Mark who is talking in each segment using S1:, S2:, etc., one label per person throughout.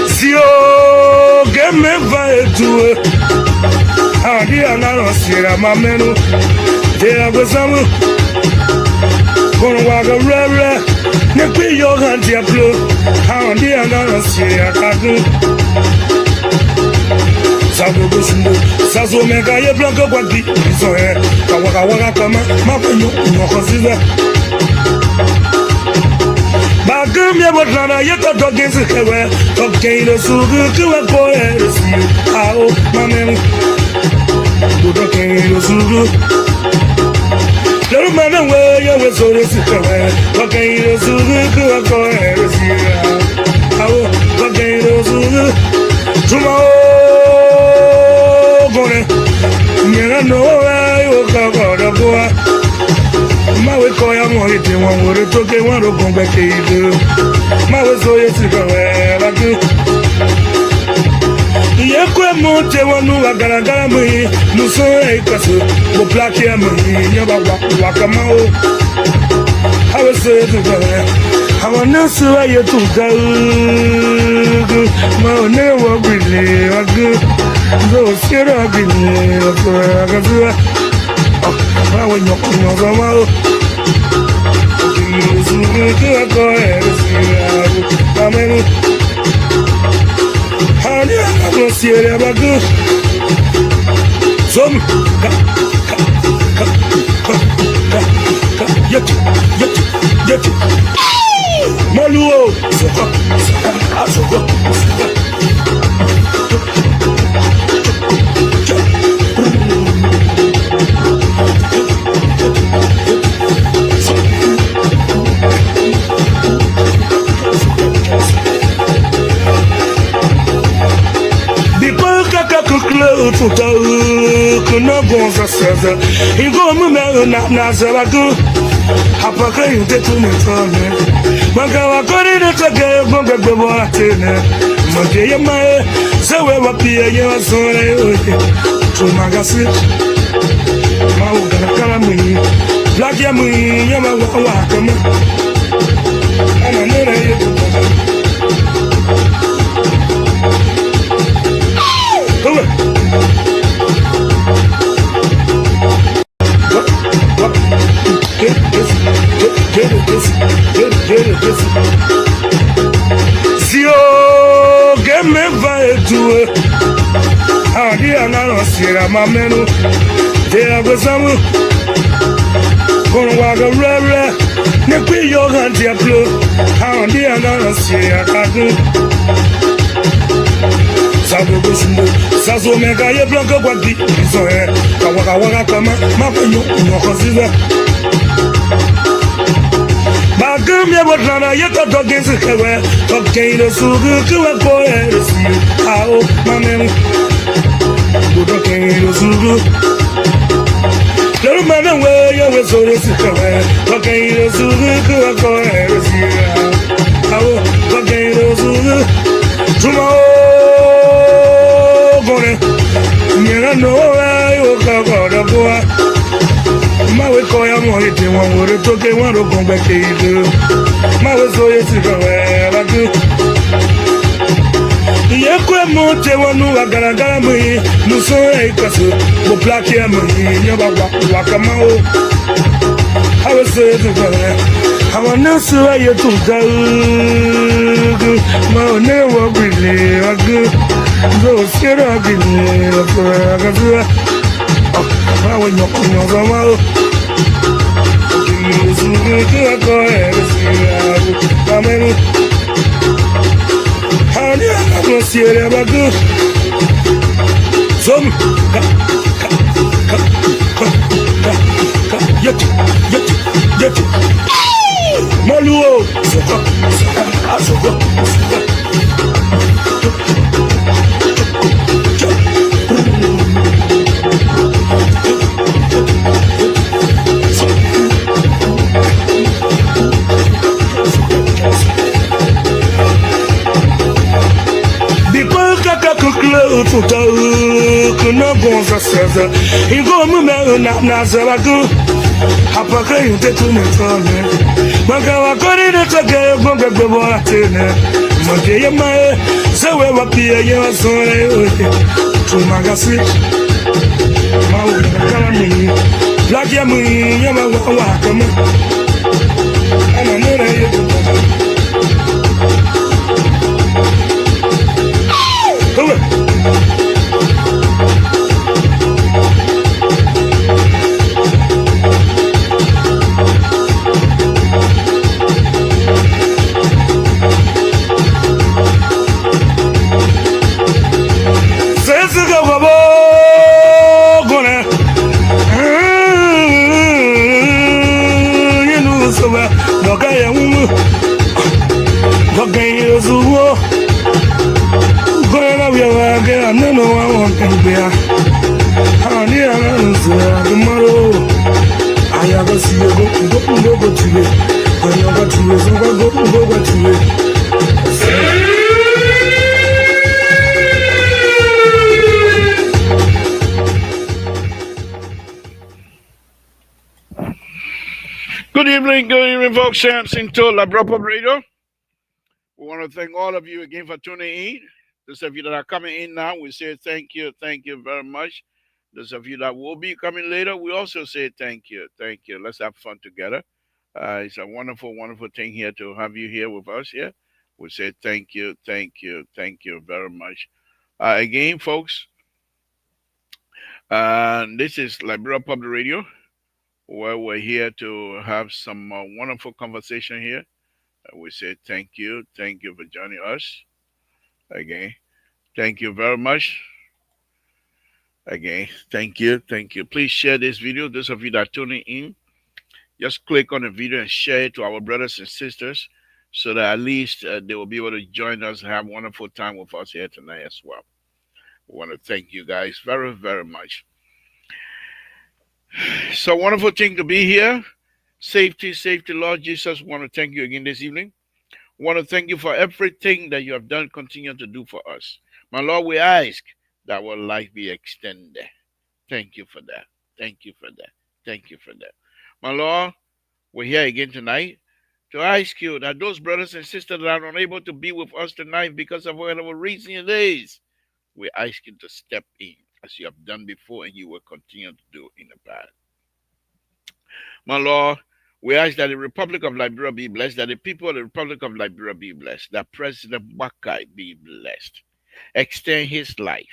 S1: Si o game vai tu adi anaro sira mamenu de agosamu kono waga rere ne kwi yo hanti aplo adi anaro sira kadu Sago busundo sazo mega ye blanco kwadi so he kawaka kama mapenyo nyokoziza Bagum ya botlana ye to dogin sekewe to gain sugu kuwa boy si ao mamen Budo gain sugu Lero mana we ya we so sekewe to gain sugu kuwa boy si ao to gain sugu Tuma Gone, Mira no I go boa. Mawe koya mo ite won wore toke won ro gun gbeke ido. Mawe so ye ti go la ku. Ye ko mo te wonu agara mo yi, no so e kaso, mo black ya mo yi, ya ba wa kama o. Hawe so ye ti go Hawa no so ye tu ga. Ma ne wo bile wa good. So scared of being here, I went up on your mouth. Honey, I'm going to see it ever good. Some yet, Maluo, no gonza sasa ingomu na zabagu hapaka yute tumetone manga wakori na tage gonga gbebo atene manje yemae sewe wapia yewa sore oye tumagasi mauga kala mwi black ya mwi yama wa kama ana nere yetu Si o game vai tu adi anaro sira mamenu de agosamu kono waga rere ne kwi yo hanti aplo adi anaro sira kadu Sago busundo sazo mega ye blanco kwadi so he kawaka kama mapenyo nyokoziza Bagum ya botlana ye to dogin sekewe to gain sugu kuwa boy si ao mamen Budo gain sugu Lero mana we ya we so sekewe to gain sugu kuwa boy si ao to gain sugu Tuma Gone, Mira no I go boa. Mawe koya mo ite won wore toke won ro gun gbeke ido. Mawe so ye ti go la ku. Ye ko mo te wonu agara mo yi, no so e kaso, mo black ya mo yi, ya ba wa kama o. Hawe so ye ti go Hawa no so ye tu ga. Ma ne wo bile wa good. So scared of being here, I went up on your mouth. Honey, I'm going to see it ever good. Some yet, Maluo, no gonza sasa ingomu na zabagu Apaka yute tunetone. Maka wakori de toke bonga bebo atene. Mage yamae sewe wapia yewa sore. Tumagasi. Mau kala muni. Black ya muni yama wakama. Ana nora yetu. Come on.
S2: Good evening, folks. Samson to La Bropa Radio. We want to thank all of you again for tuning in. Those of you that are coming in now, we say thank you very much. Those of you that will be coming later, we also say thank you, thank you. Let's have fun together. It's a wonderful, wonderful thing here to have you here with us here. We say thank you very much. Again, folks, this is Liberia Public Radio, where we're here to have some wonderful conversation here. We say thank you for joining us again. Thank you very much. Again, thank you. Please share this video. Those of you that are tuning in, just click on the video and share it to our brothers and sisters so that at least they will be able to join us and have a wonderful time with us here tonight as well. We want to thank you guys very, very much. So wonderful thing to be here. Safety, Lord Jesus. Want to thank you again this evening. Want to thank you for everything that you have done, continue to do for us. My Lord, we ask that our life be extended. Thank you for that. Thank you for that. Thank you for that. My Lord, we're here again tonight to ask you that those brothers and sisters that are unable to be with us tonight because of whatever reason it is, we ask you to step in as you have done before and you will continue to do in the past. My Lord, we ask that the Republic of Liberia be blessed, that the people of the Republic of Liberia be blessed, that President Bakai be blessed. Extend his life.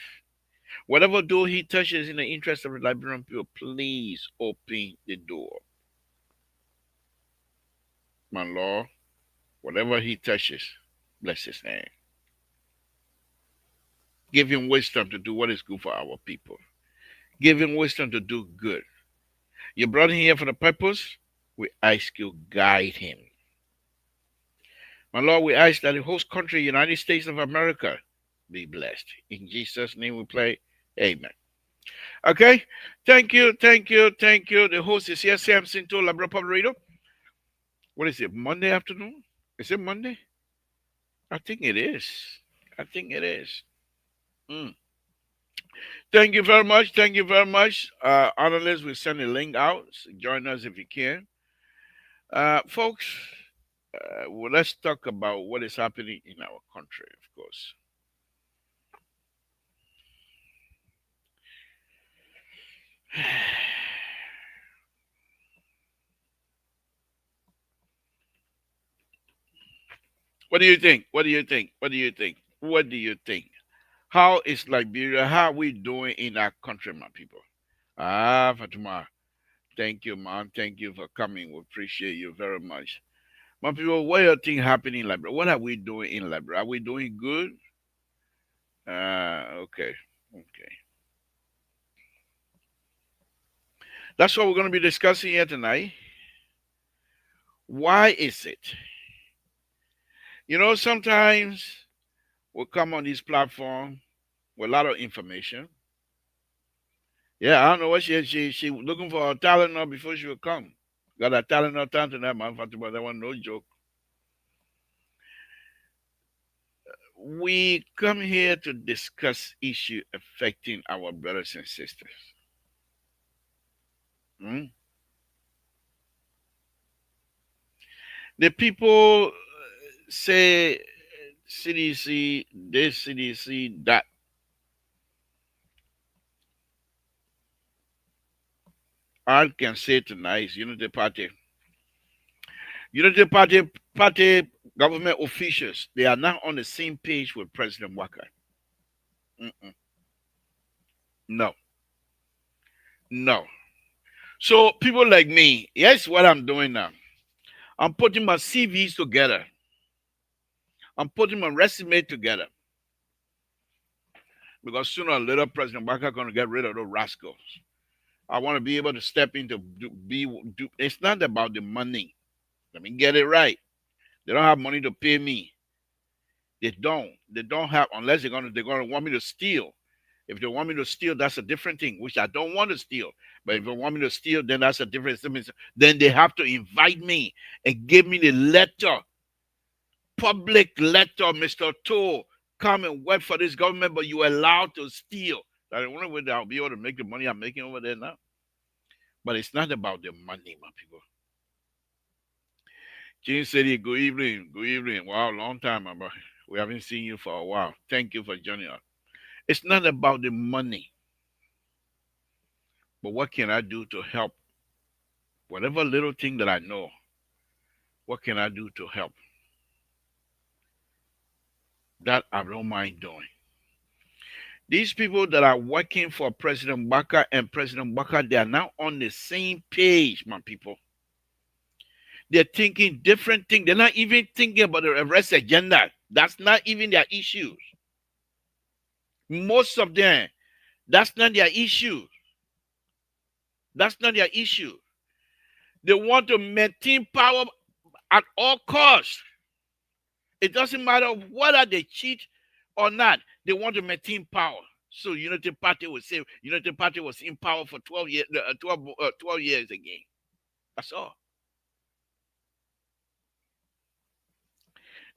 S2: Whatever door he touches in the interest of the Liberian people, please open the door. My Lord, whatever he touches, bless his name. Give him wisdom to do what is good for our people. Give him wisdom to do good. You brought him here for the purpose. We ask you, guide him. My Lord, we ask that the host country, United States of America, be blessed. In Jesus' name we pray. Amen. Okay. Thank you. The host is here, Samson to Labra Public Radio. What is it, Monday afternoon? Is it Monday? I think it is. Thank you very much. Analysts, we send a link out. So join us if you can. Folks, well, let's talk about what is happening in our country, of course. What do you think? How is Liberia? How are we doing in our country, my people? Fatima, thank you, man. Thank you for coming. We appreciate you very much. My people, what do you think happening in Liberia? What are we doing in Liberia? Are we doing good? Okay. That's what we're going to be discussing here tonight. Why is it? You know, sometimes we'll come on this platform with a lot of information. Yeah, I don't know what she looking for a talent now before she will come. Got a talent now time to that man, Fatima. That one no joke. We come here to discuss issues affecting our brothers and sisters. The people say CDC, this CDC, that. I can say tonight is Unity Party government officials. They are not on the same page with President Walker. Mm-mm. No, no. So people like me, yes, what I'm doing now. I'm putting my CVs together. I'm putting my resume together because sooner or later President Walker going to get rid of those rascals. I want to be able to step into do. It's not about the money. Let me get it right. They don't have money to pay me. They don't. They don't have unless they're gonna want me to steal. If they want me to steal, that's a different thing, which I don't want to steal. But if they want me to steal, then that's a different thing. Then they have to invite me and give me the letter, public letter, Mr. Toe, come and work for this government, but you're allowed to steal. That's the only way that I'll be able to make the money I'm making over there now. But it's not about the money, my people. James City, good evening. Good evening. Wow, long time, my boy. We haven't seen you for a while. Thank you for joining us. It's not about the money, but what can I do to help? Whatever little thing that I know, what can I do to help? That I don't mind doing. These people that are working for President Baka and President Baka, they are now on the same page, my people. They're thinking different things. They're not even thinking about the arrest agenda. That's not even their issues. Most of them, that's not their issue. That's not their issue. They want to maintain power at all costs. It doesn't matter whether they cheat or not. They want to maintain power. So Unity Party will say Unity Party was in power for 12 years, 12 years again. That's all.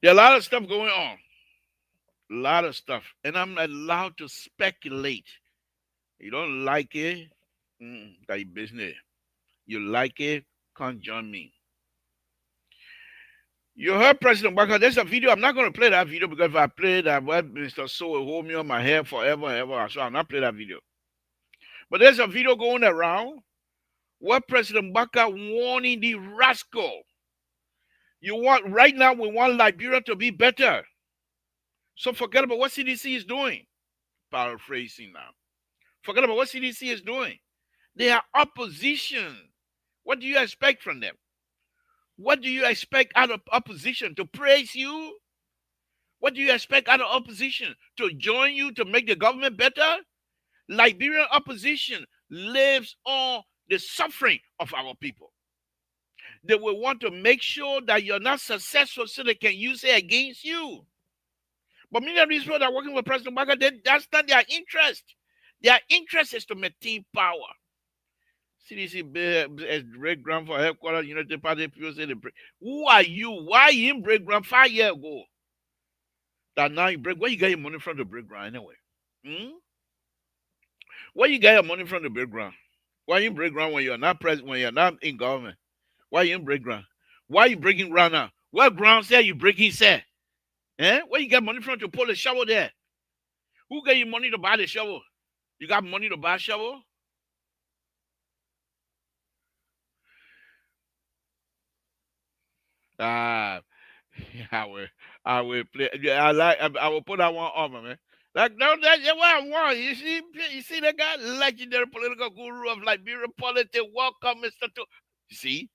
S2: There are a lot of stuff going on. A lot of stuff. And I'm allowed to speculate. You don't like it? That's your business. You like it? Come join me. You heard President Walker. There's a video. I'm not going to play that video because if I play that, Mr. So will hold me on my head forever and ever. So I'll not play that video. But there's a video going around where President Walker warning the rascal. Right now, we want Liberia to be better. So forget about what CDC is doing. Paraphrasing now. Forget about what CDC is doing. They are opposition. What do you expect from them? What do you expect out of opposition? To praise you? What do you expect out of opposition? To join you to make the government better? Liberian opposition lives on the suffering of our people. They will want to make sure that you're not successful so they can use it against you. But many of these people that are working with President Walker, that's not their interest. Their interest is to maintain power. CDC as break ground for headquarters, Unity Party people say who are you? Why you in break ground 5 years ago? That now you break, where you get your money from the break ground anyway? Where you get your money from the break ground? Why you in break ground when you're not president, when you're not in government? Why you in break ground? Why you breaking ground now? What ground say you breaking say? Where you get money from to pull the shovel there? Who get you money to buy the shovel? You got money to buy a shovel? Ah, I will play. Yeah, I will put that one on, man. Like no, that's what I want. You see that guy, legendary political guru of Liberia politics. Welcome, Mister. You see,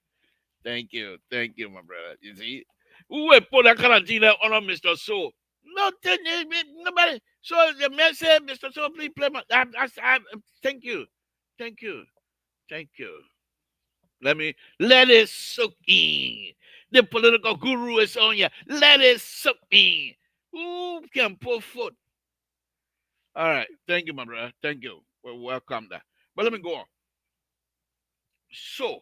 S2: thank you, my brother. You see, who will put that kind of thing there on Mister So? No, nobody. So the man said, Mister So, please play my. Thank you, thank you, thank you. Let it soak in. The political guru is on you. Let it soak in. Who can put foot? All right. Thank you, my brother. Thank you. Well, welcome that. But let me go on. So,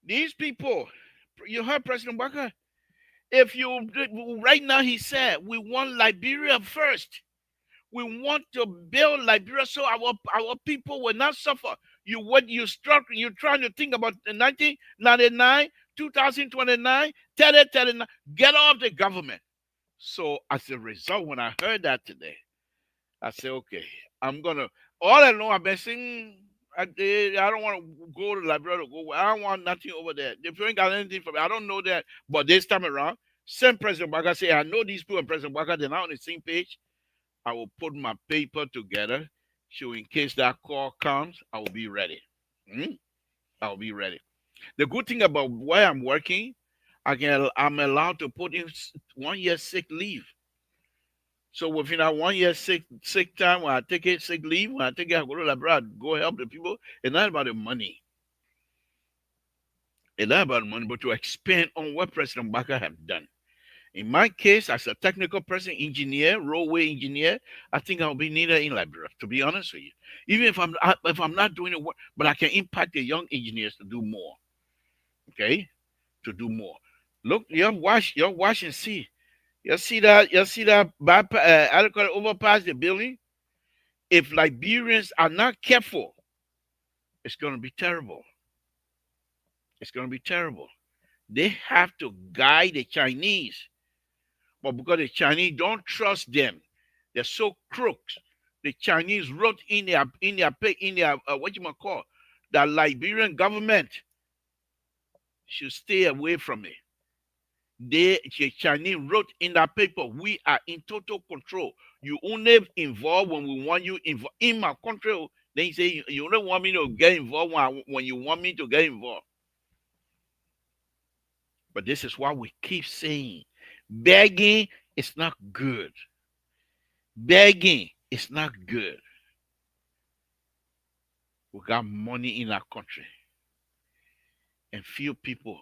S2: these people, you heard President Walker? If you right now, he said we want Liberia first. We want to build Liberia so our people will not suffer. You're trying to think about 1999 2029, 30, 39, get off the government. So as a result, when I heard that today, I said, okay, I'm gonna. All I know, I've been saying, I don't want to go to Liberia to go. I don't want nothing over there. If you ain't got anything for me, I don't know that. But this time around, same President Baka say, I know these people and President Baka, they're not on the same page. I will put my paper together, so in case that call comes, I will be ready. Hmm? I will be ready. The good thing about where I'm working, I'm allowed to put in 1 year sick leave. So within that 1 year sick time, when I take it sick leave, when I take it, I go to abroad, go help the people. It's not about the money. It's not about the money, but to expand on what President Baka have done. In my case, as a technical person, engineer, roadway engineer, I think I'll be needed in Liberia. To be honest with you, even if I'm not doing the work, but I can impact the young engineers to do more. Okay, to do more. Look, you watch and see. You see that adequate overpass the building. If Liberians are not careful, it's going to be terrible. It's going to be terrible. They have to guide the Chinese, but because the Chinese don't trust them, they're so crooks. The Chinese wrote in their what you might call the Liberian government should stay away from it. The Chinese wrote in that paper, we are in total control. You only involved when we want you involved in my country. Then you say you don't want me to get involved when you want me to get involved. But this is why we keep saying begging is not good. Begging is not good. We got money in our country. And few people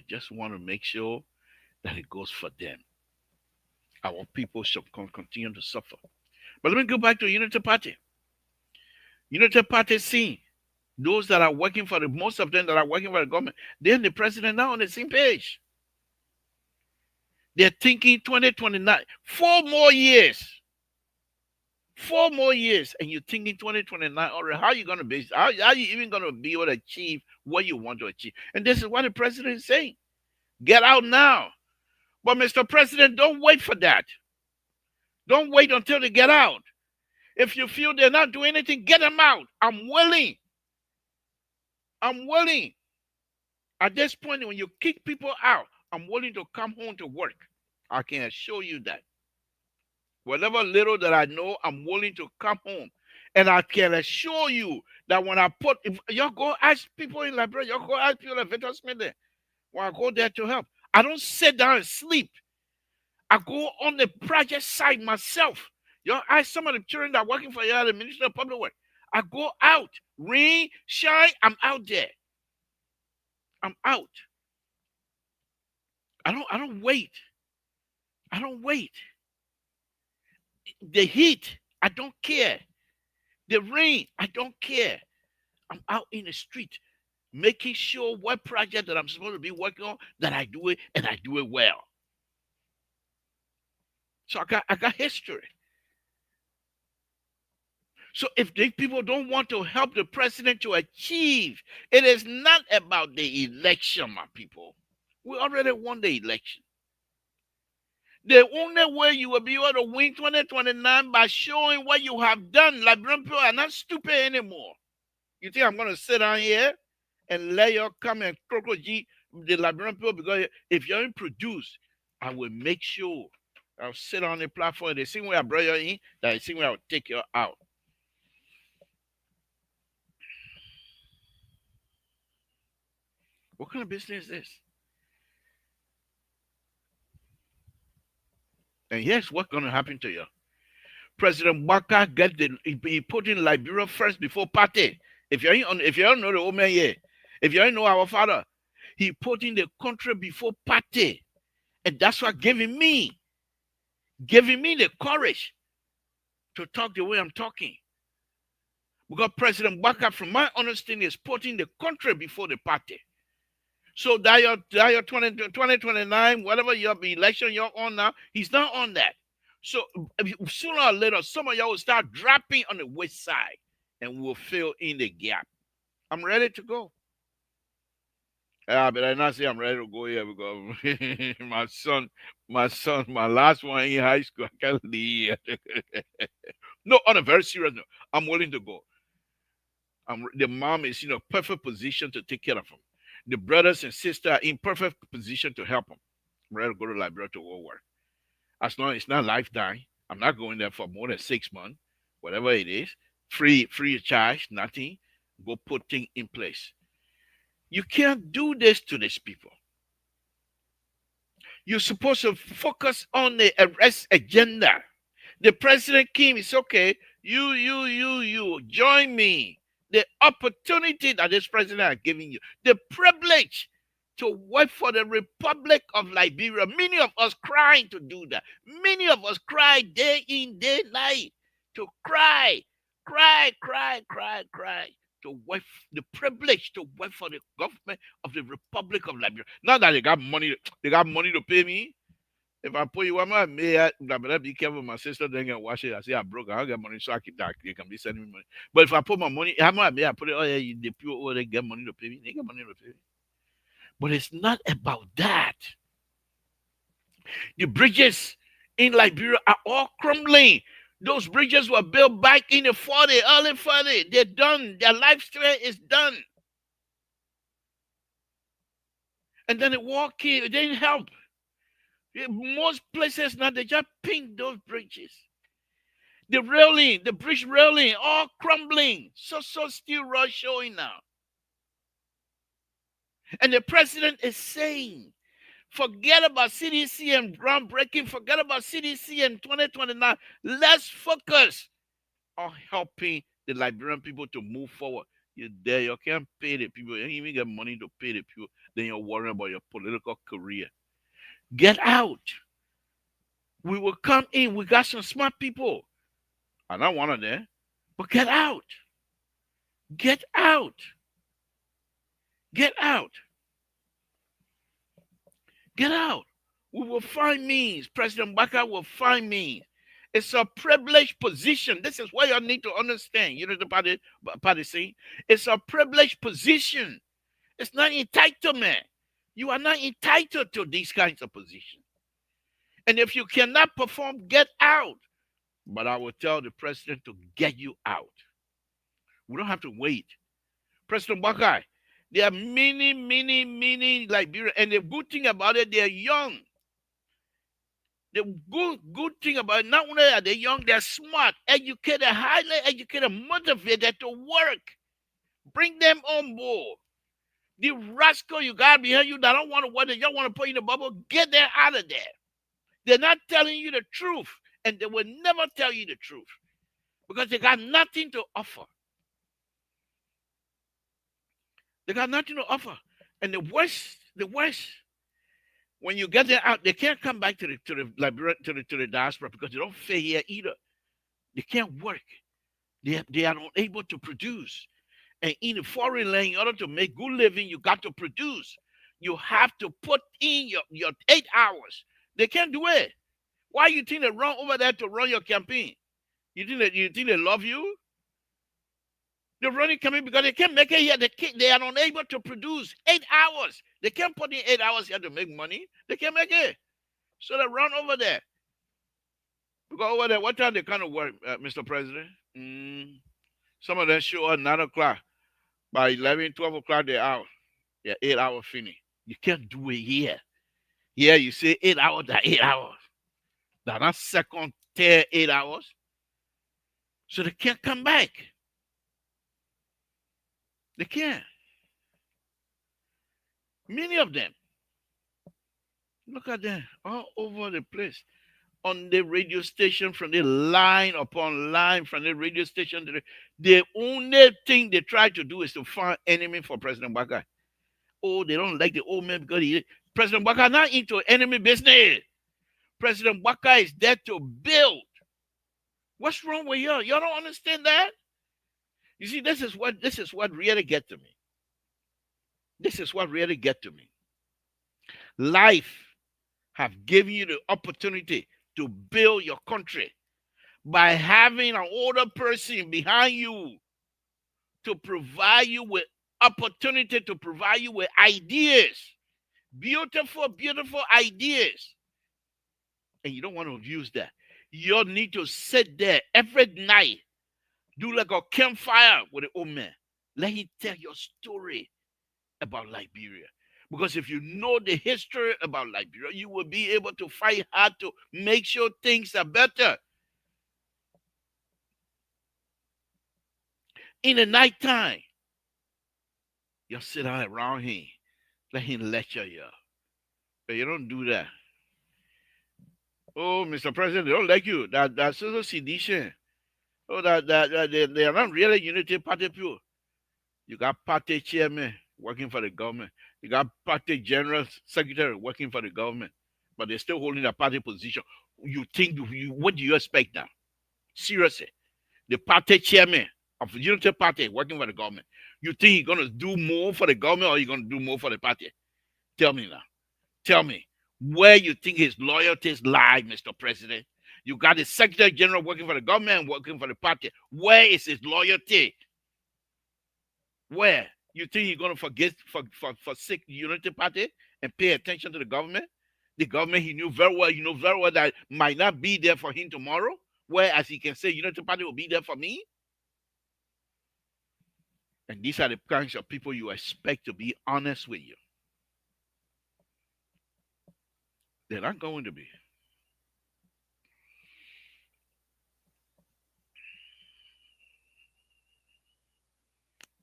S2: just want to make sure that it goes for them. Our people should continue to suffer. But let me go back to Unity Party. Unity Party scene. Those that are working for most of them that are working for the government, they're the president now on the same page. They're thinking 2029, 4 more years. 4 more years, and you're thinking 2029 already. How are you going to be? How are you even going to be able to achieve what you want to achieve? And this is what the president is saying. Get out now. But Mr. President, don't wait for that. Don't wait until they get out. If you feel they're not doing anything, get them out. I'm willing. I'm willing. At this point, when you kick people out, I'm willing to come home to work. I can assure you that. Whatever little that I know, I'm willing to come home. And I can assure you that when I put, if y'all go ask people in Liberia, y'all go ask people at Victor Smith there, when I go there to help, I don't sit down and sleep. I go on the project site myself. Y'all ask some of the children that are working for you at the Ministry of Public Works. I go out, rain, shine, I'm out there. I'm out. I don't wait. I don't wait. The heat, I don't care. The rain, I don't care. I'm out in the street making sure what project that I'm supposed to be working on, that I do it and I do it well. So I got history. So if these people don't want to help the president to achieve, it is not about the election, my people. We already won the election. The only way you will be able to win 2029 by showing what you have done. Liberian people are not stupid anymore. You think I'm going to sit down here and let you come and crocodile the Liberian people? Because if you don't produce, I will make sure I'll sit on the platform. The same way I brought you in, that the same way I'll take you out. What kind of business is this? And here's what's going to happen to you. President Waka he put in Liberia first before party. If you don't know the old man here, if you don't know our father, he put in the country before party. And that's what giving me the courage to talk the way I'm talking. Because President Waka, from my understanding, is putting the country before the party. So that your 2029, whatever your election you're on now, he's not on that. So sooner or later, some of y'all will start dropping on the west side and we'll fill in the gap. I'm ready to go. Yeah, but I not say I'm ready to go here because my last one in high school, I can't leave. No, on a very serious note, I'm willing to go. The mom is in a perfect position to take care of him. The brothers and sisters are in perfect position to help him. I'm ready to go to Liberia to work. As long as it's not lifetime, I'm not going there for more than 6 months, whatever it is. Free of charge, nothing. Go put things in place. You can't do this to these people. You're supposed to focus on the arrest agenda. The president came, it's okay. You join me. The opportunity that this president are giving you, the privilege to work for the Republic of Liberia. Many of us crying to do that. Many of us cry day in, day night to cry to work, the privilege to work for the government of the Republic of Liberia. Not that they got money to pay me. If I put you on my mayor, I better be careful. My sister then can wash it. I say I broke. I don't get money, so I can that they can be sending me money. But if I put my money, how much I put it? Oh yeah, the people they get money to pay me. They get money to pay me. But it's not about that. The bridges in Liberia are all crumbling. Those bridges were built back in the 40, early 40. They're done. Their lifespan is done. And then the war came. It didn't help. Most places now they just pink those bridges. The railing, the bridge railing, all crumbling. So steel rod showing now. And the president is saying, forget about CDC and groundbreaking, forget about CDC in 2029. Let's focus on helping the Liberian people to move forward. You're there, you can't pay the people, you don't even get money to pay the people, then you're worrying about your political career. Get out. We will come in. We got some smart people. I'm not one of them. But get out. Get out. Get out. Get out. We will find means. President Baka will find means. It's a privileged position. This is what you need to understand. You know the party saying? It's a privileged position. It's not entitlement. You are not entitled to these kinds of positions. And if you cannot perform, get out. But I will tell the president to get you out. We don't have to wait. President Buckeye, there are many Liberians. And the good thing about it, they're young. The good thing about it, not only are they young, they're smart, educated, highly educated, motivated to work. Bring them on board. The rascal you got behind you that don't want to work, they don't want to put you in the bubble, get them out of there. They're not telling you the truth, and they will never tell you the truth because they got nothing to offer. They got nothing to offer. And the worst, when you get them out, they can't come back to the diaspora because they don't fit here either. They can't work. They are unable to produce. And in a foreign land, in order to make good living, you got to produce. You have to put in your 8 hours. They can't do it. Why you think they run over there to run your campaign? You think they love you? They're running campaign because they can't make it here. They are unable to produce 8 hours. They can't put in 8 hours here to make money. They can't make it. So they run over there. Because over there, what time they kind of work, Mr. President? Some of them show up 9 o'clock. By 11, 12 o'clock, they're out. Yeah, 8 hours finish. You can't do it here. Here, you say 8 hours, that 8 hours. They're not second, third 8 hours. So they can't come back. They can't. Many of them. Look at them all over the place. On the radio station, from the line upon line, from the radio station to the only thing they try to do is to find enemy for President Baka. Oh, they don't like the old man because President Baka not into enemy business. President Baka is there to build. What's wrong with y'all? Y'all don't understand that? You see, this is what really get to me. This is what really get to me. Life have given you the opportunity to build your country by having an older person behind you to provide you with opportunity to provide you with ideas. Beautiful, beautiful ideas. And you don't want to use that. You'll need to sit there every night, do like a campfire with the old man. Let him tell your story about Liberia. Because if you know the history about Liberia, you will be able to fight hard to make sure things are better. In the nighttime, you'll sit down around him, let him lecture you. But you don't do that. Oh, Mr. President, they don't like you. That's social sedition. Oh, they are not really unity party people. You got party chairman working for the government. You got party general secretary working for the government, but they're still holding a party position. You think what do you expect now? Seriously, the party chairman of the unity party working for the government. You think he's gonna do more for the government or you gonna do more for the party? Tell me now. Tell me where you think his loyalties lie, Mr. President. You got the Secretary General working for the government and working for the party. Where is his loyalty? Where? You think he's going to forsake the Unity Party and pay attention to the government? The government he knew very well, that might not be there for him tomorrow. Whereas he can say, Unity Party will be there for me. And these are the kinds of people you expect to be honest with you. They're not going to be.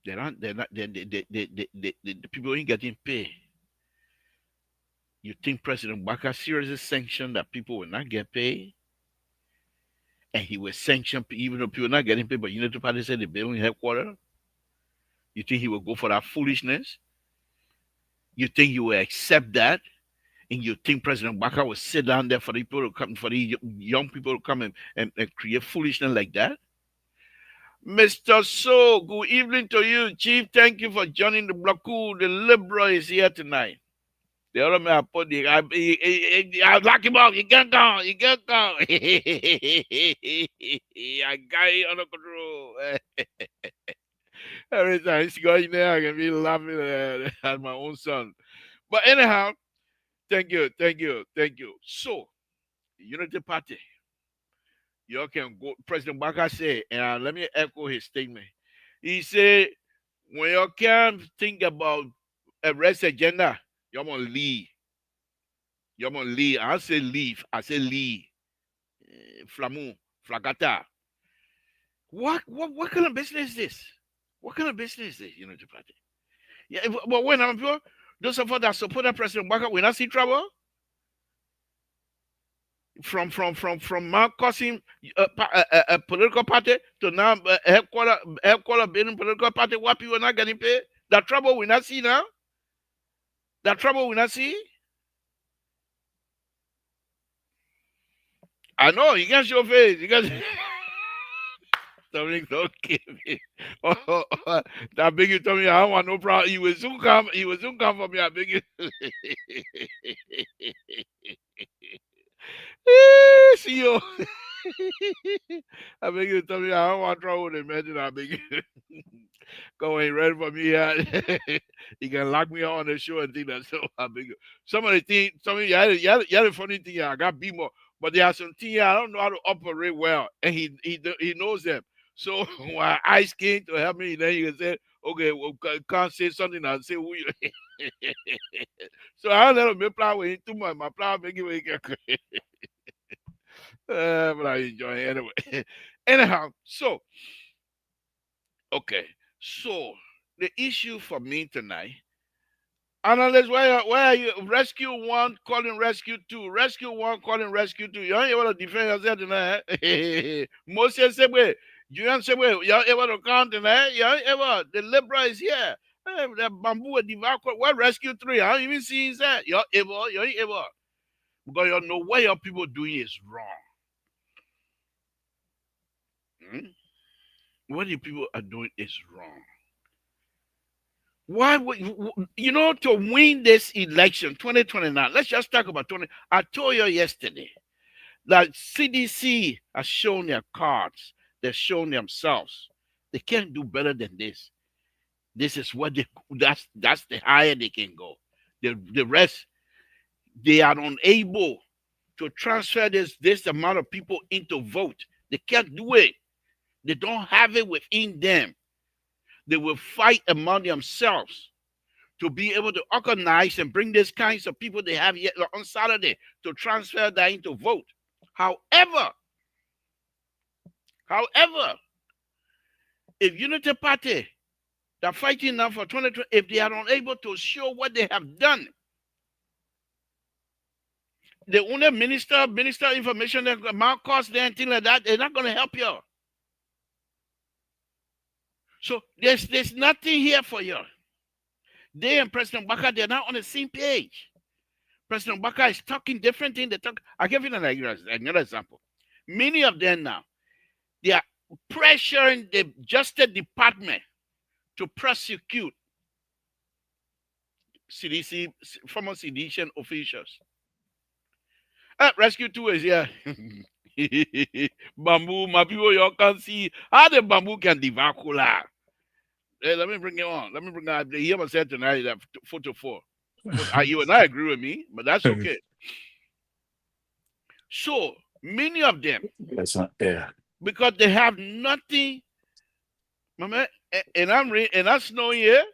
S2: The people ain't getting paid. You think President Baka seriously sanctioned that people will not get paid? And he will sanction even though people are not getting paid, but Unity Party said the building headquarters? You think he will go for that foolishness? You think he will accept that? And you think President Baka will sit down there for the people to come, for the young people to come and create foolishness like that? Mr. So, good evening to you, Chief. Thank you for joining the block. The liberal is here tonight. The other man put I lock him up. You can't go. You can't go. I got it under control. Every time he's going there, I can be laughing at my own son. But anyhow, thank you. So, Unity Party. You can go. President Baka said, and let me echo his statement. He said, when you can think about a race agenda, you're going to leave. You're going to leave. I say leave. I say leave. Flamu, flagata. What kind of business is this? What kind of business is this, Unity Party? Yeah, but when I'm sure those of us that support President Baka will not see trouble. From now causing a political party to now headquarter being political party, what people are not getting paid. That trouble we not see now. That trouble we not see. I know you can't show face. You can't. Something don't give me. That beg you told me I don't want no problem. He will soon come. He will soon come for me. I beg you. See you. I beg you to tell me I don't want trouble with him, man. I beg you. Go ain't ready for me yet. He can lock me on the show and think that. So I beg you. Some of the things, yeah, the funny thing, I got be more. But there are some things I don't know how to operate well. And he knows them. So when I came to help me, then he can say, okay, well, can't say something and say who you. So I don't let him play with him too much. My plan make it. But I enjoy it anyway. Anyhow, so okay, so the issue for me tonight, analyst, where are you? Rescue 1 calling rescue 2. Rescue 1 calling rescue 2. You ain't able to defend yourself tonight. Moses said, "Wait, you say, wait, you able to count tonight? You ain't able. The liberal is here. The bamboo devour. What rescue 3? I don't even see that. You're able. You ain't able because you know what your people doing is wrong." What the people are doing is wrong. Why would to win this election 2029? Let's just talk about 20. I told you yesterday that CDC has shown their cards. They've shown themselves. They can't do better than this. This is what that's the higher they can go. The rest, they are unable to transfer this amount of people into vote. They can't do it. They don't have it within them. They will fight among themselves to be able to organize and bring these kinds of people they have yet on Saturday to transfer that into vote. However, however, if Unity Party they're fighting now for 2020, if they are unable to show what they have done, the only minister information that amount cost there and things like that, they're not going to help you. So there's nothing here for you. They and President Baka, they're not on the same page. President Baka is talking different things. They talk. I'll give you another example. Many of them now, they are pressuring the Justice Department to prosecute CDC, former sedition officials. Rescue 2 is here. Bamboo, my people, you can see how the bamboo can devour cola. Hey, let me bring it on. Let me bring out. He ever said tonight that photo 4. You and I agree with me, but that's okay. So many of them,
S3: That's not yeah.
S2: because they have nothing. Mama, and I'm snowing here.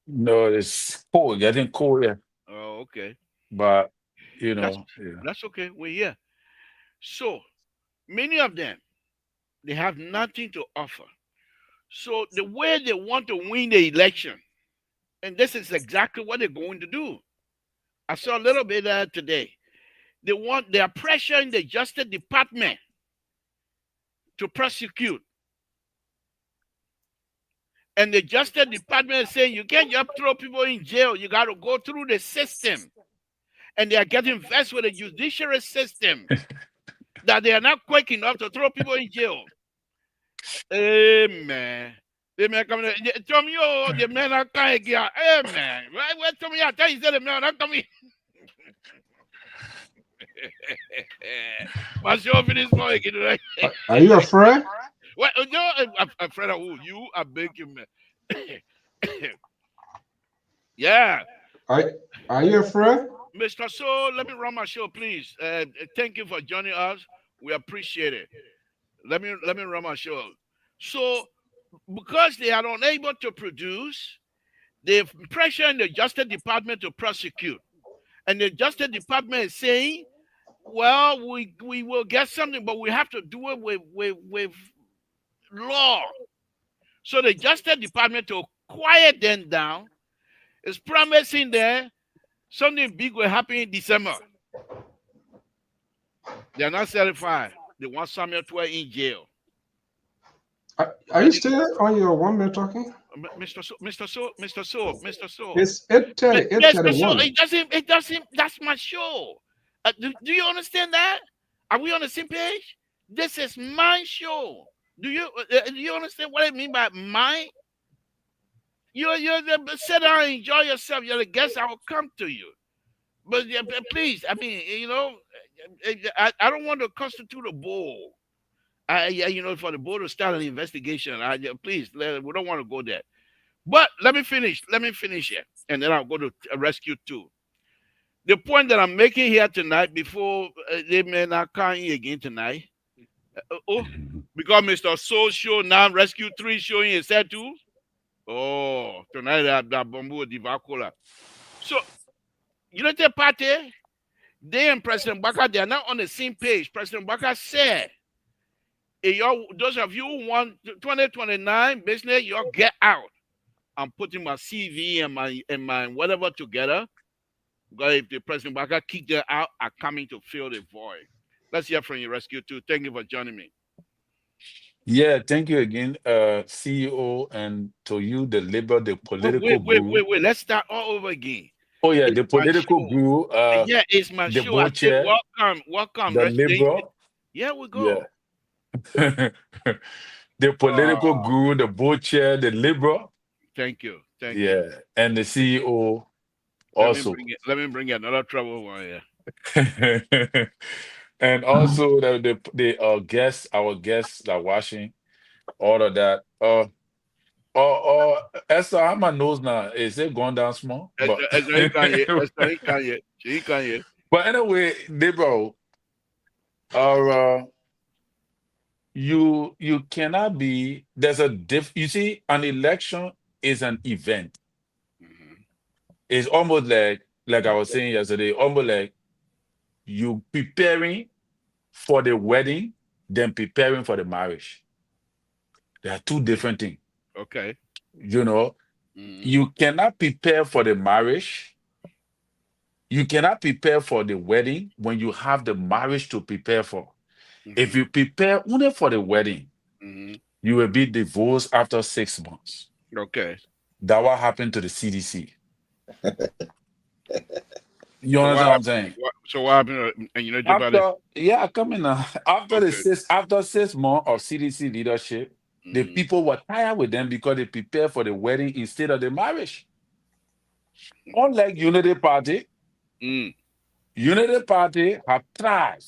S3: No, it's cold, getting cold, yeah.
S2: Oh, okay.
S3: But
S2: That's
S3: yeah.
S2: that's okay. We're here. So many of them, they have nothing to offer. So the way they want to win the election, and this is exactly what they're going to do. I saw a little bit today. They are pressuring the Justice Department to prosecute. And the Justice Department is saying you can't just throw people in jail. You got to go through the system. And they are getting vexed with the judiciary system that they are not quick enough to throw people in jail. Amen. Amen. Come in. Tell me, oh, the men are coming here. Amen. Right? Well, tell me, I tell you, the men are coming. What's your finish boy?
S4: Are you afraid?
S2: Well, no, I'm afraid of who? You are making me. Yeah.
S4: Are you afraid?
S2: Mr. So, let me run my show, please. Thank you for joining us. We appreciate it. Let me run my show. So, because they are unable to produce, they've pressured the Justice Department to prosecute. And the Justice Department is saying, well, we will get something, but we have to do it with law. So the Justice Department, to quiet them down, is promising them something big will happen in December. They are not satisfied. They want Samuel 12 in jail.
S4: Are you still on your 1 minute talking?
S2: Mr. So.
S4: It's 8:30.
S2: Yes, Mr. So,
S4: 8:31.
S2: it doesn't, that's my show. Do you understand that? Are we on the same page? This is my show. Do you understand what I mean by mine? You're sit down and enjoy yourself. You're the guest. I will come to you. But please, I mean, I don't want to constitute a bull. For the board to start an investigation. Please, we don't want to go there. But let me finish. Let me finish here, and then I'll go to rescue 2. The point that I'm making here tonight, before they may not come in again tonight. Because Mr. Soul show now rescue 3 showing his set too. Oh, tonight that bamboo divacola. So, Unity Party, they and President Baka, they are not on the same page. President Baka said, those of you who want 2029 business, y'all get out. I'm putting my CV and my whatever together. Because if the President Baka kick them out, I'm coming to fill the void. Let's hear from you, Rescue 2. Thank you for joining me.
S3: Yeah, thank you again, CEO, and to you, the labor, the political guru.
S2: Wait. Let's start all over again.
S3: Oh yeah, the political guru.
S2: Yeah, it's my
S3: the
S2: show.
S3: board chair,
S2: welcome.
S3: the labor.
S2: Yeah, we go.
S3: Yeah. The political guru, the board chair, the liberal.
S2: Thank you.
S3: Yeah, and the CEO also.
S2: Let me bring another trouble one here.
S3: And also the guests, our guests that are watching, all of that. Or Esther, how my nose now? Is it going down small? But
S2: He can't yet. He can't yet.
S3: but anyway, Debro, you cannot be. There's a You see, an election is an event.
S2: Mhm.
S3: It's almost like I was saying yesterday, almost like you preparing for the wedding, then preparing for the marriage. They are two different things.
S2: Okay.
S3: You know,
S2: Mhm.
S3: you cannot prepare for the marriage. You cannot prepare for the wedding when you have the marriage to prepare for. If
S2: Mhm.
S3: you prepare only for the wedding,
S2: Mhm.
S3: you will be divorced after 6 months.
S2: Okay.
S3: That what happened to the CDC. You
S2: So
S3: understand what I'm saying?
S2: what happened? And Japan?
S3: Coming now.
S2: Okay.
S3: After 6 months of CDC leadership, the
S2: Mhm.
S3: people were tired with them because they prepared for the wedding instead of the marriage. Unlike
S2: Mm.
S3: Unity Party have tried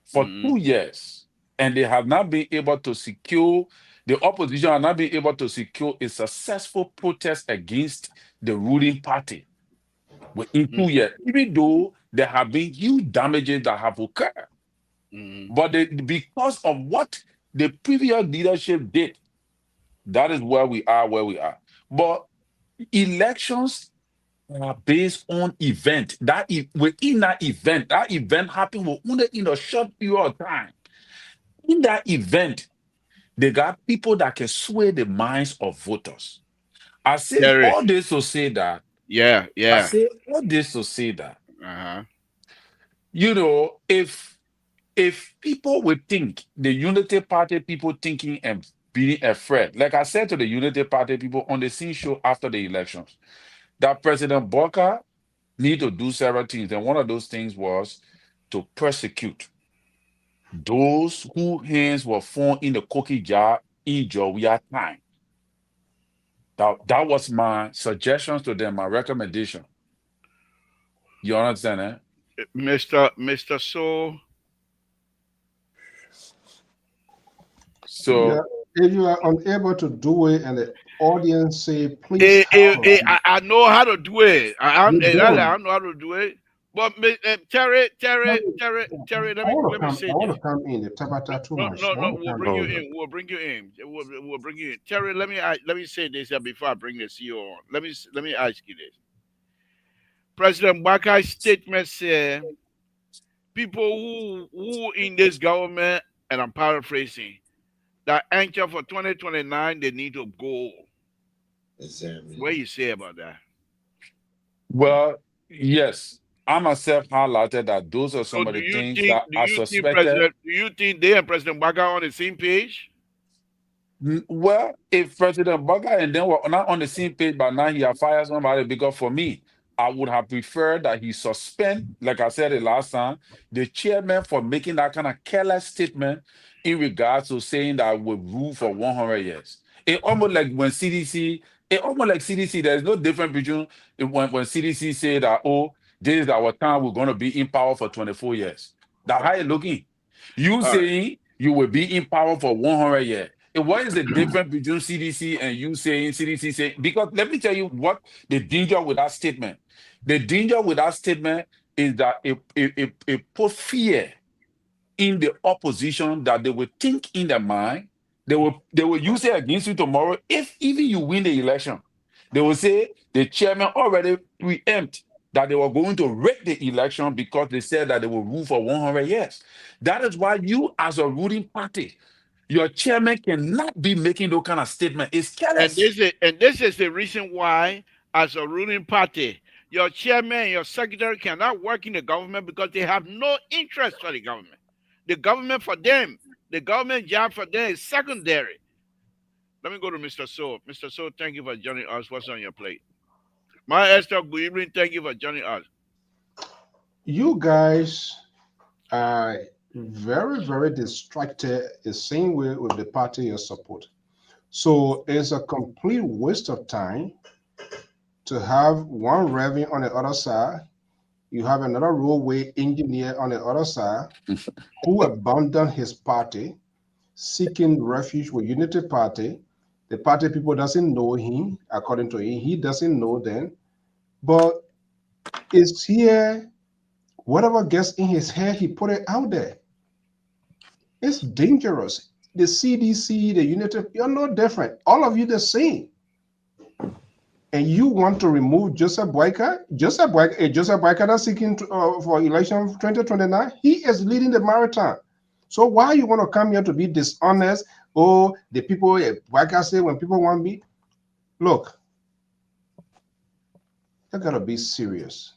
S3: for
S2: Mhm.
S3: 2 years and they have not been able to secure, the opposition have not been able to secure a successful protest against the ruling party within
S2: Mhm.
S3: 2 years, even though there have been huge damages that have occurred.
S2: Mhm.
S3: But because of what the previous leadership did, that is where we are. But elections are based on event. Within that event happened only in a short period of time. In that event, they got people that can sway the minds of voters. I say
S2: Terry.
S3: all this to say that.
S2: Yeah.
S3: I
S2: Yeah.
S3: say all this to say that.
S2: Uh-huh.
S3: If people would think the Unity Party people thinking and being afraid, like I said to the Unity Party people on the scene show after the elections, that President Boka need to do several things. And one of those things was to persecute those whose hands were found in the cookie jar in Georgia time. That was my suggestions to them, my recommendation. You understand, eh?
S2: Mr. So.
S4: Yeah,
S3: So,
S4: if you are unable to do it and the audience say, please help us,
S2: I know how to do it.
S4: you
S2: I
S4: don't.
S2: know how to do it. But Terry, let
S4: I
S2: me
S4: want
S2: let
S4: to
S2: me
S4: come.
S2: say
S4: I want
S2: this.
S4: to come in. The Tabata too much. I want to
S2: We'll
S4: come
S2: bring you
S4: in.
S3: okay.
S2: in. We'll bring you in. We'll bring you in. Terry, let me say this before I bring the CEO on. Let me ask you this. President Bakai's statement said people who in this government, and I'm paraphrasing, that enter for 2029, they need to go.
S5: Exactly.
S2: What you say about that?
S3: Well, yes, I myself highlighted that those are
S2: So
S3: some of the things that I suspected.
S2: Do you think they and President Baka on the same page?
S3: Well, if President Bugger and then were not on the same page, but now he has fired somebody, because for me, I would have preferred that he suspend, like I said it last time, the chairman for making that kind of careless statement in regards to saying that we rule for 100 years. It almost like CDC, there's no difference between when CDC say that, oh, this is our time, we're going to be in power for 24 years. That's how it looking. You
S2: All right.
S3: saying you will be in power for 100 years. What is the difference between CDC and you saying CDC saying? Because let me tell you what the danger with that statement. The danger with that statement is that it put fear in the opposition, that they will think in their mind, they will use it against you tomorrow if even you win the election. They will say the chairman already preempt that they were going to rig the election because they said that they will rule for 100 years. That is why you, as a ruling party, your chairman cannot be making those kind of statement. It's careless.
S2: And this is the reason why, as a ruling party, your chairman and your secretary cannot work in the government because they have no interest for the government. The government for them, the government job for them is secondary. Let me go to Mr. So. Mr. So, thank you for joining us. What's on your plate? My Esther, good evening. Thank you for joining us.
S4: You guys are very, very distracted the same way with the party you support. So it's a complete waste of time to have one revenue on the other side. You have another roadway engineer on the other side who abandoned his party, seeking refuge with Unity Party. The party people doesn't know him, according to him. He doesn't know them. But it's here, whatever gets in his head, he put it out there. It's dangerous. The CDC, the United, you're no different. All of you the same. And you want to remove Joseph Boyka? Joseph Boyka that's seeking for election 2029. He is leading the marathon. So why you want to come here to be dishonest? Oh, the people, Boyka say when people want me. Look, you gotta be serious.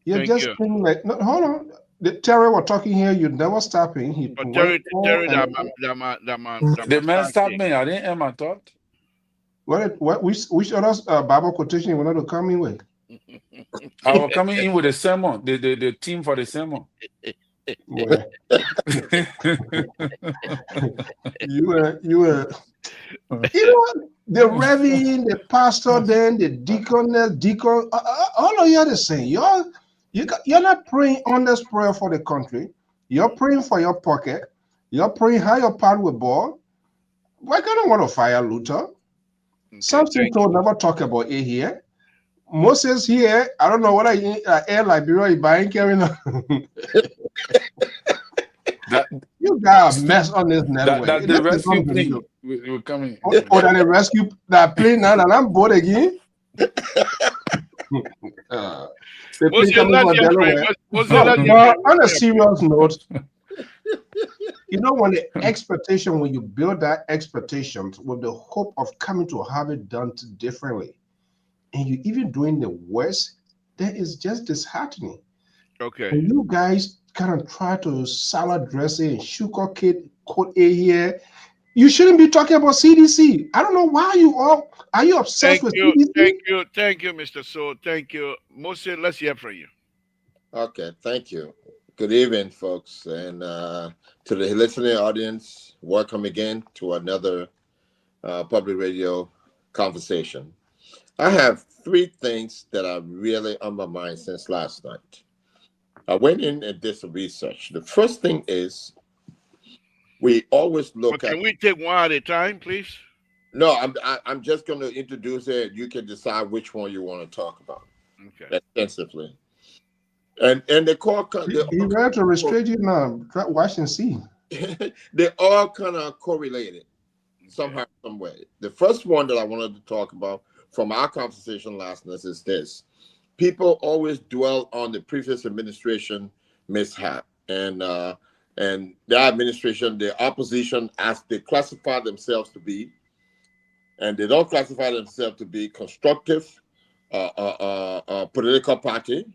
S4: You're
S2: Thank
S4: just
S2: you.
S4: saying like, no, hold on. The Terry was talking here, you never stopping. He
S2: But
S4: went
S2: Terry,
S4: on
S3: The man stopped
S2: and
S3: me. I didn't end my thought.
S4: which other Bible quotation you wanted to come in with?
S3: I was coming in with a sermon, the team for the sermon.
S4: Well, you were you know what? The reverend, the pastor, then the deacon, all of you are the same. You're not praying honest prayer for the country. You're praying for your pocket. You're praying how your part will ball. Why can't I want to fire Luther? Samson told never talk about it here. Moses here, I don't know what Air Liberia is buying carrying on. You got a mess on this network.
S3: That the rescue plane will come in.
S4: Oh, that the rescue that plane now, and I'm bored again. The plane coming from Delaware. But on a serious note, you know, when the expectation, when you build that expectation with the hope of coming to have it done differently, and you even doing the worst, that is just disheartening.
S2: Okay.
S4: And you guys kind of try to salad dress it and sugarcoat A here. You shouldn't be talking about CDC. I don't know why you all are you obsessed with CDC?
S2: Thank you, Mr. So. Thank you. Moses, let's hear from you.
S5: Okay, thank you. Good evening, folks, and to the listening audience, welcome again to another public radio conversation. I have three things that are really on my mind since last night. I went in and did some research. The first thing is we always look
S2: Can we take one at a time, please?
S5: No, I'm just going to introduce it. You can decide which one you want to talk about extensively. And the core,
S4: you got to restrict you now. Watch and see.
S5: They're all kind of correlated somehow, some way. The first one that I wanted to talk about from our conversation last night is this: people always dwell on the previous administration mishap and the administration, the opposition, as they classify themselves to be, and they don't classify themselves to be constructive political party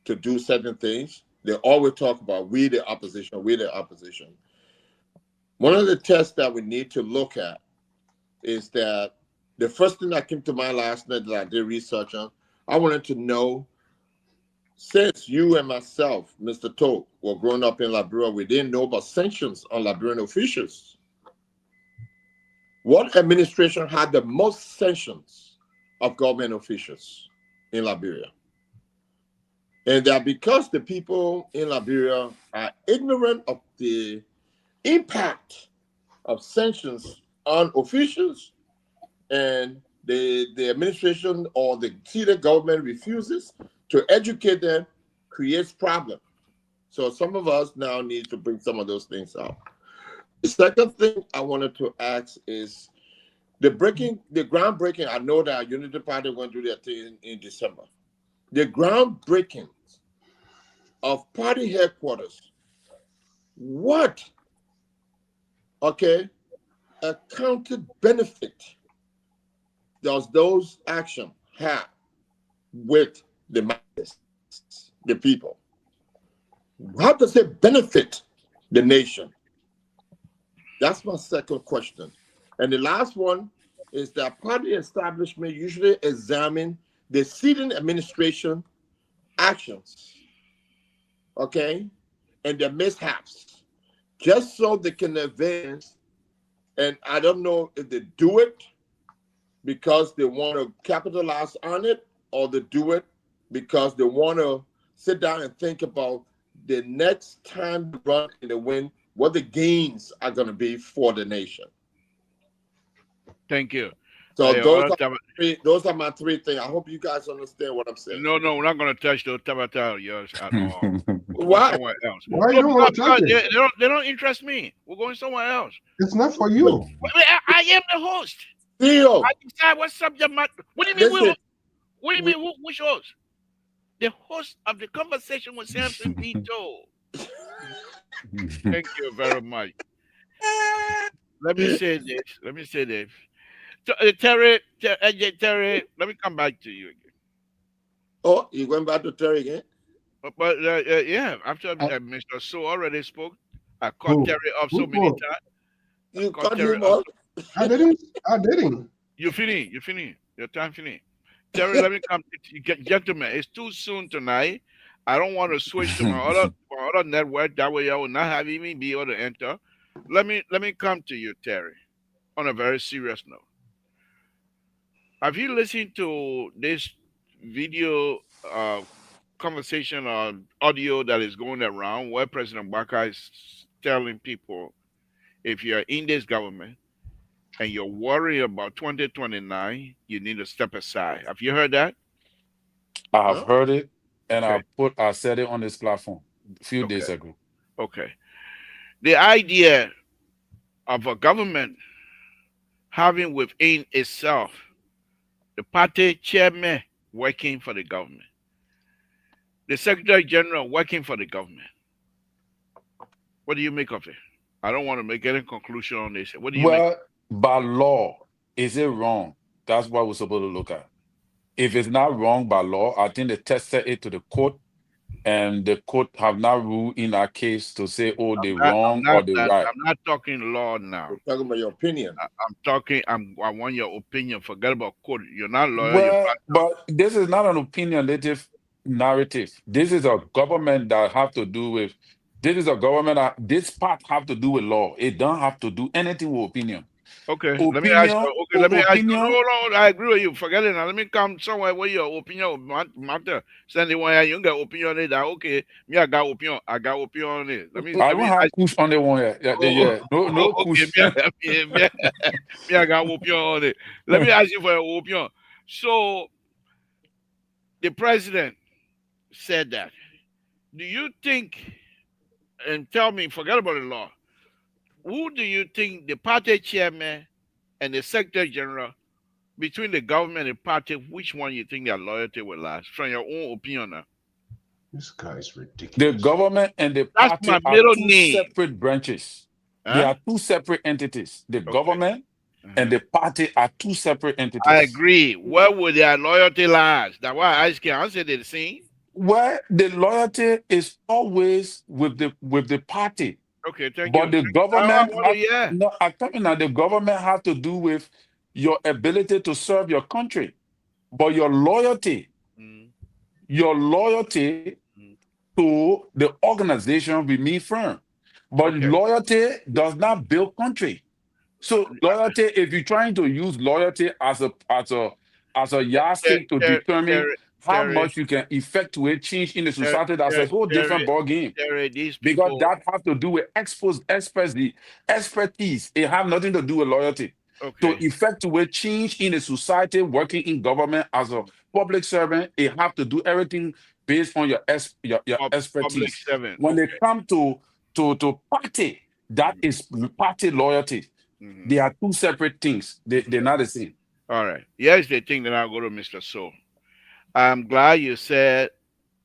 S5: to do certain things. They always talk about we the opposition, we the opposition. One of the tests that we need to look at is that the first thing that came to mind last night that I did research on, I wanted to know, since you and myself, Mr. Todd, were growing up in Liberia, we didn't know about sanctions on Liberian officials. What administration had the most sanctions of government officials in Liberia? And that because the people in Liberia are ignorant of the impact of sanctions on officials, and the administration or the city government refuses to educate them, creates problem. So some of us now need to bring some of those things out. The second thing I wanted to ask is the groundbreaking. I know that Unity Party went through their thing in December. The groundbreaking of party headquarters. What, accounted benefit does those actions have with the masses, the people? How does it benefit the nation? That's my second question. And the last one is that party establishment usually examine the sitting administration actions, and their mishaps, just so they can advance. And I don't know if they do it because they want to capitalize on it, or they do it because they want to sit down and think about the next time they run in the win, what the gains are going to be for the nation.
S2: Thank you.
S5: So
S2: Other Tabata.
S5: those are my three things. I hope you guys understand what I'm saying.
S2: No, we're not going to touch those Tabata of yours at all. We're going
S5: Why?
S2: somewhere else.
S4: Why
S2: No,
S4: you don't want to touch
S2: because
S4: it?
S2: they don't interest me. We're going somewhere else.
S4: It's not for you.
S2: I am the host.
S5: CEO,
S2: I decide what subject matter. What do you mean?
S5: listen.
S2: What do you mean? Which host? The host of the conversation with Samson Vito. Thank you very much. Let me say this. Terry, let me come back to you again.
S5: Oh, you going back to Terry again?
S2: But yeah, after Mr. So already spoke, I caught
S4: Who?
S2: Terry up
S4: Who
S2: so many
S4: spoke?
S2: times.
S5: You
S2: Caught
S5: cut
S2: Terry
S5: him
S2: up.
S5: off?
S4: I didn't. I didn't.
S2: You finish. Your time finish. Terry, let me come to you. Gentlemen, it's too soon tonight. I don't want to switch to my other network. That way I will not have even be able to enter. Let me come to you, Terry, on a very serious note. Have you listened to this video conversation or audio that is going around where President Baka is telling people if you're in this government and you're worried about 2029, you need to step aside. Have you heard that?
S3: I have
S5: Huh?
S3: heard it, and
S2: Okay.
S3: I said it on this platform a few days
S2: Okay.
S3: ago.
S2: Okay. The idea of a government having within itself the party chairman working for the government, the secretary general working for the government. What do you make of it? I don't want to make any conclusion on this. What do you make?
S3: Well, by law, is it wrong? That's what we're supposed to look at. If it's not wrong by law, I think they tested it to the court, and the court have not ruled in our case to say, oh, they're wrong or they're right.
S2: I'm not talking law now.
S5: We're talking about your opinion.
S2: I'm talking. I want your opinion. Forget about court. You're not a lawyer. You're
S3: Well,
S2: not.
S3: but this is not an opinionative narrative. This is a government that have to do with. This is a government that this part have to do with law. It don't have to do anything with opinion.
S2: Okay, let me ask
S3: Opinion,
S2: you. Okay, let me ask you.
S3: opinion.
S2: No, I agree with you. Forget it now. Let me come somewhere where your opinion matter. Send it when you got opinion on it. That okay, me I got opinion. I got opinion on it.
S3: I
S2: Let
S3: don't
S2: me
S3: have
S2: ask.
S3: kush on the one here. Yeah,
S2: Oh,
S3: yeah. No
S2: okay,
S3: kush.
S2: me I got opinion on it. Let me ask you for your opinion. So the president said that. Do you think? And tell me, forget about the law. Who do you think the party chairman and the secretary general between the government and party, which one you think their loyalty will last? From your own opinion now.
S4: This guy is
S3: The
S4: ridiculous.
S3: government and the
S2: That's
S3: party
S2: my
S3: are
S2: middle
S3: two
S2: name.
S3: separate branches. They
S2: Huh?
S3: are two separate entities. The
S2: Okay.
S3: government and
S2: Uh-huh.
S3: the party are two separate
S2: I
S3: entities.
S2: agree. Where will their loyalty last? That's why I can answer the same.
S3: Where the loyalty is always with the party,
S2: Okay, thank
S3: but
S2: you.
S3: the
S2: I
S3: government
S2: want to,
S3: have
S2: yeah.
S3: no. I'm talking now. The government have to do with your ability to serve your country, but
S2: Mm,
S3: your loyalty
S2: mm.
S3: to the organization remain firm. But
S2: Okay.
S3: loyalty does not build country. So loyalty, if you're trying to use loyalty as a yardstick to determine
S2: Terry,
S3: how
S2: Terry,
S3: much you can effectuate change in the
S2: Terry,
S3: society, that's a
S2: Terry,
S3: whole different
S2: Terry,
S3: ball game.
S2: Terry, these
S3: Because
S2: people.
S3: that has to do with expertise. It have nothing to do with loyalty. To
S2: Okay.
S3: effectuate change in the society, working in government as a public servant, it have to do everything based on your
S2: Public
S3: expertise.
S2: servant.
S3: When they
S2: Okay.
S3: come to party, that
S2: Mhm,
S3: is party loyalty.
S2: mhm.
S3: They are two separate things. They're not the same.
S2: All right. Here's the thing that I'll go to Mr. So. I'm glad you said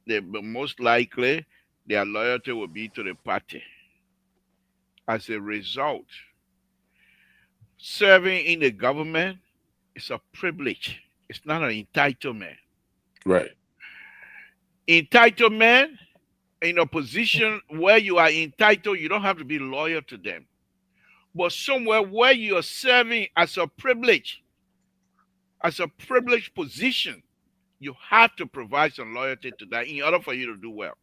S2: that most likely their loyalty will be to the party. As a result, serving in the government is a privilege. It's not an entitlement.
S3: Right.
S2: Entitlement in a position where you are entitled, you don't have to be loyal to them. But somewhere where you are serving as a privileged position, you have to provide some loyalty to that in order for you to do well.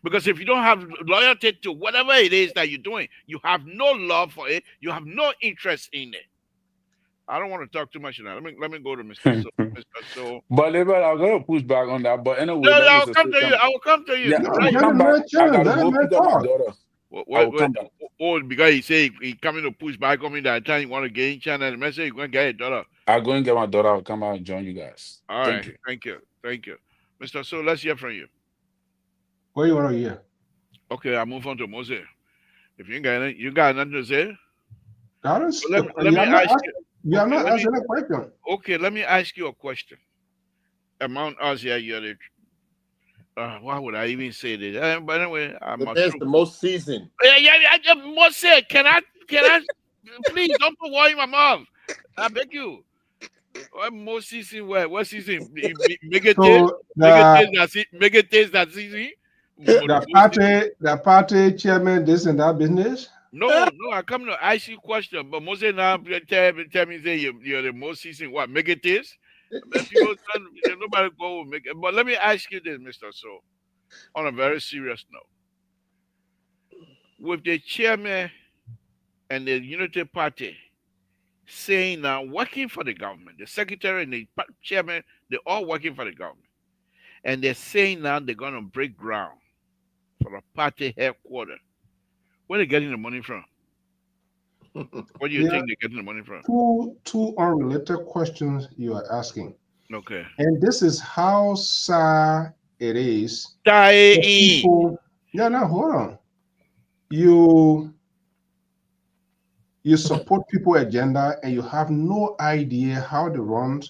S2: Because if you don't have loyalty to whatever it is that you're doing, you have no love for it, you have no interest in it. I don't want to talk too much now. Let me go to Mr. So. Mr. So.
S3: But Level, I'm gonna push back on that. But anyway,
S2: No,
S3: let
S2: I will
S3: Mr.
S2: come
S3: Steve
S2: to you.
S3: come.
S2: I will come to you.
S3: Yeah,
S4: No,
S3: I'm
S2: Right.
S3: gonna
S4: get
S3: come
S4: him
S3: back.
S4: a
S3: I
S4: chance.
S3: gotta
S4: Let him
S3: go pick up my
S4: talk.
S3: daughter. I will come back.
S2: Because he say he coming to push back on me that time you want to get in China. The message you gonna get $1.
S3: I'll go and get my daughter. I'll come out and join you guys.
S2: All
S3: Thank
S2: right,
S3: you.
S2: thank you, Mr. So. Let's hear from you.
S4: What you want to hear?
S2: Okay, I move on to Moses. If you ain't got any, you got nothing to say.
S4: That is,
S2: Let me ask you.
S4: you are
S2: Okay,
S4: not answering the question.
S2: let me ask you a question. Among us here, you're the why would I even say this? But anyway, I'm
S5: The
S2: a
S5: best,
S2: true.
S5: the most seasoned.
S2: Yeah. Moses, can I, please don't put water in my mouth. I beg you. What more season? What season? Make it taste.
S4: So the
S2: Make it taste that season.
S4: the party the party chairman this and that business.
S2: No. I come to ask you question, but Moses now tell me say you're the most season. What make it taste? But people, nobody go make it. But let me ask you this, Mister. So, on a very serious note, with the chairman and the Unity Party saying now working for the government, the secretary and the chairman, they're all working for the government, and they're saying now they're going to break ground for a party headquarters. Where are they getting the money from? Where do you
S4: There are
S2: think they're getting the money from?
S4: two unrelated questions you are asking.
S2: Okay.
S4: And this is how sad it is for
S2: Tie
S4: people. Yeah, now hold on. You support people agenda and you have no idea how they run,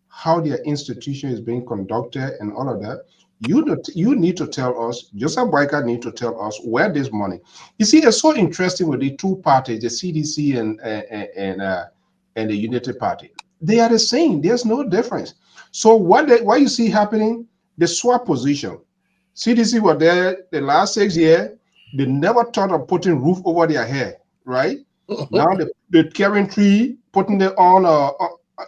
S4: how their institution is being conducted and all of that. You need to tell us, Joseph Boyka need to tell us where this money. You see, it's so interesting with the two parties, the CDC and the Unity Party. They are the same. There's no difference. So what you see happening, the swap position. CDC were there the last 6 years. They never thought of putting roof over their head, right? Now they're carrying tree, putting it on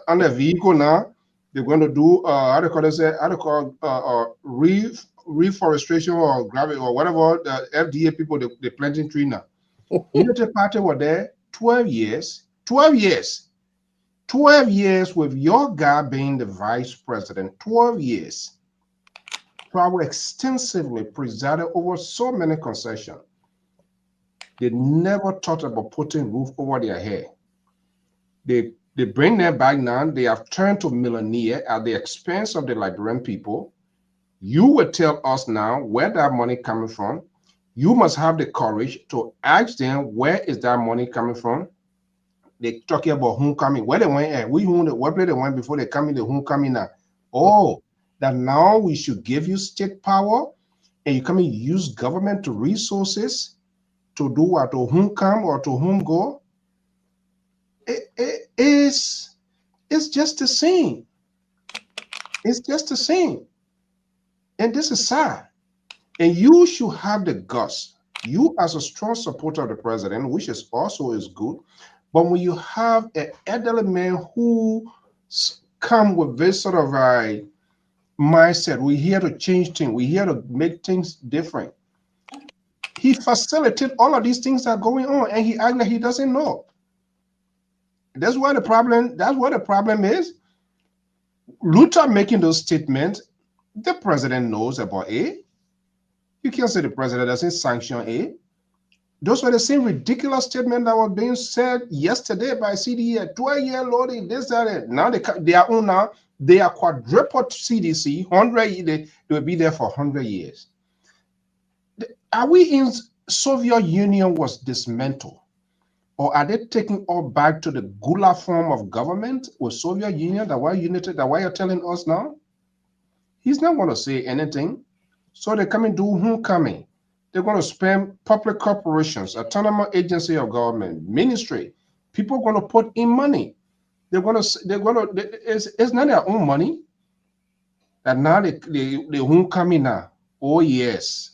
S4: a vehicle now. They're going to do how they call it, how they call reforestation or gravity or whatever the FDA people they planting tree now. Unity Party were there 12 years, 12 years, 12 years with your guy being the vice president, 12 years. Travel extensively, presided over so many concessions. They never thought about putting roof over their head. They bring them back now. They have turned to millionaire at the expense of the Liberian people. You will tell us now where that money coming from. You must have the courage to ask them where is that money coming from. They talking about homecoming. Where they went at? Where they went before they come in the homecoming now? Oh, that now we should give you state power and you come and use government resources to do what, to whom come or to whom go. It's just the same. It's just the same. And this is sad. And you should have the guts. You as a strong supporter of the president, which is also is good. But when you have an elderly man who come with this sort of a mindset, we're here to change things, we're here to make things different. He facilitated all of these things that are going on, and he act like he doesn't know. That's why the problem. That's what the problem is. Luther making those statements, the president knows about it. You can't say the president doesn't sanction it. Those were the same ridiculous statements that were being said yesterday by CDE, 12-year loading, this, that, and now they are on now. They are quadruple CDC, 100. They will be there for 100 years. Are we in Soviet Union was dismantled? Or are they taking all back to the Gula form of government with Soviet Union? That why unity? That why you're telling us now? He's not going to say anything. So they come and do homecoming. They're going to spend public corporations, autonomous agency of government, ministry. People are going to put in money. They're going to. It's not their own money. And now they homecoming now. Oh yes,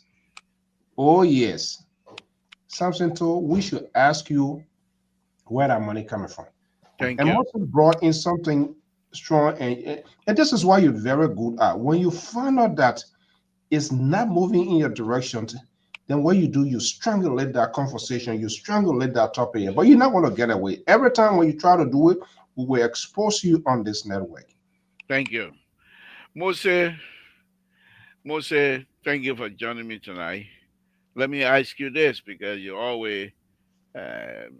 S4: oh yes. Samson told we should ask you where that money coming from.
S2: Thank
S4: And
S2: you.
S4: Moses brought in something strong, and this is why you're very good at. When you find out that it's not moving in your direction, then what you do, you strangulate that conversation, you strangulate that topic, but you're not going to get away. Every time when you try to do it, we will expose you on this network.
S2: Thank you. Moses, thank you for joining me tonight. let me ask you this because you're always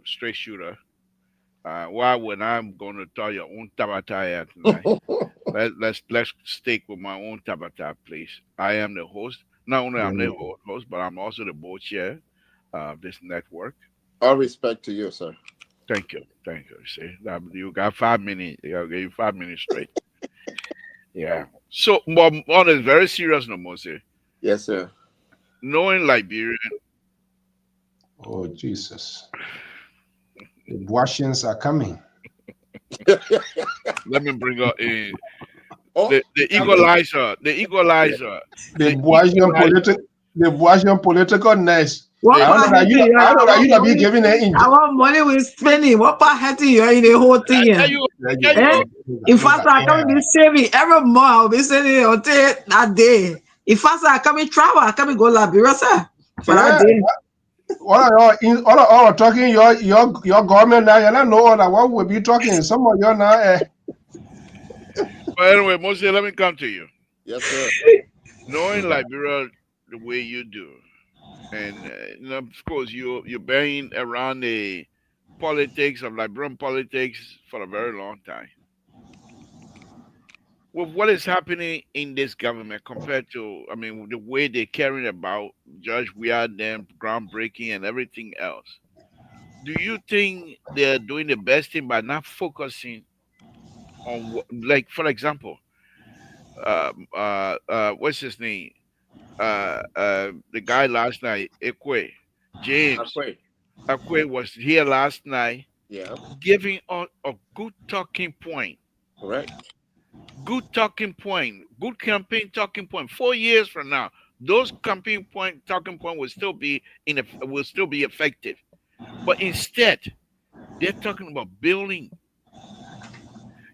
S2: straight shooter. Why when I'm going to tell your own tabata tonight? Let's stick with my own tabata, please. I am the host. Not only I'm the host, but I'm also the board chair of this network.
S5: All respect to you, sir.
S2: Thank you, thank you. See, you got 5 minutes. I'll give you 5 minutes straight. Yeah. So, but on a very serious note, Mose,
S5: Yes, sir.
S2: knowing Liberia,
S4: Oh, Jesus. The Boasians are coming.
S2: let me bring up
S5: Oh,
S2: the equalizer, the equalizer,
S4: The
S2: the
S4: Boasian
S2: equalizer.
S4: political nest.
S2: The,
S6: What
S4: I
S6: part
S4: know that
S6: hurting you?
S4: you that be giving an inch.
S6: Our money we spending. What part hurting you in the whole
S2: I
S6: thing?
S2: tell you, I tell
S6: Eh?
S2: you,
S6: In fact, I come be saving every month. I'll be saving until that day. In fact, I come in travel. I come in go Liberia, sir, for that
S4: Yeah.
S6: day.
S4: All are talking your government now. You don't know all that what we be talking. Some of you now.
S2: but anyway, Mose, let me come to you.
S5: yes, sir.
S2: Knowing Liberia the way you do, and of course you're being around the politics of Liberian politics for a very long time. With what is happening in this government compared to, I mean, the way they're carrying about Judge Weir, them groundbreaking and everything else, do you think they're doing the best thing by not focusing on like, for example, what's his name? The guy last night, Ekwe,
S5: I
S2: James
S5: pray.
S2: Ekwe was here last night,
S5: Yeah,
S2: giving us a good talking point.
S5: correct.
S2: Good talking point, good campaign talking point. 4 years from now, those talking point will still be effective. But instead, they're talking about building.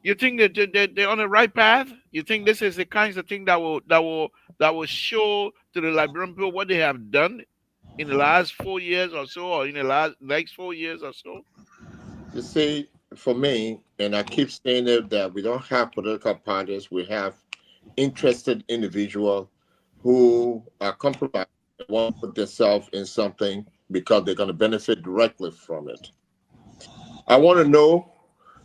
S2: You think that they're on the right path? You think this is the kinds of thing that will show to the Liberian people what they have done in the last 4 years or so, or in the next 4 years or so?
S5: You see, for me, and I keep saying it, that we don't have political parties. We have interested individuals who are compromised and want to put themselves in something because they're going to benefit directly from it. I want to know,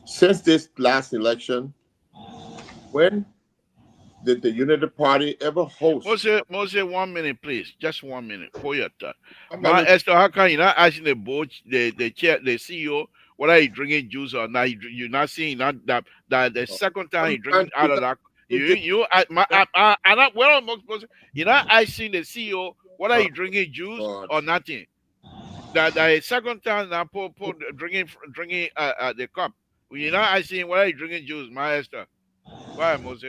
S5: since this last election, when did the Unity Party ever host?
S2: Mose, 1 minute, please. Just 1 minute. Hold your thought.
S5: I'm
S2: Ma
S5: not
S2: Esther, how come you're not asking the board, the chair, the CEO, whether he's drinking juice or not? You're not seeing that the second time
S5: I'm
S2: he's
S5: trying
S2: drinking out of that.
S5: to get
S2: Well, I'm not supposed to, you're not asking the CEO whether
S5: oh,
S2: he's drinking juice
S5: God.
S2: or nothing. That second time now drinking the cup. You're not asking whether he's drinking juice, Ma Esther. Why, Mose?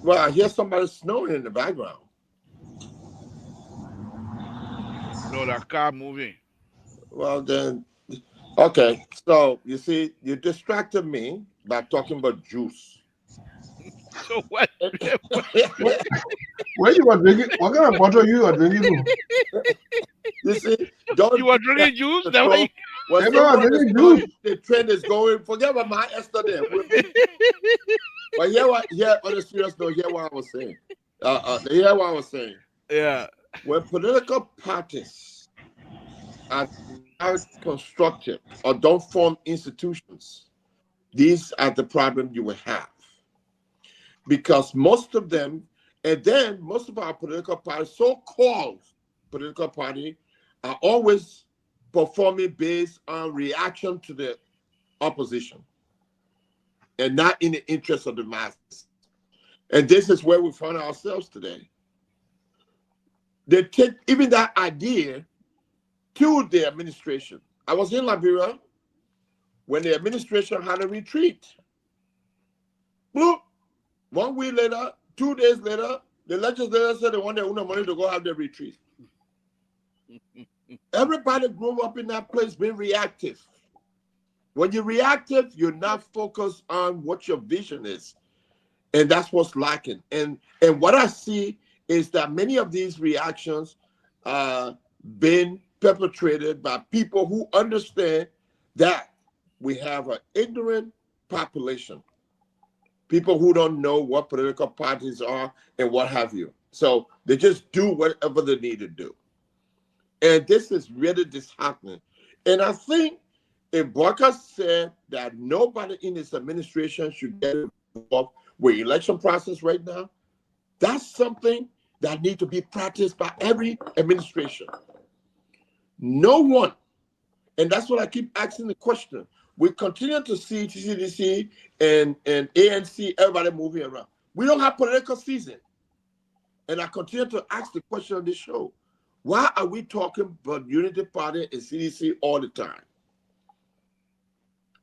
S5: Well, I hear somebody snoring in the background.
S2: No, that car moving.
S5: Well, then, okay. So, you see, you distracted me by talking about juice.
S2: So what?
S4: Where you are drinking? What kind of bottle you are drinking from?
S5: You see, don't
S2: You are drinking juice? That
S5: control.
S2: way.
S5: When
S4: Everyone
S5: someone is
S4: drinking
S5: going,
S4: juice.
S5: the trend is going. Forget about my Esther there. But here on a serious note, hear what I was saying. Hear what I was saying.
S2: Yeah.
S5: When political parties are not constructed or don't form institutions, these are the problem you will have. Because most of them, and then most of our political parties, so-called political party, are always performing based on reaction to the opposition and not in the interest of the masses. And this is where we find ourselves today. They take even that idea to the administration. I was in Liberia when the administration had a retreat. Bloop. 1 week later, 2 days later, the legislature said they wanted enough money to go have their retreat. Everybody grew up in that place being reactive. When you're reactive, you're not focused on what your vision is. And that's what's lacking. And what I see is that many of these reactions are being perpetrated by people who understand that we have an ignorant population. People who don't know what political parties are and what have you. So they just do whatever they need to do. And this is really disheartening. And I think if Barker said that nobody in his administration should get involved with election process right now, that's something that needs to be practiced by every administration. No one, and that's what I keep asking the question. We continue to see CDC and ANC, everybody moving around. We don't have political season. And I continue to ask the question on this show. Why are we talking about Unity Party and CDC all the time?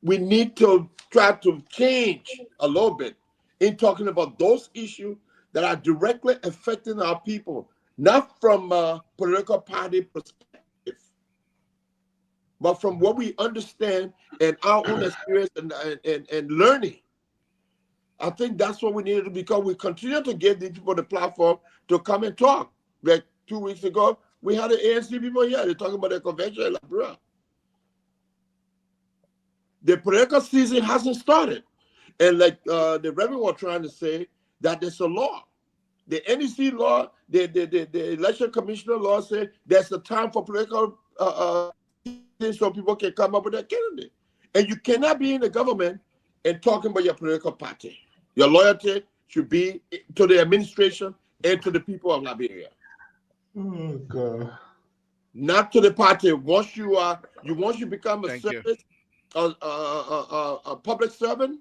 S5: We need to try to change a little bit in talking about those issues that are directly affecting our people, not from a political party perspective, but from what we understand and our own experience and learning. I think that's what we need to do, because we continue to give these people the platform to come and talk. Like 2 weeks ago, we had the ANC people here. They're talking about the convention in Liberia. The political season hasn't started. And like the Reverend was trying to say, that there's a law. The NEC law, the election commissioner law said there's a time for political so people can come up with a candidate. And you cannot be in the government and talking about your political party. Your loyalty should be to the administration and to the people of Liberia.
S4: Oh God.
S5: Not to the party. Once you become a service, a public servant,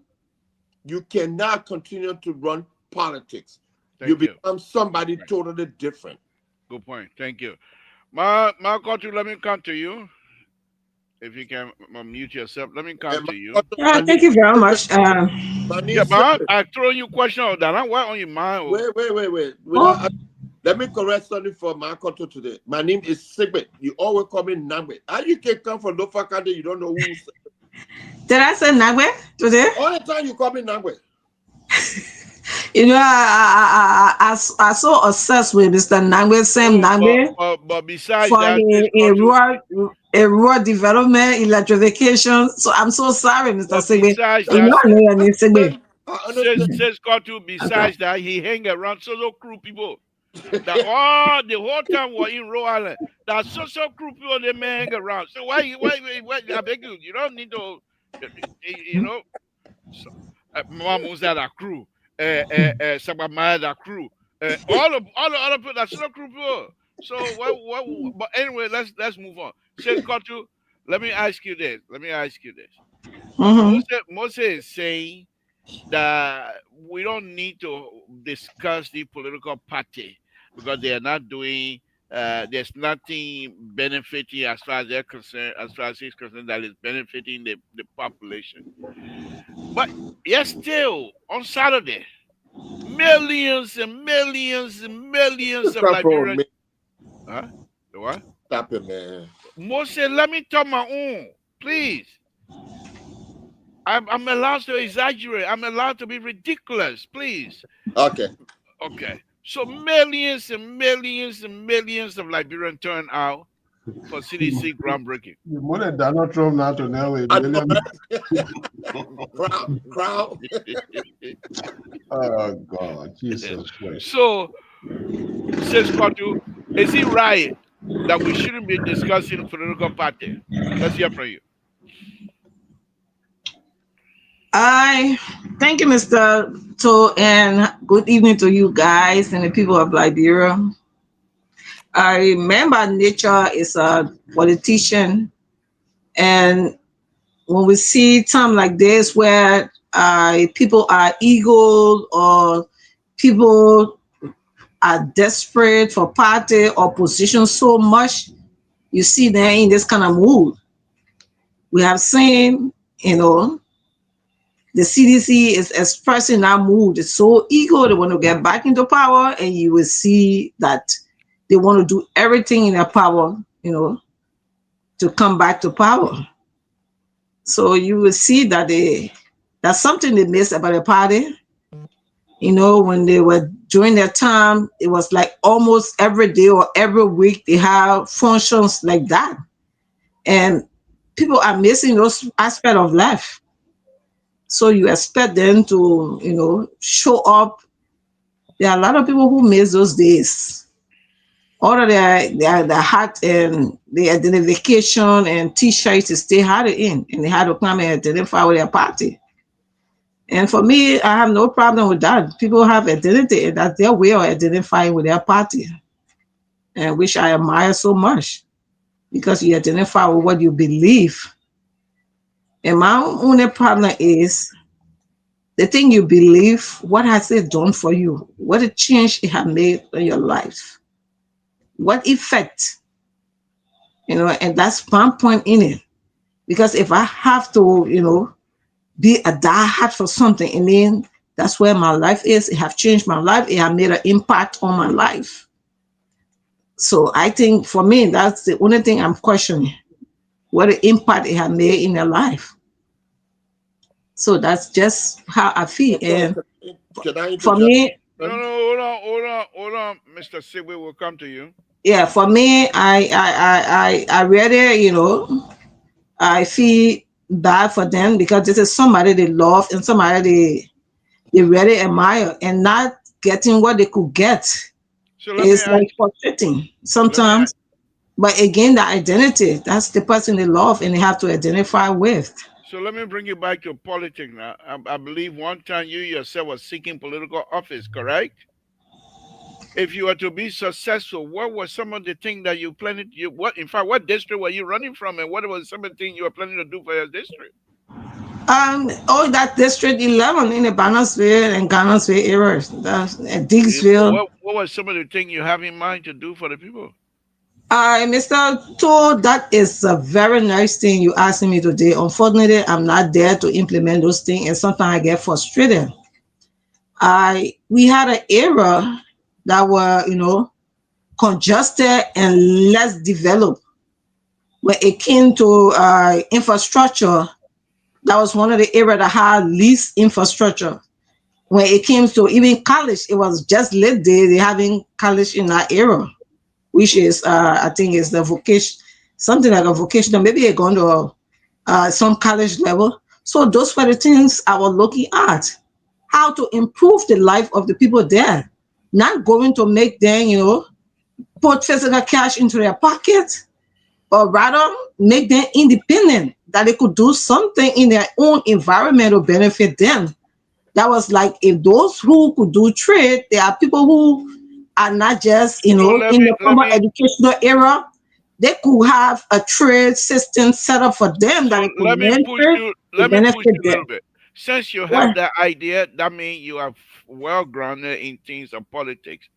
S5: you cannot continue to run politics. You become somebody totally different.
S2: Good point. Thank you. My country, let me come to you. If you can mute yourself, let me come to you.
S6: Thank you very much.
S2: Yeah, but I throw you a question on that. What on your mind?
S5: Wait. Let me correct something for my country today. My name is Sigmund. You always call me Nangwe. How you can come from Lofa country, you don't know who.
S6: Did I say Nangwe today?
S5: All the time you call me Nangwe.
S6: You know, I so obsessed with Mr. Nangwe, Sam Nangwe.
S2: But besides
S6: for
S2: that,
S6: a rural development, electrification. So I'm so sorry, Mr. Sigbe.
S2: Besides
S6: You know, I know your name, Sigbe.
S2: Says Kotu, besides that, he hang around solo crew people. That the whole time we're in Rhode Island, that social crew people they may hang around. So why I beg you, you don't need to, you know, Mama was that a crew, Sabamaya that crew, all the other people that solo crew people. So but anyway, let's move on. Says Kotu, let me ask you this. Moses is saying that we don't need to discuss the political party because they are not doing there's nothing benefiting as far as they're concerned, as far as he's concerned, that is benefiting the population. But yes, still on Saturday, millions and millions and millions of Liberians. Huh? The what?
S5: Stop it, man.
S2: Moses, let me talk my own, please. I'm allowed to exaggerate. I'm allowed to be ridiculous, please.
S5: Okay.
S2: So millions and millions and millions of Liberians turn out for CDC groundbreaking.
S4: More than Donald Trump now to know it.
S5: Crowd.
S4: Oh God, Jesus Christ.
S2: So, says Kotu, is it right that we shouldn't be discussing political party? Let's hear from you.
S6: I thank you, Mr. To, and good evening to you guys and the people of Liberia. I remember nature is a politician, and when we see time like this where people are ego or people are desperate for party or position so much, you see them in this kind of mood. We have seen, the CDC is expressing that mood. It's so ego, they want to get back into power, and you will see that they want to do everything in their power, to come back to power. So you will see that that's something they miss about the party. When they were during their time, it was like almost every day or every week they have functions like that. And people are missing those aspects of life. So you expect them to, show up. There are a lot of people who miss those days. All of the hat and the identification and t-shirts they had it in, and they had to come and identify with their party. And for me, I have no problem with that. People have identity, and that's their way of identifying with their party, and which I admire so much because you identify with what you believe. And my only problem is the thing you believe, what has it done for you? What a change it has made in your life? What effect? And that's one point in it. Because if I have to, be a diehard for something, and then that's where my life is. It have changed my life. It have made an impact on my life. So I think for me, that's the only thing I'm questioning. What the impact it have made in their life. So that's just how I feel.
S5: So,
S6: And
S5: can I
S6: for
S5: interject?
S6: me,
S2: No, no, hold on, Mr. Sigwe will come to you.
S6: yeah, for me, I really, I feel bad for them because this is somebody they love and somebody they really admire, and not getting what they could get
S2: So let me
S6: is
S2: ask.
S6: like frustrating
S2: Let me ask.
S6: sometimes. But again, the identity, that's the person they love and they have to identify with.
S2: So let me bring you back to politics now. I believe one time you yourself was seeking political office, correct? If you were to be successful, what were some of the things that you planned? In fact, what district were you running from, and what was some of the things you were planning to do for your district?
S6: That District 11 in the Bannersville and Garnersville areas, that's Diggsville.
S2: What was some of the things you have in mind to do for the people?
S6: Mr. Toll, that is a very nice thing you asking me today. Unfortunately, I'm not there to implement those things, and sometimes I get frustrated. We had an era that were, congested and less developed. When it came to infrastructure, that was one of the areas that had least infrastructure. When it came to even college, it was just late day they having college in that era, which is I think is the vocation, something like a vocational, maybe it gone to some college level. So those were the things I was looking at, how to improve the life of the people there, not going to make them, put physical cash into their pocket, but rather make them independent, that they could do something in their own environment to benefit them. That was like if those who could do trade, there are people who are not just,
S2: So let
S6: in
S2: me
S6: the
S2: let
S6: formal
S2: me
S6: educational era, they could have a trade system set up for them that
S2: so
S6: they could
S2: let me
S6: learn
S2: push
S6: trade
S2: you
S6: to
S2: let me push
S6: benefit
S2: you a
S6: them.
S2: little bit. Since you have
S6: Well,
S2: that idea, that means you are well grounded in things of politics.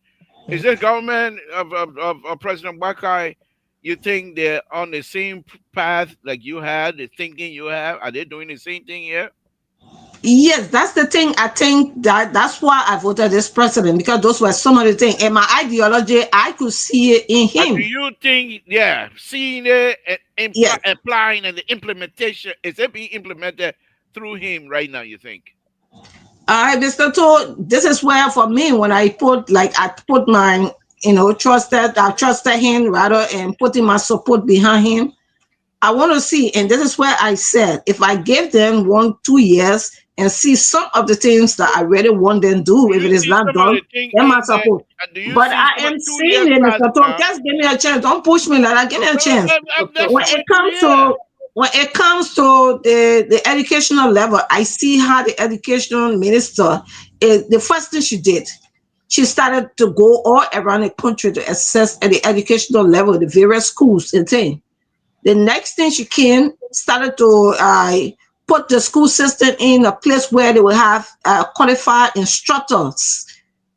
S2: Is this government of President Bakai, you think they're on the same path like you had, the thinking you have? Are they doing the same thing here?
S6: yes, that's the thing. I think that's why I voted this president, because those were some of the things. And my ideology, I could see it in
S2: And do
S6: him.
S2: you think, yeah, seeing it and
S6: Yes.
S2: applying and the implementation, is it being implemented through him right now, you think?
S6: Mr. Todd, this is where for me when I put my I trusted him rather and putting my support behind him. I want to see, and this is where I said if I give them 1 2 years and see some of the things that I really want them to do,
S2: Do
S6: if
S2: you
S6: it is
S2: see
S6: not
S2: some of
S6: done,
S2: the thing
S6: then my
S2: in there?
S6: support.
S2: Do you
S6: But
S2: see
S6: I
S2: some of
S6: am
S2: 2 years
S6: seeing it,
S2: past
S6: Mr. Todd.
S2: now?
S6: Just give me a chance. Don't push me like that. Give me a
S2: No,
S6: chance.
S2: that's
S6: When
S2: the
S6: it
S2: way to
S6: comes
S2: hear.
S6: to the educational level, I see how the education minister, the first thing she did, she started to go all around the country to assess at the educational level, the various schools and things. The next thing she came, started to put the school system in a place where they will have qualified instructors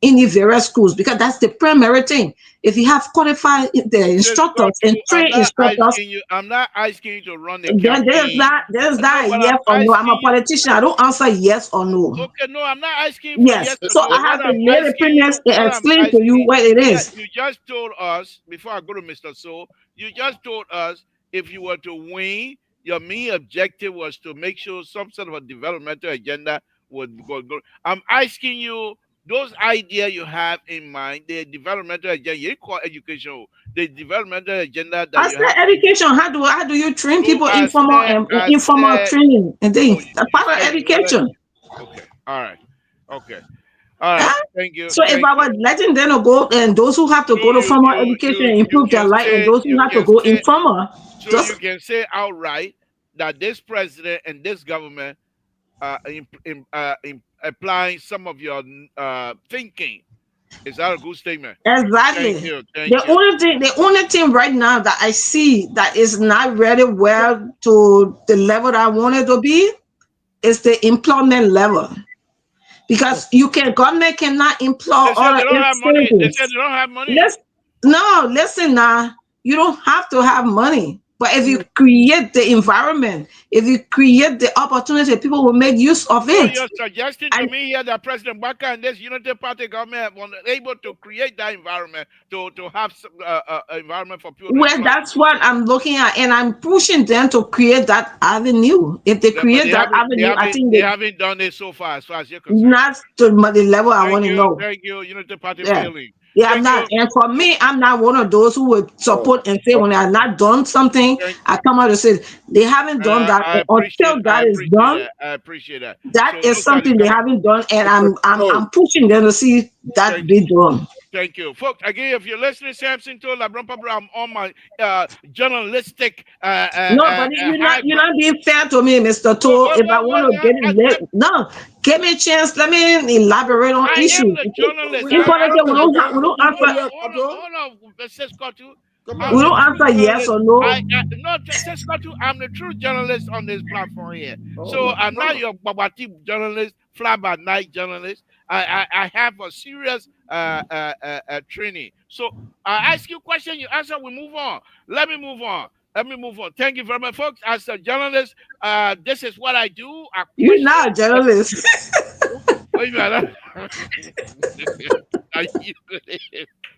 S6: in the various schools, because that's the primary thing. If you have qualified the
S2: Sister
S6: instructors and
S2: too,
S6: trained instructors,
S2: I'm not asking you to run the
S6: then
S2: campaign.
S6: there's
S2: No,
S6: that
S2: but I'm
S6: yes or no. I'm a
S2: asking you.
S6: politician. I don't answer yes or no.
S2: Okay, no, I'm not asking you for
S6: Yes.
S2: yes or
S6: So
S2: no.
S6: I
S2: What
S6: have to
S2: I'm
S6: lay the
S2: asking
S6: premise
S2: you,
S6: and
S2: what I'm
S6: explain to you
S2: asking,
S6: what it
S2: yeah,
S6: is.
S2: you just told us before I go to Mr. So, you just told us if you were to win, your main objective was to make sure some sort of a developmental agenda would go. I'm asking you those ideas you have in mind, the developmental agenda, you call education, the developmental agenda that
S6: I
S2: you have
S6: said education. How do you train
S2: no,
S6: people informal and
S2: I
S6: informal
S2: said,
S6: training and
S2: no,
S6: things? A
S2: you
S6: part of
S2: said you wanted,
S6: education.
S2: okay, all right, okay. All right.
S6: Huh?
S2: Thank you.
S6: So if
S2: Thank
S6: I
S2: you.
S6: was letting them to go, and those who have to
S2: So
S6: go to formal education and
S2: you
S6: improve their
S2: can
S6: life, and
S2: say
S6: those who have to go informal,
S2: so you
S6: just
S2: can say outright that this president and this government applying some of your thinking. Is that a good statement? Thank
S6: exactly.
S2: you. Thank you.
S6: The only thing right now that I see that is not really well to the level that I want it to be is the employment level. Because government cannot employ
S2: They said
S6: other
S2: they don't have money. They said
S6: citizens.
S2: they don't have money.
S6: Let's no, listen now. You don't have to have money. But if you create the environment, if you create the opportunity, people will make use of
S2: So
S6: it.
S2: you're suggesting to
S6: And
S2: me here that President Baka and this Unity Party government were able to create that environment to have some, environment for people to
S6: well,
S2: employ
S6: that's
S2: people.
S6: what I'm looking at, and I'm pushing them to create that avenue. If they
S2: Yeah, but
S6: create that avenue, I think
S2: they
S6: they
S2: haven't done it so far as you're concerned.
S6: not to the level I want to know.
S2: Thank you. Unity Party
S6: Yeah.
S2: failing.
S6: Yeah, I'm
S2: Thank
S6: not.
S2: you.
S6: And for me, I'm not one of those who would
S5: Oh,
S6: support and say when
S5: okay.
S6: they are not done something,
S2: Thank.
S6: I come out and say they haven't done that. And until
S2: I
S6: that is
S2: appreciate
S6: done,
S2: that. I appreciate that.
S6: that
S2: So
S6: is
S2: those that is
S6: something they
S2: coming.
S6: haven't done, and
S5: Mr.
S6: I'm
S5: Stone,
S6: pushing them to see that
S2: Thank
S6: be done.
S2: Thank you, folks. Again, if you're listening, Samson told LeBron Pablo, I'm on my journalistic
S6: No, but
S2: high
S6: you're
S2: ground.
S6: not being fair to me, Mr. Toll. If I want to get it, no, give me a chance. Let me elaborate on
S2: I am
S6: issues.
S2: the journalist.
S6: In
S5: we
S6: politics,
S5: know that you
S6: we
S5: have
S6: don't
S5: people
S6: answer
S5: here, Kato.
S2: Hold on, Mrs. Scottu.
S5: Come
S2: I'm
S6: we
S5: on.
S2: the
S6: don't
S2: true
S6: answer yes
S2: journalist.
S6: or no.
S2: No, Mrs. Scottu, I'm the true journalist on this platform here.
S5: Oh,
S2: So
S5: no
S2: I'm not
S5: problem.
S2: your babati journalist, fly by night journalist. I have a serious training. So I ask you a question, you answer, we move on. Let me move on. Let me move on. Thank you very much, folks. As a journalist, this is what I do. I
S6: You're
S2: question.
S6: not a journalist.
S2: Wait a minute. Are you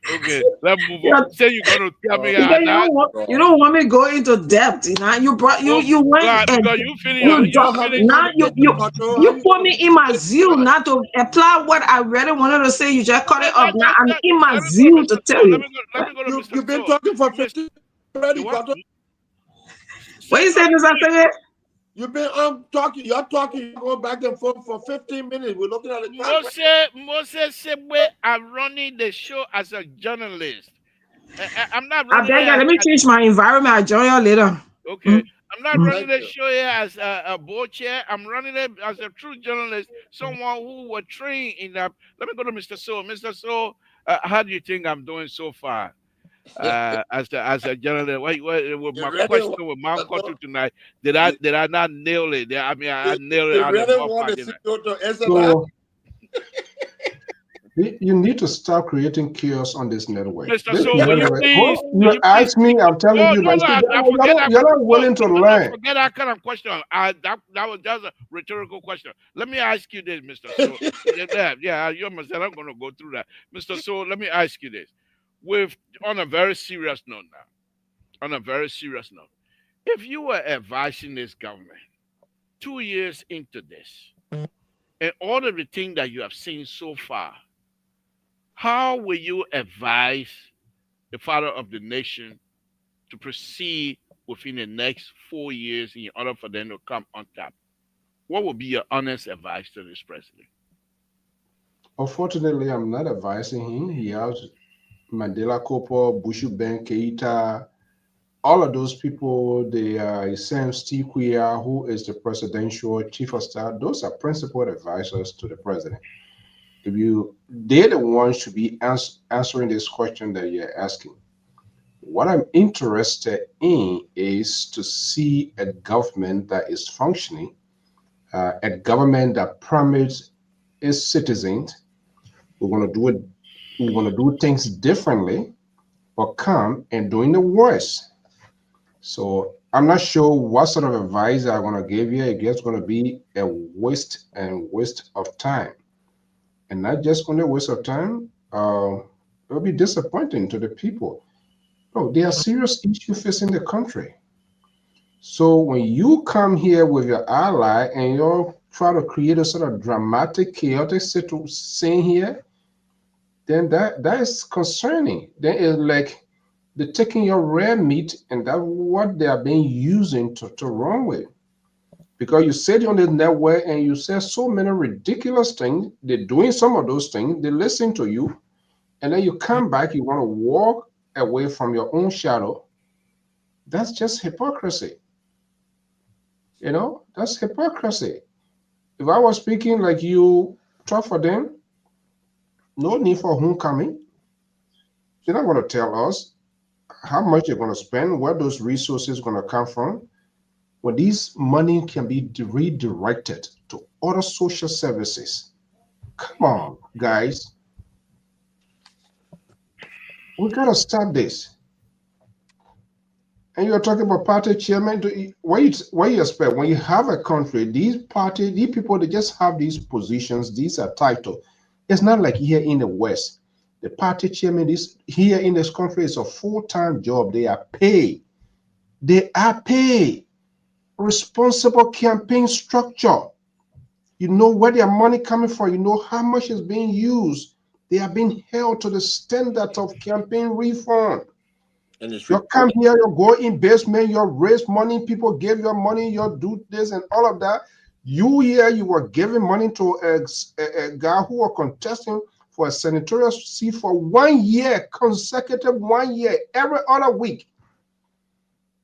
S2: okay, let's move on.
S6: Yeah,
S2: Say you're gonna tell me
S6: because
S2: that.
S6: you
S5: God.
S6: don't want me to go into depth. You know,
S2: Oh
S6: you went
S2: God,
S6: and
S2: because you feeling
S5: Why
S6: you
S2: you
S5: you
S6: drop
S5: having
S2: feeling
S6: now
S5: conversation, Kato? How
S6: you
S5: you
S6: put
S5: gonna
S6: me in my
S5: say
S6: zeal
S5: what?
S6: not to apply what I really wanted to say. You just cut it off. Now I'm in my
S2: let me go to
S6: zeal to
S2: Mr.
S6: tell
S2: So.
S6: you.
S2: Let me go to Mr.
S5: You've been
S2: So.
S5: talking for
S2: Mr.
S5: 15 already,
S2: What?
S5: Kato.
S6: What
S2: Say
S6: you say,
S2: Scott,
S6: Mr. Secretary?
S5: You've been talking. You're talking. You're going back and forth for 15 minutes. We're looking at the clock. Right?
S2: Moses Sebwe, I'm running the show as a journalist. I'm not
S6: I
S2: running it
S6: beg you,
S2: as
S6: let me change my environment. I'll join you later.
S2: okay.
S6: Mm,
S2: I'm not
S6: mm.
S2: running
S5: Thank
S2: the
S5: you.
S2: show here as a board chair. I'm running it as a true journalist, someone who was trained in that. Let me go to Mr. So. Mr. So, how do you think I'm doing so far? As a journalist, with
S5: You
S2: my
S5: really
S2: question with my
S5: want
S2: culture
S5: to,
S2: tonight,
S5: you,
S2: did I not nail it? I mean, I nailed it
S5: you
S2: on the
S5: really want
S2: ballpark,
S5: to
S2: didn't
S5: see
S2: I?
S5: you to answer that?
S4: So you need to stop creating chaos on this network.
S2: Mr.
S4: This
S2: So,
S4: network,
S2: will
S4: you
S2: you please?
S4: ask me, I'm telling
S2: Oh
S4: you,
S2: no,
S4: like,
S2: no,
S4: see,
S2: I forget that.
S4: you're not willing to
S2: No, no,
S4: learn.
S2: forget that kind of question. That was just a rhetorical question. Let me ask you this, Mister. So, yeah, you understand. I'm going to go through that, Mister. So, let me ask you this, with on a very serious note now. On a very serious note, if you were advising this government 2 years into this, and all of the things that you have seen so far, how will you advise the father of the nation to proceed within the next 4 years in order for them to come on top? What would be your honest advice to this president?
S4: Unfortunately, I'm not advising him. He has Mandela Cooper, Bushu Ben Keita, all of those people, the Sam Stiquia, who is the presidential chief of staff, those are principal advisors to the president. If you, they're the ones to be answering this question that you're asking. What I'm interested in is to see a government that is functioning, a government that promotes its citizens. We want to do it. We want to do things differently, or come and doing the worst. So I'm not sure what sort of advice I'm going to give you. It's just going to be a waste of time, and not just only a waste of time. It'll be disappointing to the people. No, there are serious issues facing the country. So when you come here with your ally and you're trying to create a sort of dramatic, chaotic scene here, then that is concerning. Then it's like they're taking your rare meat and that's what they are being using to run with. Because you sit on the network and you say so many ridiculous things. They're doing some of those things. They listen to you, and then you come back. You want to walk away from your own shadow. That's just hypocrisy. That's hypocrisy. If I was speaking like you talk for them, no need for homecoming. They're not going to tell us how much they're going to spend, where those resources going to come from. When these money can be redirected to other social services. Come on, guys. We got to stop this. And you're talking about party chairman. What you expect when you have a country? These people, they just have these positions. These are titles. It's not like here in the West. The party chairman is here in this country is a full-time job. They are paid. They are paid. Responsible campaign structure. You know where their money coming from. You know how much is being used. They are being held to the standard of campaign reform.
S5: And it's
S4: You come here, you go in basement, you raise money, people give you money, you do this and all of that. You here, you were giving money to a guy who was contesting for a senatorial seat for 1 year, consecutive 1 year, every other week.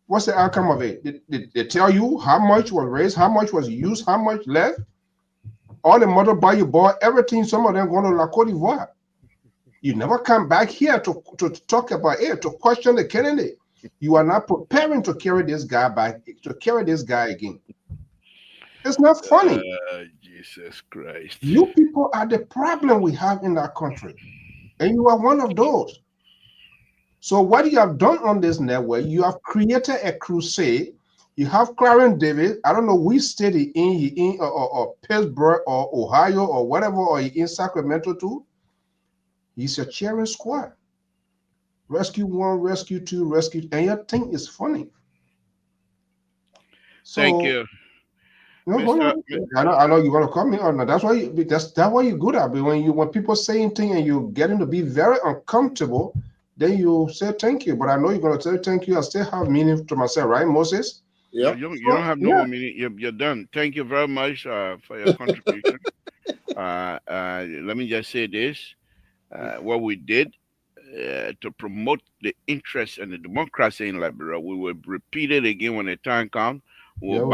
S4: What's the outcome of it? Did they tell you how much was raised, how much was used, how much left? All the motorbike you bought, everything, some of them going to La Cote d'Ivoire. You never come back here to talk about it, to question the candidate. You are not preparing to carry this guy back, to carry this guy again. It's not funny.
S2: Jesus Christ.
S4: You people are the problem we have in our country. And you are one of those. So what you have done on this network, you have created a crusade. You have Clarence Davis. I don't know which state he in or Pittsburgh or Ohio or whatever, or he in Sacramento too. He's a cheering squad. Rescue 1, rescue 2, rescue, and your thing is funny. So,
S2: thank you.
S4: No, hold on. I know you're gonna call me on that. That's why you're good at it. When people saying things and you're getting to be very uncomfortable, then you say thank you. But I know you're gonna say thank you. I still have meaning to myself, right, Moses?
S5: Yeah.
S2: You don't have no more meaning. You're done. Thank you very much for your contribution. Let me just say this. What we did to promote the interest and the democracy in Liberia, we will repeat it again when the time comes. We'll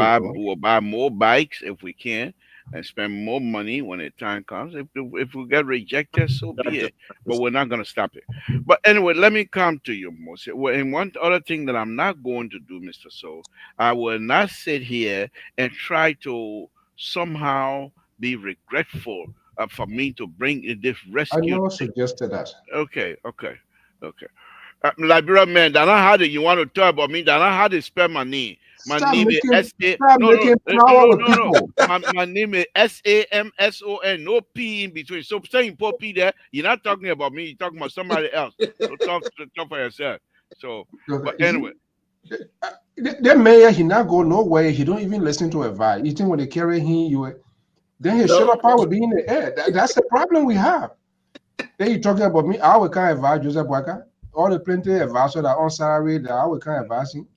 S2: buy more bikes if we can, and spend more money when the time comes. If we get rejected, so be it. But we're not going to stop it. But anyway, let me come to you, Moses. And one other thing that I'm not going to do, Mr. Soul, I will not sit here and try to somehow be regretful for me to bring in this rescue.
S4: I never suggested that.
S2: Okay. Liberia man, that's not how you want to talk about me. That's not how they spell my name. My name is S-A. No. My name is SAMSON. No P in between. So saying poor P there, you're not talking about me. You're talking about somebody else. So talk for yourself. So, but anyway.
S4: That mayor, he not go nowhere. He don't even listen to advice. You think when they carry him, then his shoulder power will be in the air. That's the problem we have. Then you talking about me. I will can't advise Joseph Waka. All the plenty advisors that are on salary that I will can't advise him.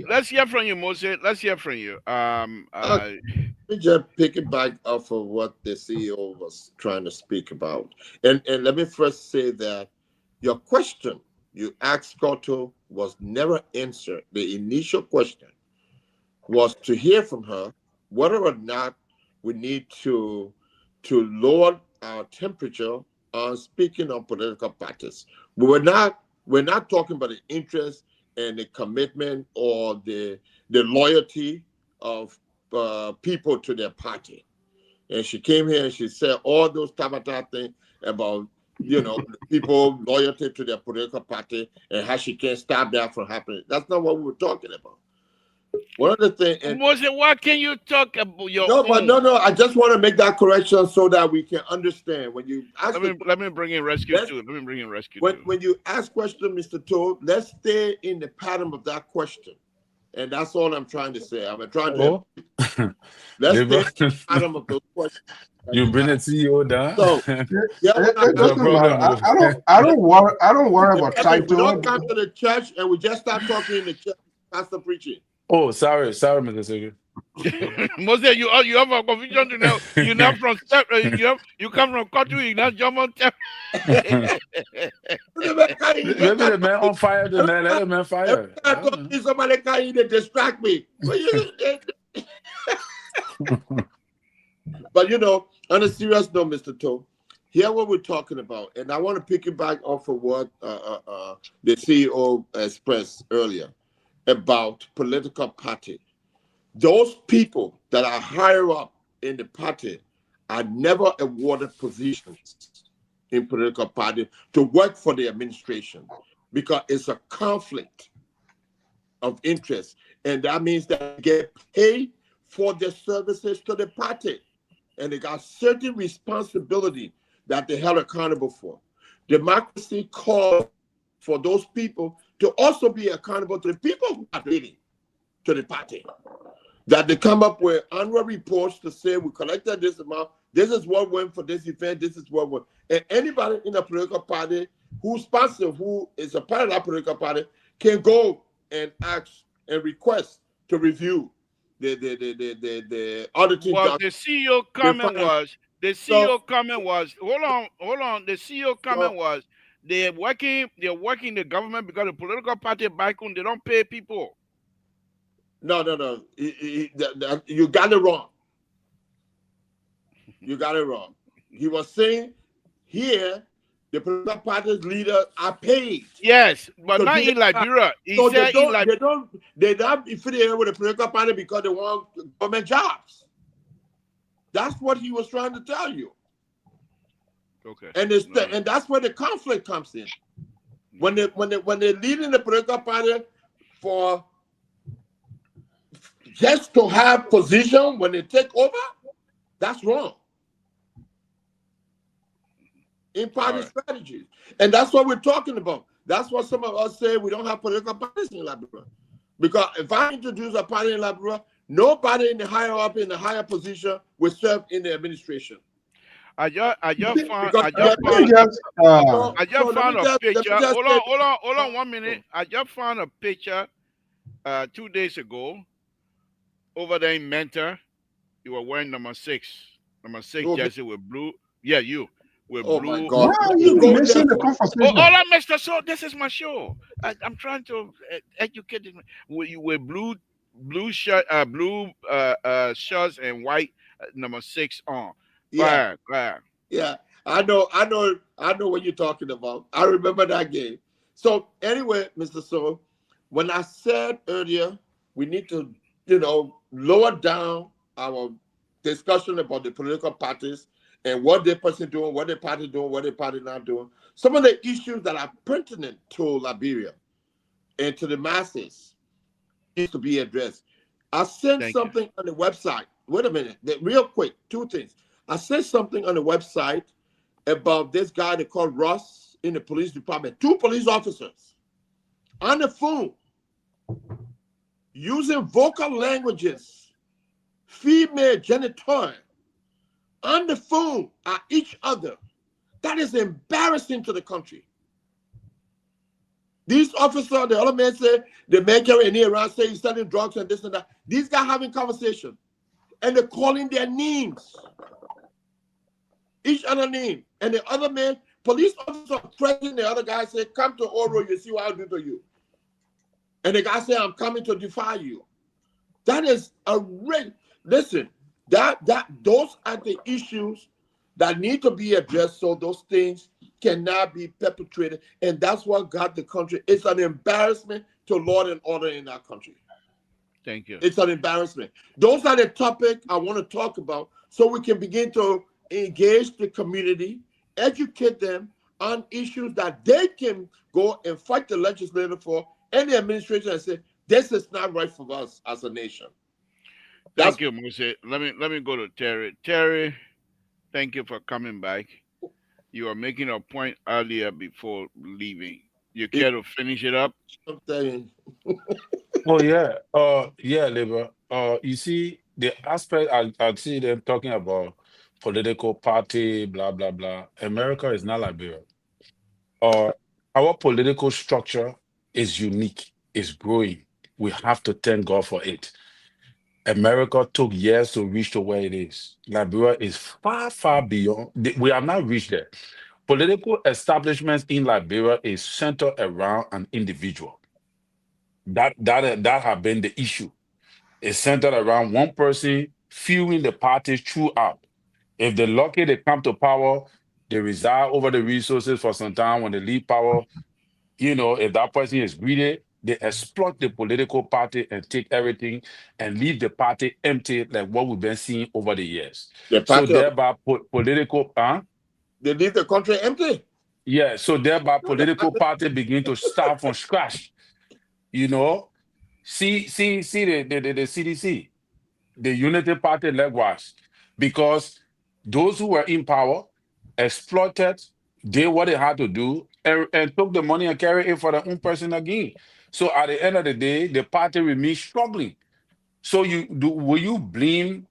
S2: Let's hear from you, Moses. Let's hear from you.
S5: Let me just pick it back off of what the CEO was trying to speak about. And let me first say that your question you asked Scotto was never answered. The initial question was to hear from her whether or not we need to lower our temperature on speaking on political parties. But we're not talking about the interest and the commitment or the loyalty of people to their party. And she came here and she said all those tabata things about people loyalty to their political party and how she can't stop that from happening. That's not what we were talking about. One of the things,
S2: Moses, why can you talk about your
S5: No. I just want to make that correction so that we can understand. When you ask,
S2: let me bring in rescue too.
S5: When you ask question, Mr. Toad, let's stay in the pattern of that question, and that's all I'm trying to say. I'm trying to let's stay in the pattern of those questions.
S3: You bring the CEO down.
S5: So,
S4: I don't worry about title.
S5: We don't come to the church and we just start talking in the church, pastor preaching.
S3: Oh, sorry, Mr. Secretary.
S2: Moses, you have a confusion to know. You're not from step. You come from country. You not German.
S3: Maybe the man on fire tonight. Let the man fire. I don't know.
S5: Somebody can distract me. But you know, on a serious note, Mr. Toe, here what we're talking about, and I want to pick it back off of what the CEO expressed earlier about political party. Those people that are higher up in the party are never awarded positions in political party to work for the administration because it's a conflict of interest, and that means that they get paid for their services to the party, and they got certain responsibility that they're held accountable for. Democracy calls for those people to also be accountable to the people who are leading to the party. That they come up with annual reports to say we collected this amount, this is what went for this event, this is what went. And anybody in a political party who's sponsor, who is a part of that political party, can go and ask and request to review the auditing.
S2: Well, the CEO comment was, hold on. The CEO comment was they're working the government because the political party back home, they don't pay people.
S5: No. You got it wrong. You got it wrong. He was saying here the political party's leaders are paid.
S2: Yes, but not in Liberia. He
S5: so
S2: said
S5: they're not affiliated with the political party because they want government jobs. That's what he was trying to tell you.
S2: Okay.
S5: And that's where the conflict comes in. When they're leading the political party for just to have position when they take over, that's wrong. In party strategies. And that's what we're talking about. That's what some of us say we don't have political parties in Liberia. Because if I introduce a party in Liberia, nobody in the higher up in the higher position will serve in the administration.
S2: I just found a picture. Hold on 1 minute. I just found a picture 2 days ago over there in Mentor. You were wearing number 6 jersey with blue. Yeah, you. With blue.
S4: My God. Why are you missing the conversation?
S2: All right, Mr. So this is my show. I'm trying to educate you. With blue shirt, shirts and white number 6 on.
S5: Yeah. Yeah. I know what you're talking about. I remember that game. So anyway, Mr. So, when I said earlier we need to, lower down our discussion about the political parties and what their person doing, what their party doing, what their party not doing. Some of the issues that are pertinent to Liberia and to the masses needs to be addressed. I sent something on the website. Wait a minute, real quick, 2 things. I sent something on the website about this guy they call Ross in the police department. 2 police officers on the phone using vocal languages, female genital, on the phone at each other. That is embarrassing to the country. These officers, the other man said, the man carrying around saying he's selling drugs and this and that. These guys having conversation and they're calling their names. Each other name. And the other man, police officer threatening the other guy, say, come to Oro, you see what I'll do to you. And the guy said, I'm coming to defy you. That is a listen. Those are the issues that need to be addressed so those things cannot be perpetrated. And that's what got the country. It's an embarrassment to law and order in our country.
S2: Thank you.
S5: It's an embarrassment. Those are the topics I want to talk about so we can begin to engage the community, educate them on issues that they can go and fight the legislator for and the administration and say, this is not right for us as a nation.
S2: Thank you, Moses. Let me go to Terry. Terry, thank you for coming back. You were making a point earlier before leaving. You care to finish it up?
S3: Oh yeah. Labor. You see the aspect I see them talking about political party, blah blah blah. America is not Liberia. Our political structure is unique, is growing. We have to thank God for it. America took years to reach to where it is. Liberia is far, far beyond. We have not reached there. Political establishments in Liberia is centered around an individual. That have been the issue. It's centered around one person fueling the parties throughout. If they're lucky, they come to power, they reside over the resources for some time. When they leave power, if that person is greedy, they exploit the political party and take everything and leave the party empty, like what we've been seeing over the years.
S5: The
S3: So
S5: party of
S3: thereby, political,
S5: they leave the country empty.
S3: yeah. So thereby, political party begin to start from scratch. You know, see the CDC, the Unity Party likewise, because those who were in power exploited, did what they had to do, and took the money and carried it for their own person again. So at the end of the day, the party remains struggling. So will you blame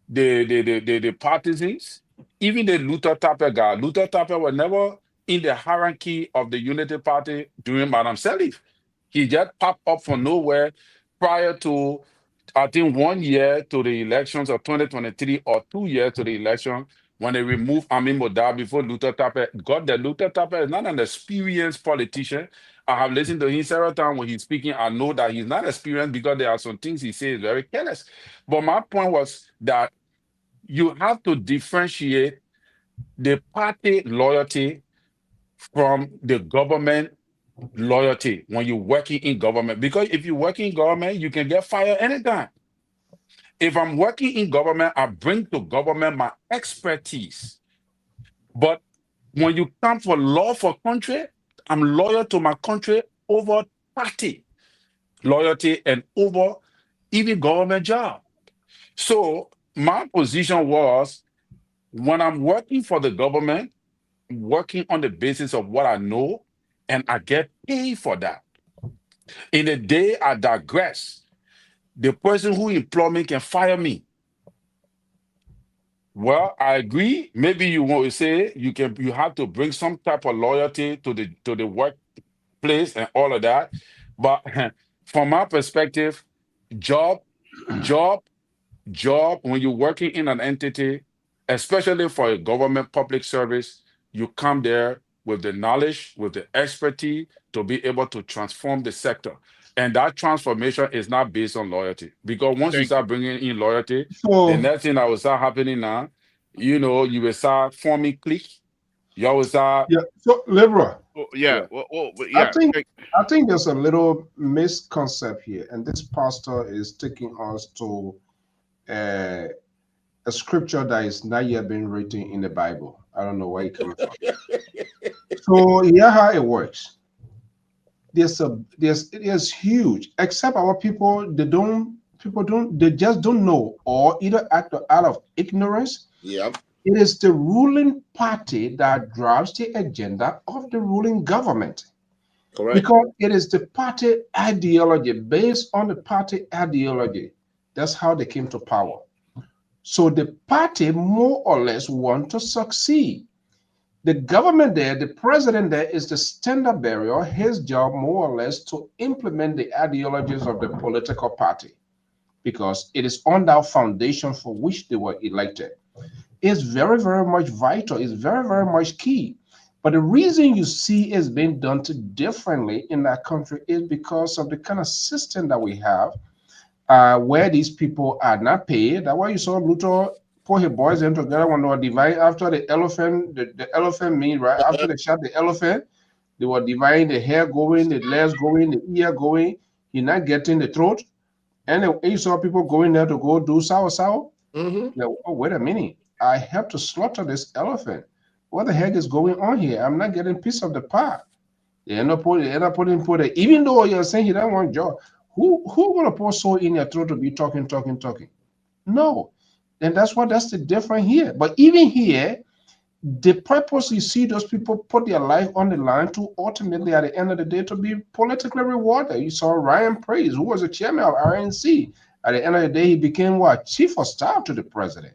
S3: the partisans? Even the Luther Tapper guy, Luther Tapper was never in the hierarchy of the Unity Party during Madam Salif. He just popped up from nowhere prior to, I think, 1 year to the elections of 2023 or 2 years to the election when they removed Amin Modar before Luther Tapper. God, that Luther Tapper is not an experienced politician. I have listened to him several times when he's speaking. I know that he's not experienced because there are some things he says very careless. But my point was that you have to differentiate the party loyalty from the government loyalty when you're working in government. Because if you're working in government, you can get fired anytime. If I'm working in government, I bring to government my expertise. But when you come for law for country, I'm loyal to my country over party loyalty and over even government job. So my position was, when I'm working for the government, working on the basis of what I know, and I get paid for that. In a day I digress, the person who employ me can fire me. Well, I agree. Maybe you want to say you have to bring some type of loyalty to the workplace and all of that. But from my perspective, job, job, job, when you're working in an entity, especially for a government public service, you come there with the knowledge, with the expertise to be able to transform the sector. And that transformation is not based on loyalty. Because once you
S2: Thank you.
S3: start bringing in loyalty, the
S4: So
S3: next thing that will start happening now, you will start forming cliques. You will start,
S4: yeah, so Libra,
S2: Oh, yeah.
S3: yeah.
S4: I
S2: Yeah.
S4: think I think there's a little misconcept here, and this pastor is taking us to uh, a scripture that is not yet been written in the Bible. I don't know where you're coming from. So here how it works. It is huge. Except our people don't they just don't know or either act out of ignorance.
S5: Yeah,
S4: It is the ruling party that drives the agenda of the ruling government
S5: correct.
S4: because it is the party ideology. Based on the party ideology, that's how they came to power. So the party more or less want to succeed. The government there, the president there is the standard bearer. His job more or less to implement the ideologies of the political party because it is on that foundation for which they were elected. It's very, very much vital. It's very, very much key. But the reason you see it's being done differently in that country is because of the kind of system that we have, where these people are not paid. That's why you saw Luther put his boys in together when they were dividing after the elephant, the elephant meat, right? After they shot the elephant, they were dividing the hair going, the legs going, the ear going. He not getting the throat. And you saw people going there to go do sour sour.
S5: Mm-hmm.
S4: Yeah, oh, wait a minute. I have to slaughter this elephant. What the heck is going on here? I'm not getting piece of the pie. They end up putting even though you're saying he doesn't want job, who gonna pour soul in your throat to be talking? No. And that's the difference here. But even here, the purpose you see those people put their life on the line to ultimately at the end of the day to be politically rewarded. You saw Ryan Praise, who was the chairman of RNC. At the end of the day, he became what? Chief of staff to the president,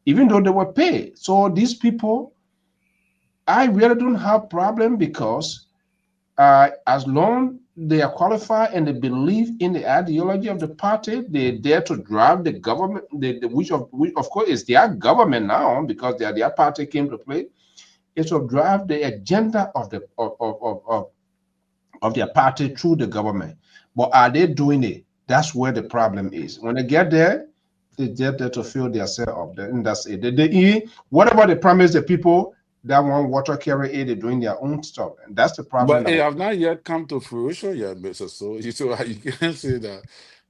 S4: even though they were paid. So these people, I really don't have problem because as long they are qualified and they believe in the ideology of the party, they dare to drive the government, which of course is their government now because their party came to play. It will drive the agenda of their party through the government. But are they doing it? That's where the problem is. When they get there, they get there to fill their set up. And that's it. Whatever they promise the people, that one water carry it, they're doing their own stuff. And that's the problem.
S3: But it have not yet come to fruition yet, Mr. So you can't say that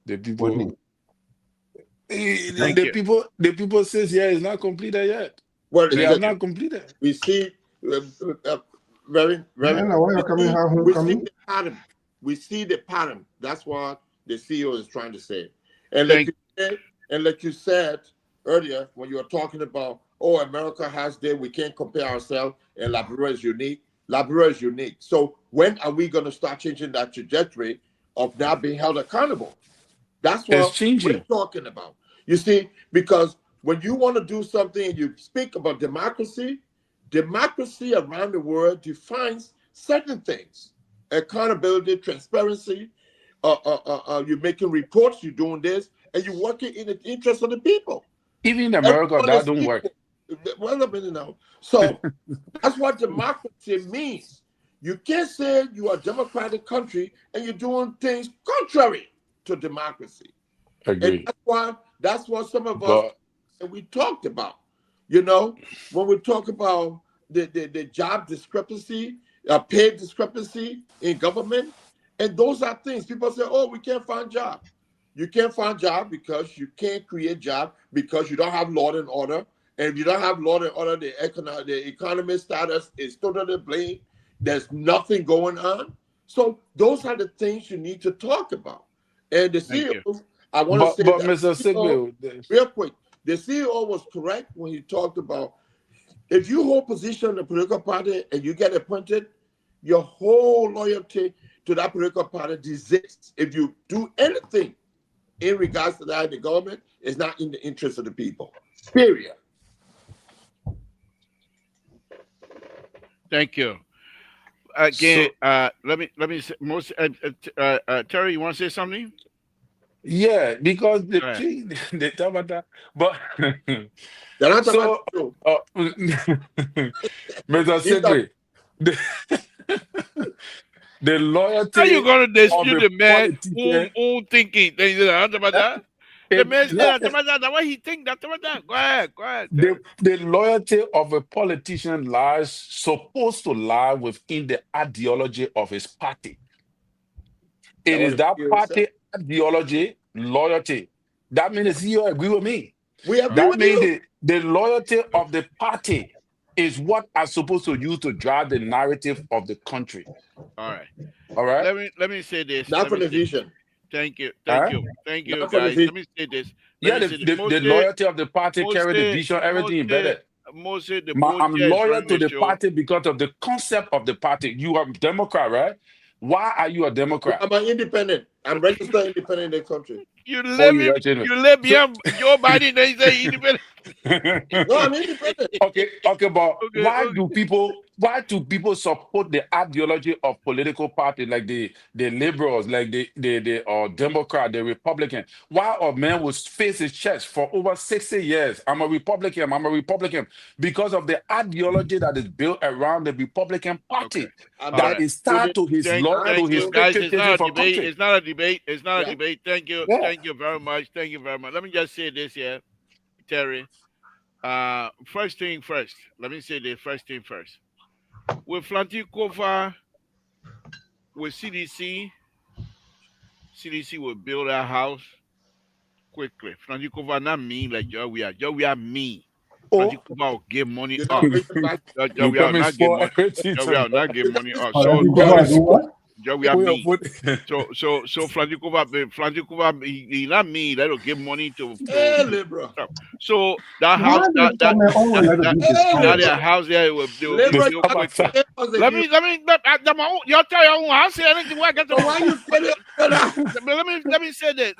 S3: the
S4: What
S3: people
S2: Thank you.
S3: the people says yeah, it's not completed yet.
S5: Well,
S3: They have not completed.
S5: we see very, very.
S4: Man, why you coming here,
S5: We see
S4: homecoming?
S5: the pattern. We see the pattern. That's what the CEO is trying to say. And like you said earlier, when you were talking about, oh, America has there, we can't compare ourselves, and Liberia is unique. Liberia is unique. So when are we going to start changing that trajectory of now being held accountable? That's what
S3: It's changing.
S5: we're talking about. You see, because when you want to do something and you speak about democracy around the world defines certain things: accountability, transparency. You're making reports, you're doing this, and you're working in the interest of the people.
S3: Even in America,
S5: Everyone
S3: that
S5: is
S3: don't work.
S5: equal. Wait a minute now. So that's what democracy means. You can't say you are a democratic country and you're doing things contrary to democracy.
S3: Agree.
S5: And that's what some of us and we talked about. You know, when we talk about the job discrepancy, pay discrepancy in government, and those are things people say, oh, we can't find jobs. You can't find jobs because you can't create jobs because you don't have law and order. And if you don't have law and order, the economic status is totally blamed. There's nothing going on. So those are the things you need to talk about. And the CEO, I want to say
S3: but
S5: that
S3: Mr.
S5: CEO,
S3: Sigbe,
S5: real quick, the CEO was correct when he talked about if you hold position in a political party and you get appointed, your whole loyalty to that political party desists. If you do anything in regards to that, the government is not in the interest of the people. Period.
S2: Thank you. Again, let me say, Terry, you want to say something?
S3: yeah, because the
S2: Go ahead.
S3: thing they talk about that, but
S5: They're not
S3: so
S5: about you.
S3: Mr. Sigbe, the loyalty
S2: How you gonna
S3: of
S2: dispute
S3: a
S2: the man
S3: politician.
S2: who thinking things about that? The man said
S3: Yeah,
S2: that what he think that about that. Go ahead, Terry.
S3: the loyalty of a politician supposed to lie within the ideology of his party. It is that party ideology, loyalty. That means you agree with me.
S5: We agree
S3: That
S5: with
S3: means
S5: you.
S3: the loyalty of the party is what are supposed to use to drive the narrative of the country.
S2: All right.
S3: All right.
S2: Let me say this.
S5: Not for the vision.
S2: Thank you,
S3: Huh?
S5: Not for the
S2: guys.
S5: vision.
S2: Let me say this.
S3: Yeah, the loyalty of the party carry the vision, everything embedded.
S2: Mostly the
S3: I'm
S2: Boja is
S3: loyal
S2: running
S3: to the
S2: show.
S3: party because of the concept of the party. You are a Democrat, right? Why are you a Democrat?
S5: I'm an independent. I'm registered independent in the country.
S2: You live beyond Joe Biden, they say independent.
S5: No, I'm independent.
S3: Okay, but
S2: Okay,
S3: why
S2: okay.
S3: do people support the ideology of political party like the liberals, like the Democrat, the Republican? Why a man will face his chest for over 60 years? I'm a Republican because of the ideology that is built around the Republican Party that is tied to his law, to his
S2: Guys, it's not a
S3: for
S2: debate.
S3: country.
S2: It's not a debate. It's not a
S5: Yeah.
S2: debate. Thank you.
S3: Yeah.
S2: Thank you very much. Thank you very much. Let me just say this here, Terry. First thing first. Let me say the first thing first. With Flantikova, with CDC will build a house quickly. Flantikova not me like Joe we are. Joe we are me. Flantikova will give money
S5: You
S2: up.
S5: know,
S2: Joe we are not give money. Joe we are not give money up. So Joe we are me. So Flantikova he not me. That'll give money to
S5: hey, liberal.
S2: So that house that house there they will
S5: Liberal,
S2: build quickly. Let me y'all tell your own house here anything where I get to
S5: why you tell it?
S2: let me say this.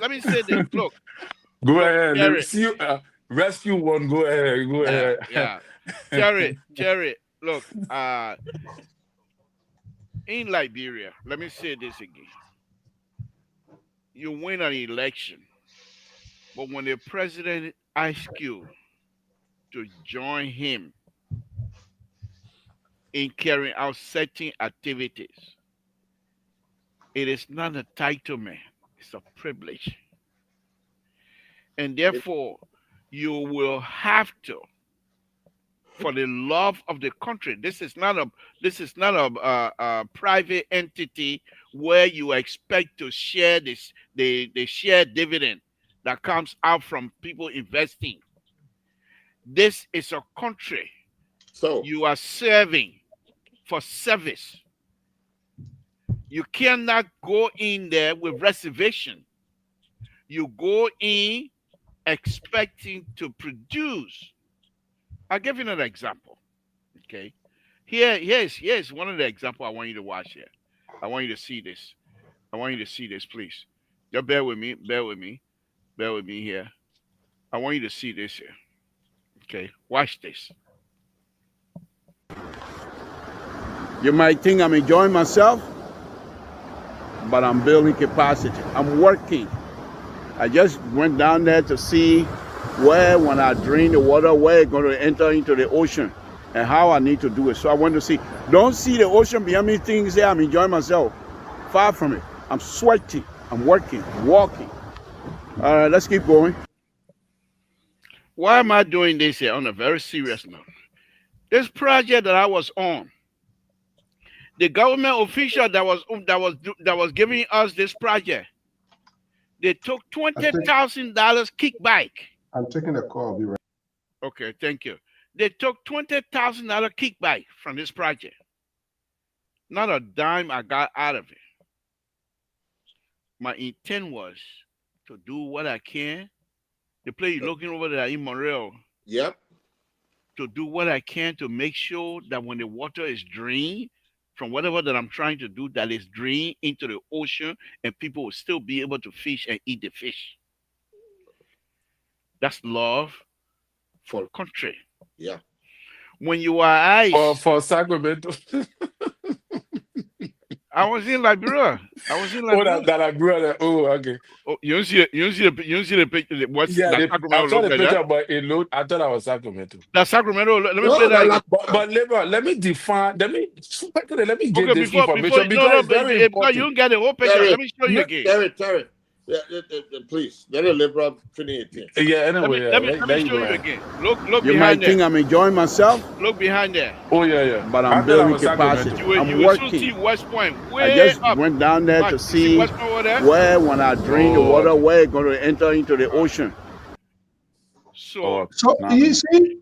S2: Look,
S3: Go ahead.
S2: Terry.
S3: Rescue one. Go ahead.
S2: Yeah. Terry, look, In Liberia, let me say this again. You win an election, but when the president asks you to join him in carrying out certain activities, it is not a entitlement, it's a privilege. And
S5: It-
S2: therefore, you will have to, for the love of the country. This is not a private entity where you expect to share the share dividend that comes out from people investing. This is a country
S5: So,
S2: you are serving for service. You cannot go in there with reservation. You go in expecting to produce. I'll give you another example. Okay. Here's one of the examples I want you to watch here. I want you to see this. I want you to see this, please. Just bear with me. Bear with me. Bear with me here. I want you to see this here. Okay. Watch this. You might think I'm enjoying myself, but I'm building capacity. I'm working. I just went down there to see where, when I drain the water, where it's going to enter into the ocean and how I need to do it. So I want to see. Don't see the ocean behind me, things there. I'm enjoying myself. Far from it. I'm sweating. I'm working, walking. All right, let's keep going. Why am I doing this here on a very serious note? This project that I was on, the government official that was giving us this project, they took $20,000 kickback.
S4: I'm taking a call. I'll be right.
S2: Okay, thank you. They took $20,000 kickback from this project. Not a dime I got out of it. My intent was to do what I can. The place you're looking over there in Montreal,
S5: yep.
S2: to do what I can to make sure that when the water is drained from whatever that I'm trying to do, that is drained into the ocean and people will still be able to fish and eat the fish. That's love for country.
S5: Yeah.
S2: When you are ice,
S3: For Sacramento.
S2: I was in Liberia.
S3: Oh, that I grew up. Oh, okay.
S2: Oh, you don't see the picture. What's
S3: Yeah,
S2: that
S3: I
S2: Sacramento
S3: saw
S2: look
S3: the
S2: like
S3: picture,
S2: that?
S3: but it looked. I thought I was Sacramento.
S2: That Sacramento. Let me
S5: No,
S2: play that
S5: that
S2: again.
S3: But let me define. Let me get
S2: Okay,
S3: this
S2: before
S3: information
S2: no,
S3: because it's very
S2: because you
S3: important.
S2: don't get the whole picture.
S5: Terry,
S2: Let me show you again.
S5: Terry. Please, let the liberal finish it.
S3: Yeah.
S2: Let me
S3: Anyway,
S2: let me
S3: yeah.
S2: let
S3: There
S2: me
S3: you
S2: show
S3: go.
S2: you again. Look
S1: You
S2: behind
S1: might think
S2: there.
S1: I'm enjoying myself,
S2: Look behind there.
S3: Oh yeah.
S1: but
S3: I
S1: I'm
S3: thought I
S1: building
S3: was Sacramento.
S1: capacity.
S2: You
S1: I'm
S2: will soon see
S1: working.
S2: West Point
S1: I
S2: way
S1: just
S2: up.
S1: went down there to
S2: Watch. You see
S1: see
S2: West Point over there?
S1: where, when I drain the
S3: Oh,
S1: water,
S3: okay.
S1: where it's going to enter into the ocean.
S3: Oh,
S2: So
S3: okay.
S4: So
S3: Now I
S4: you see,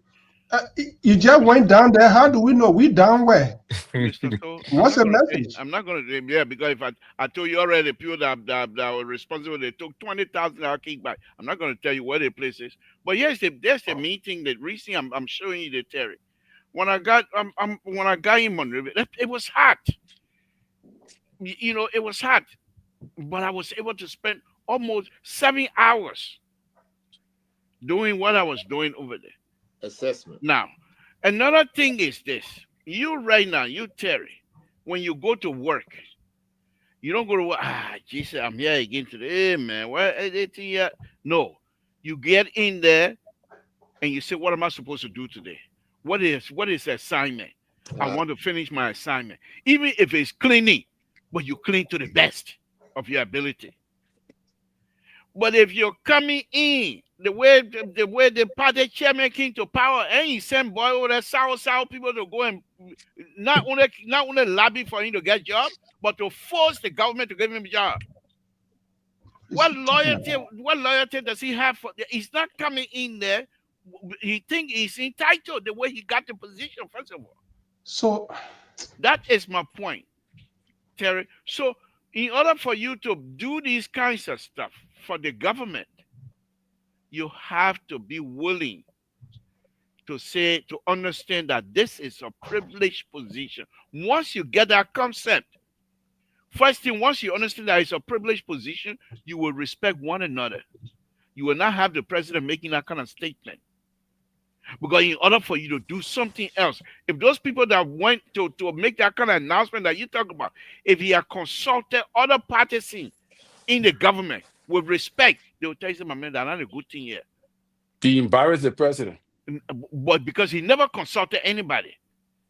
S4: you just went down there. How do we know we down where?
S2: Mr. So,
S4: What's the message?
S2: I'm not gonna say yeah, because if I told you already the people that were responsible, they took $20,000 kickback. I'm not gonna tell you where the place is. But there's the meeting that recently I'm showing you the Terry. When I got when I got in Monroe, it was hot. It was hot. But I was able to spend almost 7 hours doing what I was doing over there.
S5: Assessment.
S2: Now, another thing is this. You right now, you Terry, when you go to work, you don't go to work, Jesus, I'm here again today, man. What is it here? No. You get in there and you say, what am I supposed to do today? What is the assignment? I want to finish my assignment. Even if it's cleaning, but you clean to the best of your ability. But if you're coming in the way the party chairman came to power, and he sent boy over there, sour people to go and not only lobby for him to get job, but to force the government to give him a job. What loyalty does he have for? He's not coming in there. He think he's entitled the way he got the position. First of all,
S4: So
S2: that is my point, Terry. So, in order for you to do these kinds of stuff for the government, you have to be willing to understand that this is a privileged position. Once you get that concept, first thing, once you understand that it's a privileged position, you will respect one another. You will not have the president making that kind of statement. Because in order for you to do something else, if those people that went to make that kind of announcement that you talk about, if he had consulted other parties in the government with respect, they will tell you, my man, that's not a good thing here.
S3: He embarrassed the president.
S2: But because he never consulted anybody.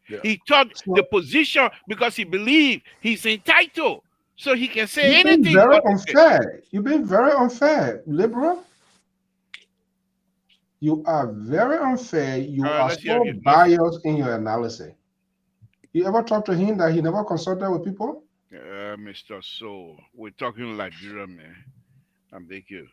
S3: Yeah.
S2: He took
S4: So-
S2: the position because he believed he's entitled. So he can say
S4: You've
S2: anything.
S4: been very
S2: what he said.
S4: unfair. You've been very unfair, liberal. You are very unfair. You are
S2: Let's hear
S4: so
S2: it.
S4: biased in your analysis. You ever talk to him that he never consulted with people?
S2: Mr. So, we're talking Liberia, man. I beg you.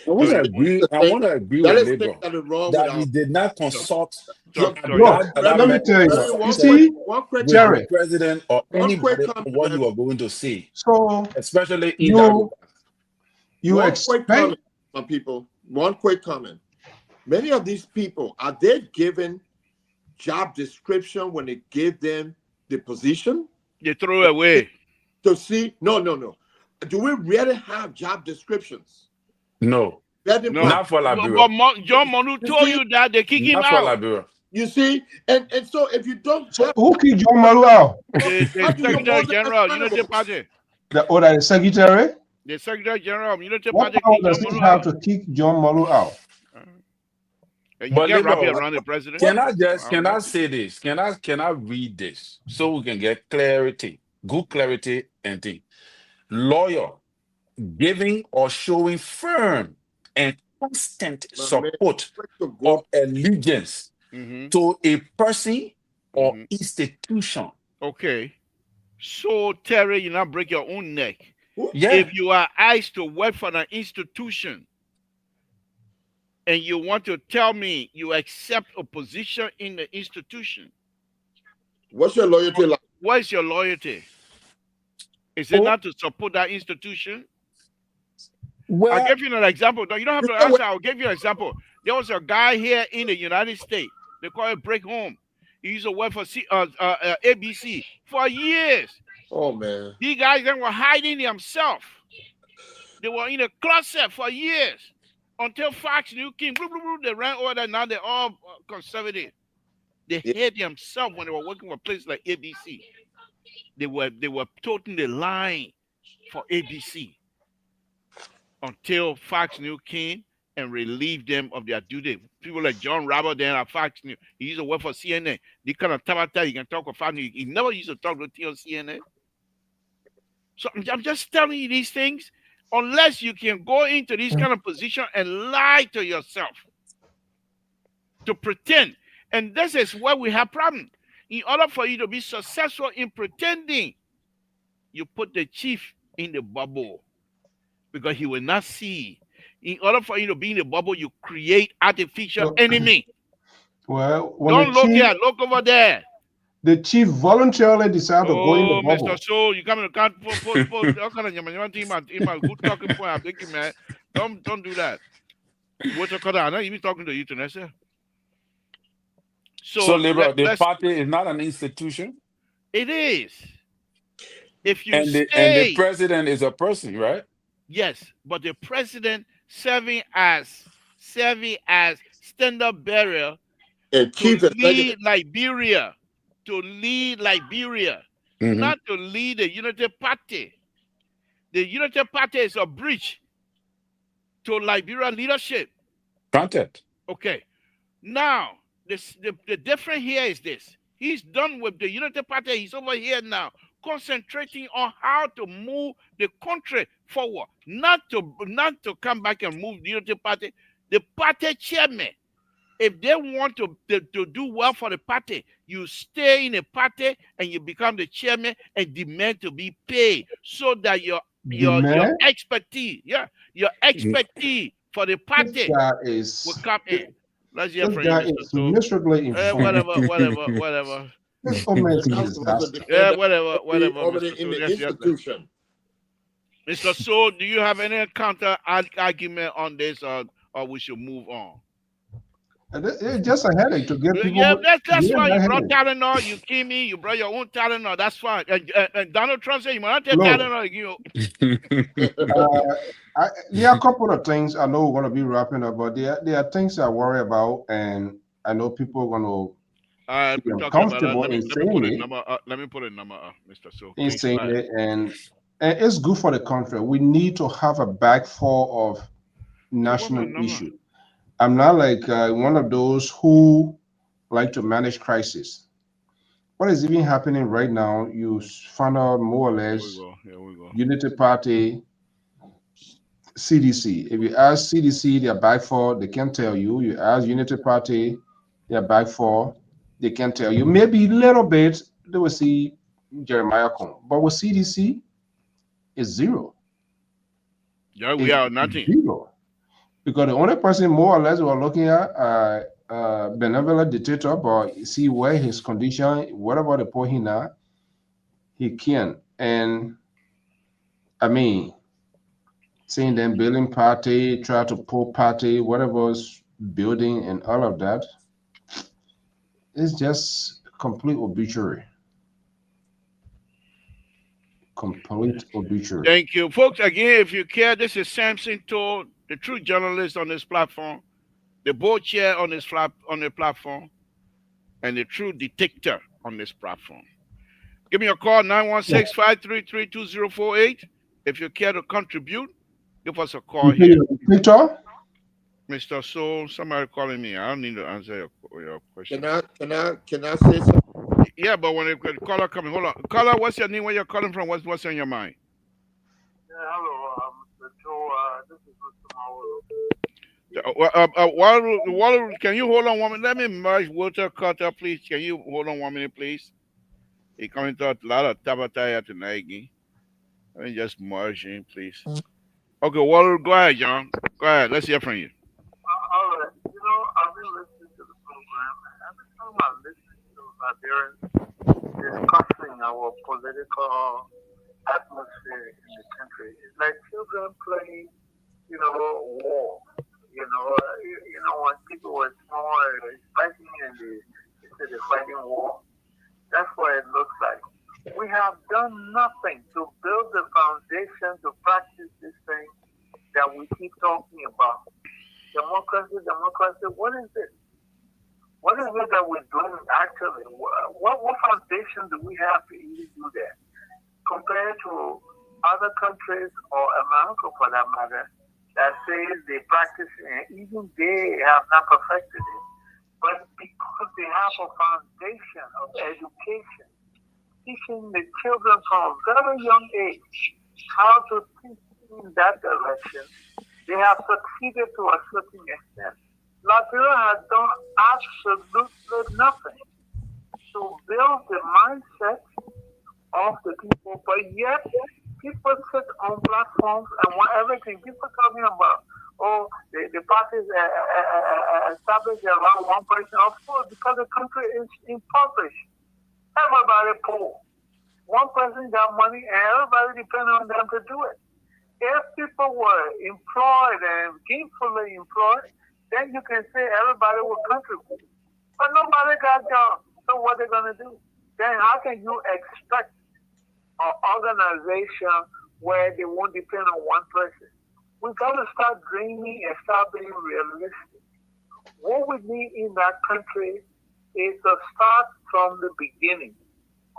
S3: I want to
S2: So-
S3: agree. I want to agree
S5: There
S3: with
S5: is things
S3: Liberal
S5: that is wrong with
S3: that
S5: our
S3: he did not consult
S2: Talk-
S3: at
S2: talk-
S3: that
S4: Let me
S3: met
S4: tell you.
S5: Jerry,
S4: You
S5: one
S4: see,
S5: quick
S3: with
S4: Jerry.
S3: the president or
S5: One quick
S3: anybody
S5: comment,
S3: on what
S5: man.
S3: you are going to say,
S4: so
S3: especially in that regard.
S4: you
S5: one quick
S4: expect
S5: comment, some people. One quick comment. Many of these people, are they given job description when they give them the position
S2: They throw it away.
S5: to see? No. Do we really have job descriptions?
S3: No,
S5: That
S2: No.
S3: not for
S2: But
S3: Liberia.
S2: John Monu
S5: You
S2: told
S5: see?
S2: you that they kick him
S3: Not for
S2: out.
S3: Liberia.
S5: You see, and so if you don't
S4: so
S5: have,
S4: who kicked John Malu out?
S2: The
S5: how do you
S2: Secretary
S5: hold them
S2: General, Unity
S5: accountable?
S2: Party.
S4: The secretary?
S2: The Secretary General, Unity
S4: What
S2: Party
S4: power
S2: kick
S4: does
S2: John
S4: he
S2: Monu
S4: have
S2: out.
S4: to kick John Malu out?
S2: You
S3: But
S2: can't wrap it
S3: Liberal,
S2: around the president.
S3: can I
S2: know.
S3: say this? Can I read this so we can get clarity, good clarity and thing? Lawyer giving or showing firm and constant
S5: My man,
S3: support
S5: quick to go.
S3: or allegiance
S2: Mhm.
S3: to a person or
S2: Mhm.
S3: institution.
S2: Okay. So, Terry, you not break your own neck.
S3: Yeah.
S2: If you are asked to work for an institution and you want to tell me you accept a position in the institution,
S5: What's your loyalty like?
S2: what is your loyalty? Is it not to support that institution? I'll
S3: Well,
S2: give you an example. No, you don't have to answer. I'll give you an example. There was a guy here in the United States. They call it Break Home. He used to work for ABC for years.
S5: Oh man.
S2: These guys then were hiding themselves. They were in a closet for years until Fox News came. They ran over there. Now they're all conservative. They hid themselves when they were working for places like ABC. They were toting the line for ABC until Fox News came and relieved them of their duty. People like John Robert then at Fox News. He used to work for CNN. They kind of tabata, you can talk with Fox News. He never used to talk to on CNN. So I'm just telling you these things. Unless you can go into this kind of position and lie to yourself, to pretend. And this is where we have problems. In order for you to be successful in pretending, you put the chief in the bubble because he will not see. In order for you to be in the bubble, you create artificial enemy.
S4: Well, when
S2: Don't look here, look over there.
S4: the chief voluntarily decided to go in the bubble.
S2: Mr. Soul, you come in the count for all kind of in my good talking point. I'm thinking, man, don't do that. What you call that? I'm not even talking to you tonight, sir.
S3: so Liberal, the party is not an institution.
S2: It is. If you
S3: And the president is a person, right?
S2: Yes, but the president serving as standard bearer
S5: And chief
S2: to
S5: executive.
S2: lead Liberia,
S3: Mhm.
S2: not to lead the Unity Party. The Unity Party is a bridge to Liberia leadership.
S3: Content.
S2: Okay. Now, the difference here is this. He's done with the Unity Party. He's over here now, concentrating on how to move the country forward, not to come back and move the Unity Party. The party chairman, if they want to do well for the party, you stay in the party and you become the chairman and demand to be paid so that your expertise, your expertise for the party
S4: This guy is
S2: will come in. Let's hear
S4: this
S2: from
S4: guy
S2: you, Mr.
S4: is
S2: So.
S4: miserably informed.
S2: Whatever.
S4: This old man is a disaster.
S2: Yeah, whatever,
S5: Over
S2: Mr.
S5: in
S2: So.
S5: the
S2: Yes,
S5: institution.
S2: Mr. So, do you have any counter argument on this, or we should move on?
S4: It's just a headache to get people.
S2: Yeah, that's why you
S4: that
S2: brought
S4: headache.
S2: Tylenol. You came in, you brought your own Tylenol. That's fine. And Donald Trump said you might not take
S4: No.
S2: Tylenol.
S4: There are a couple of things I know we're going to be wrapping up, but there are things I worry about, and I know people are going to
S2: We're
S4: feel
S2: talking about that.
S4: uncomfortable in
S2: Let me put
S4: saying
S2: a
S4: it,
S2: number. Let me put a number, Mister. So
S4: in
S2: please
S4: saying
S2: go ahead.
S4: it, and it's good for the country. We need to have a bag full of
S2: So what's my
S4: national
S2: number?
S4: issue. I'm not like one of those who like to manage crisis. What is even happening right now? You found out more or
S2: Here we
S4: less
S2: go. Here we go.
S4: Unity Party, CDC. If you ask CDC, they're back for, they can tell you. You ask Unity Party, they're back for, they can tell you. Maybe a little bit, they will see Jeremiah come. But with CDC, it's zero.
S2: Yeah, we
S4: It's
S2: are nothing.
S4: zero. Because the only person more or less we're looking at, benevolent dictator, but you see where his condition, whatever they put him now, he can. And I mean, seeing them building party, try to pull party, whatever's building and all of that, it's just complete obituary. Complete obituary.
S2: Thank you, folks. Again, if you care, this is Samson Todd, the true journalist on this platform, the board chair on on the platform, and the true detector on this platform. Give me a call, 916-533-2048. If you care to contribute, give us a call
S4: You say
S2: here.
S4: you're a dictator?
S2: Mr. Soul, somebody calling me. I don't need to answer your question.
S5: Can I say something?
S2: Yeah, but when the caller coming, hold on. Caller, what's your name? Where you're calling from? What's on your mind?
S7: Yeah, hello, Mr. Joe. This is Mr. Mawolo.
S2: Walter, can you hold on 1 minute? Let me merge Walter Carter, please. Can you hold on 1 minute, please? He coming to a lot of tabataya tonight. Let me just merge in, please. Okay, Walter, go ahead, John. Go ahead. Let's hear from you.
S7: All right. I've been listening to the program, and every time I listen to Liberians discussing our political atmosphere in the country, it's like children playing, war. When people were small, fighting and they say they're fighting war. That's what it looks like. We have done nothing to build the foundation to practice this thing that we keep talking about. Democracy, democracy. What is it? What is it that we're doing actually? What foundation do we have to even do that? Compared to other countries or America for that matter, that says they practice and even they have not perfected it. But because they have a foundation of education, teaching the children from a very young age how to think in that direction, they have succeeded to a certain extent. Liberia has done absolutely nothing to build the mindset of the people, but yet people sit on platforms and want everything. People talking about, oh, the parties established around one person. Of course, because the country is impoverished. Everybody poor. One person got money and everybody depends on them to do it. If people were employed and gainfully employed, then you can say everybody will contribute. But nobody got jobs. So what are they going to do? Then how can you expect an organization where they won't depend on one person? We've got to start dreaming and start being realistic. What we need in that country is to start from the beginning.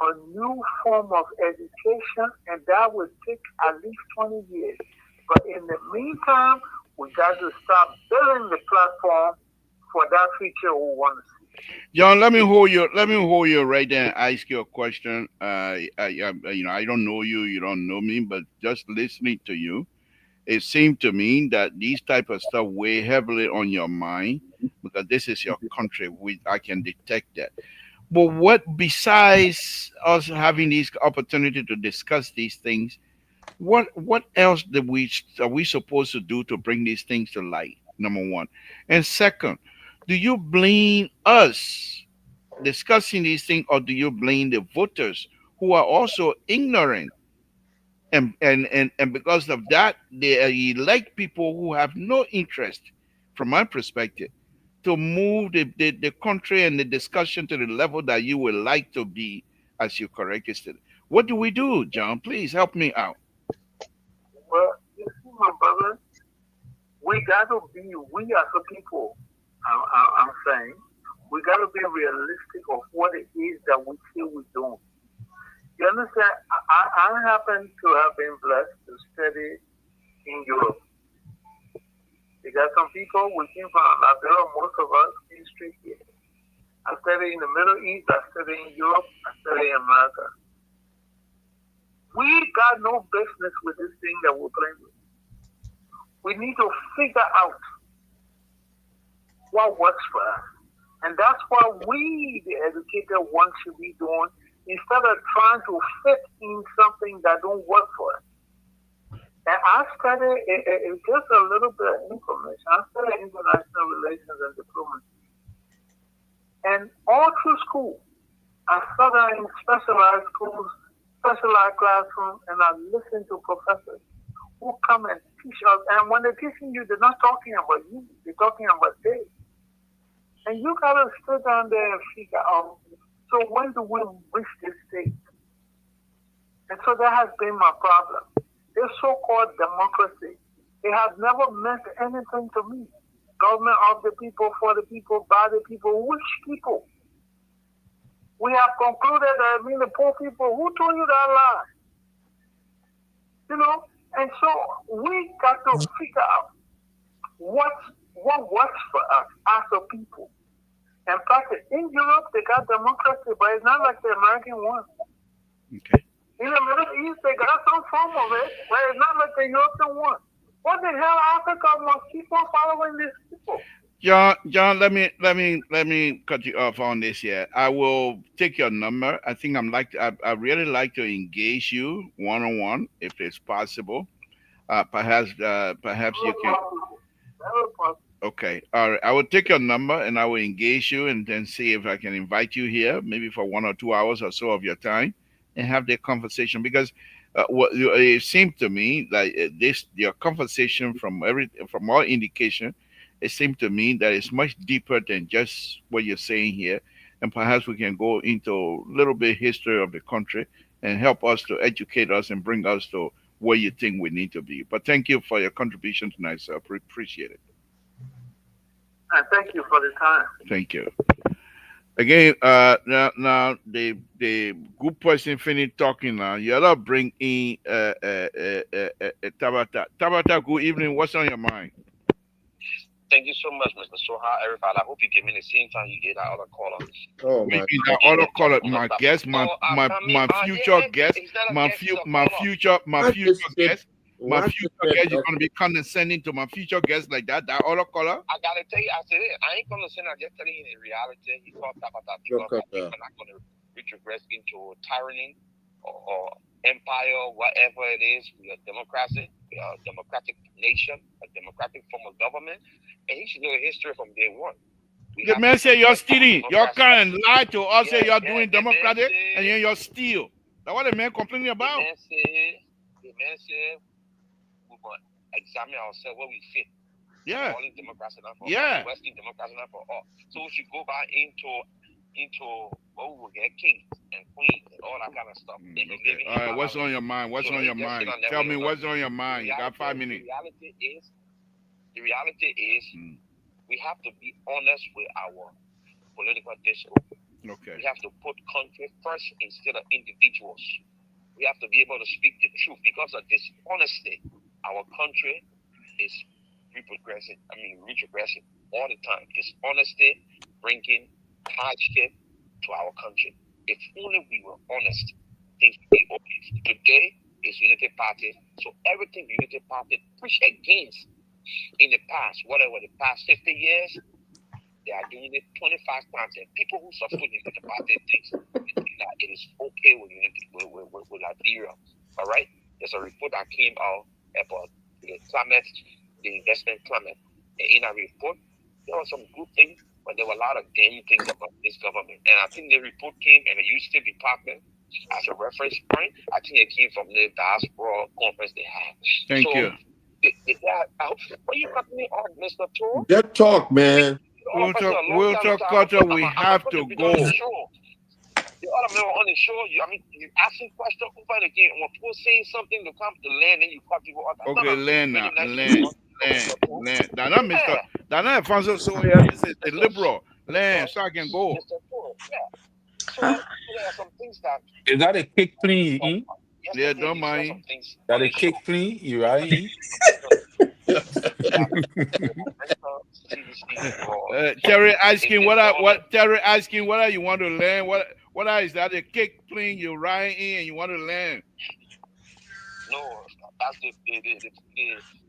S7: A new form of education, and that will take at least 20 years. But in the meantime, we got to start building the platform for that future we want to see.
S2: John, let me hold you. Let me hold you right there and ask you a question. I don't know you. You don't know me, but just listening to you, it seemed to me that these type of stuff weigh heavily on your mind because this is your country. I can detect that. But what besides us having these opportunity to discuss these things, what else are we supposed to do to bring these things to light? Number one, and second, do you blame us discussing these things, or do you blame the voters who are also ignorant, and because of that they elect people who have no interest, from my perspective, to move the country and the discussion to the level that you would like to be, as you correctly said. What do we do, John? Please help me out.
S7: Well, you see, my brother, we got to be, we as a people, I'm saying, we got to be realistic of what it is that we say we're doing. You understand? I happen to have been blessed to study in Europe. You got some people, we came from Liberia, most of us came straight here. I studied in the Middle East, I studied in Europe, I studied in America. We got no business with this thing that we're playing with. We need to figure out what works for us. And that's what we, the educated ones, should be doing instead of trying to fit in something that don't work for us. And I studied, just a little bit of information, I studied international relations and diplomacy. And all through school, I studied in specialized schools, specialized classrooms, and I listened to professors who come and teach us. And when they're teaching you, they're not talking about you, they're talking about they. And you gotta sit down there and figure out, so when do we reach this stage? And so that has been my problem. This so-called democracy, it has never meant anything to me. Government of the people, for the people, by the people. Which people? We have concluded that I mean the poor people. Who told you that lie? You know? And so we got to figure out what works for us as a people. In fact, in Europe, they got democracy, but it's not like the American one.
S2: Okay.
S7: In the Middle East, they got some form of it, but it's not like the European one. What the hell? Africa must keep on following these people.
S2: John, let me cut you off on this here. I will take your number. I think I really like to engage you one on one if it's possible. Perhaps you can. Okay, all right. I will take your number and I will engage you and then see if I can invite you here, maybe for 1 or 2 hours or so of your time, and have that conversation. Because it seemed to me like your conversation from all indication, it seemed to me that it's much deeper than just what you're saying here, and perhaps we can go into a little bit history of the country and help us to educate us and bring us to where you think we need to be. But thank you for your contribution tonight, sir. Appreciate it.
S7: And thank you for the time.
S2: Thank you. Again, now the good person finished talking now. You gotta bring in Tabata. Tabata, good evening. What's on your mind?
S8: Thank you so much, Mr. Soha. Everybody, I hope you give me the same time you get that other caller.
S5: Oh my!
S2: Maybe that other caller, my guest, my future guest, my future guest. My future guest, you're gonna be condescending to my future guest like that. That other caller.
S8: I gotta tell you, I said it. I ain't condescending. I'm just telling you in reality. He talked about that because people are not gonna retrogress into tyranny or empire, whatever it is. We are democracy. We are a democratic nation, a democratic form of government, and he should know history from day one.
S2: The man say you're stealing. You're kind of lie to us. Say you're doing democratic, and then you're steal. That's what the man complaining about.
S8: The man said we must examine ourselves where we fit.
S2: Yeah.
S8: All in democracy not for
S2: yeah.
S8: Western democracy not for all. So we should go back into what we will get kings and queens and all that kind of stuff.
S2: Okay. All right. What's on your mind? What's on your mind? Tell me what's on your mind. You got 5 minutes.
S8: The reality is we have to be honest with our political discourse.
S2: Okay.
S8: We have to put country first instead of individuals. We have to be able to speak the truth. Because of dishonesty, our country is retrogressing all the time. Dishonesty bringing hardship to our country. If only we were honest, things would be okay. Today is Unity Party, so everything Unity Party push against in the past, whatever the past 50 years, they are doing it 25 times. And people who support Unity Party think that it is okay with Unity with Liberia. All right, there's a report that came out about the climate, the investment climate. And in a report, there were some good things, but there were a lot of damn things about this government. And I think the report came and the Youth State Department as a reference point. I think it came from the diaspora conference they had.
S2: Thank you.
S8: What you got me on, Mr. Tour?
S5: Just talk, man.
S2: We'll talk culture. We have to go.
S8: The other man on the show, you asking questions over again. When people say something to come to land, and you cut people off.
S2: Okay, land. Now, not Mr. Dana Alfonso. So here, this is the liberal. land so I can go.
S8: Mr. Paul, yeah. So there are some things that
S3: Is that a cake clean?
S2: Yeah,
S8: yesterday
S2: don't
S8: you said
S2: mind.
S8: some things
S3: That
S8: on
S3: a
S8: the show.
S3: cake clean? You right?
S2: Terry asking what Terry asking whether you want to learn what is that a cake plane you're riding in and you want to learn.
S8: No, that's the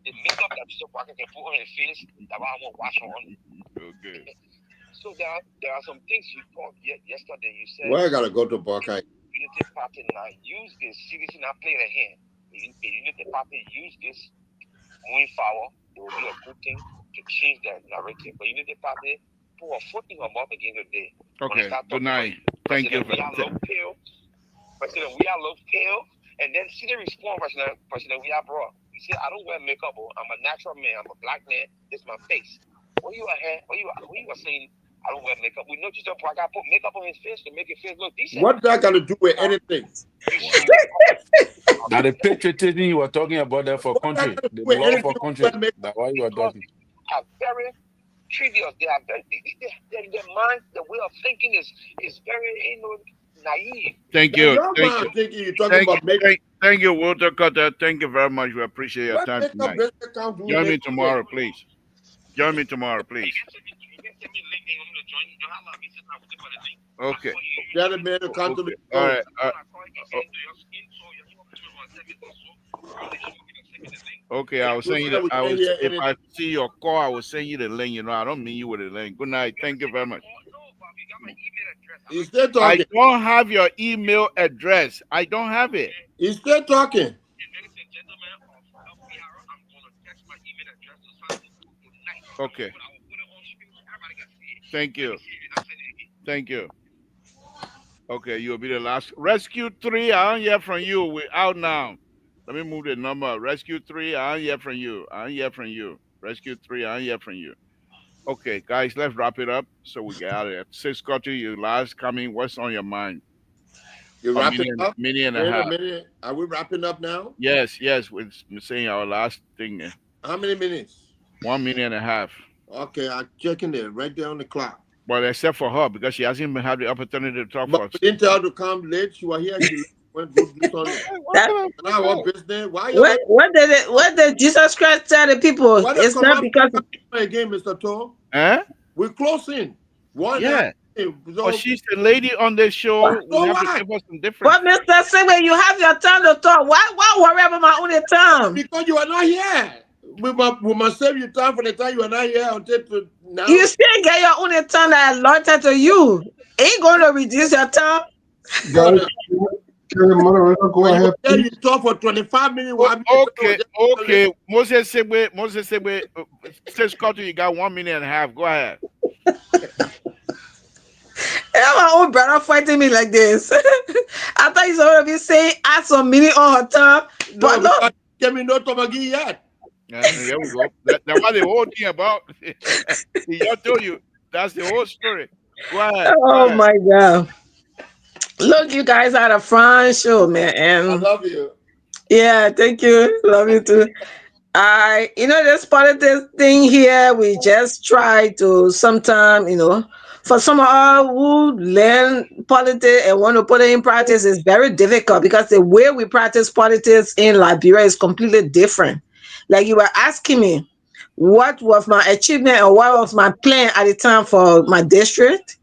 S8: makeup that Mr. Parker can put on his face that I won't wash on.
S2: Okay.
S8: So there are some things you talked yesterday. You said
S5: Why I gotta go to Buckeye?
S8: Unity Party now use this CDC now play the hand. The Unity Party use this moving forward. It will be a good thing to change that narrative. But Unity Party put a foot in her mouth again today.
S2: Okay. Good night. Thank you.
S8: We are love pale. President, we are love pale. And then see the response, President, we are brought. He said, I don't wear makeup. I'm a natural man. I'm a black man. This is my face. What you are here? What you are saying? I don't wear makeup. We know just I got put makeup on his face to make his face look decent.
S5: What that got to do with anything?
S3: Now the patriotism you were talking about there for country, the love for country. That's why you are talking.
S8: Are very trivial. They are very, their mind, the way of thinking is very naive.
S2: Thank you. Thank you, Walter Cutter. Thank you very much. We appreciate your time tonight. Join me tomorrow, please. Join me tomorrow, please. Okay. All right. Okay, I will send you the. If I see your call, I will send you the link. You know, I don't mean you with the link. Good night. Thank you very much. I don't have your email address. I don't have it.
S5: He's still talking.
S2: Okay. Thank you. Thank you. Okay, you'll be the last. Rescue 3, I don't hear from you. We're out now. Let me move the number. Rescue 3, I don't hear from you. I don't hear from you. Rescue 3, I don't hear from you. Okay, guys, let's wrap it up so we get out of here. Say, Scotty, your last coming. What's on your mind?
S5: You're wrapping up?
S2: Minute and a
S5: Wait
S2: half.
S5: a minute. Are we wrapping up now?
S2: Yes. We're saying our last thing.
S5: How many minutes?
S2: 1 minute and a half.
S5: Okay, I'm checking it right there on the clock.
S2: Well, except for her, because she hasn't even had the opportunity to talk for us.
S5: But we didn't tell her to come late. She was here. She went to do something. Our business. Why
S6: what did Jesus Christ tell the people? It's not because
S5: again, Mr. Tom.
S2: We're
S5: closing.
S2: Yeah. But she's the lady on this show. We have to give her some difference.
S6: But Mr. Sigway, you have your time to talk. Why worry about my own time?
S5: Because you are not here. We must save you time for the time you are not here until now.
S6: You still get your own time that allotted to you. Ain't going to reduce your time.
S4: Guys, moderator, go ahead.
S5: You talk for 25 minutes.
S2: Okay. Moses Segwe, say Scotty, you got 1 minute and a half. Go ahead.
S6: My own brother fighting me like this. I thought he's already be saying add some minute on her time. But no.
S5: Give me no time again yet.
S2: There we go. That's what the whole thing about. He just told you. That's the whole story. Go ahead.
S6: Oh my God. Look, you guys had a fun show, man. And
S5: I love you.
S6: Yeah, thank you. Love you too. This politics thing here, we just try to sometime, for some of us who learn politics and want to put it in practice, it's very difficult because the way we practice politics in Liberia is completely different. Like you were asking me, what was my achievement or what was my plan at the time for my district?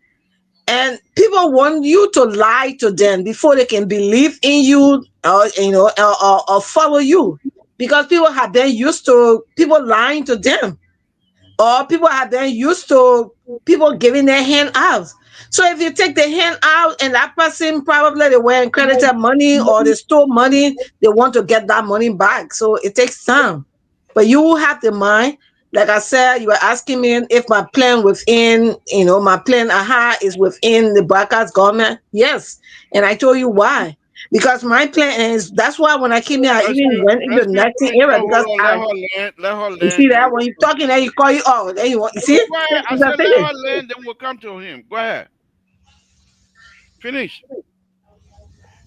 S6: And people want you to lie to them before they can believe in you or follow you, because people have been used to people lying to them, or people have been used to people giving their hand out. So if you take the hand out and that person probably they were credited money or they stole money, they want to get that money back. So it takes time. But you have the mind. Like I said, you were asking me if my plan within, my plan is within the broadcast government. Yes. And I told you why. Because my plan is, that's why when I came here, I even went into the nursing area. Because
S2: let her
S6: you see that when you're talking, then you call you out. Then you see?
S2: I said, let her land, then we'll come to him. Go ahead. Finish.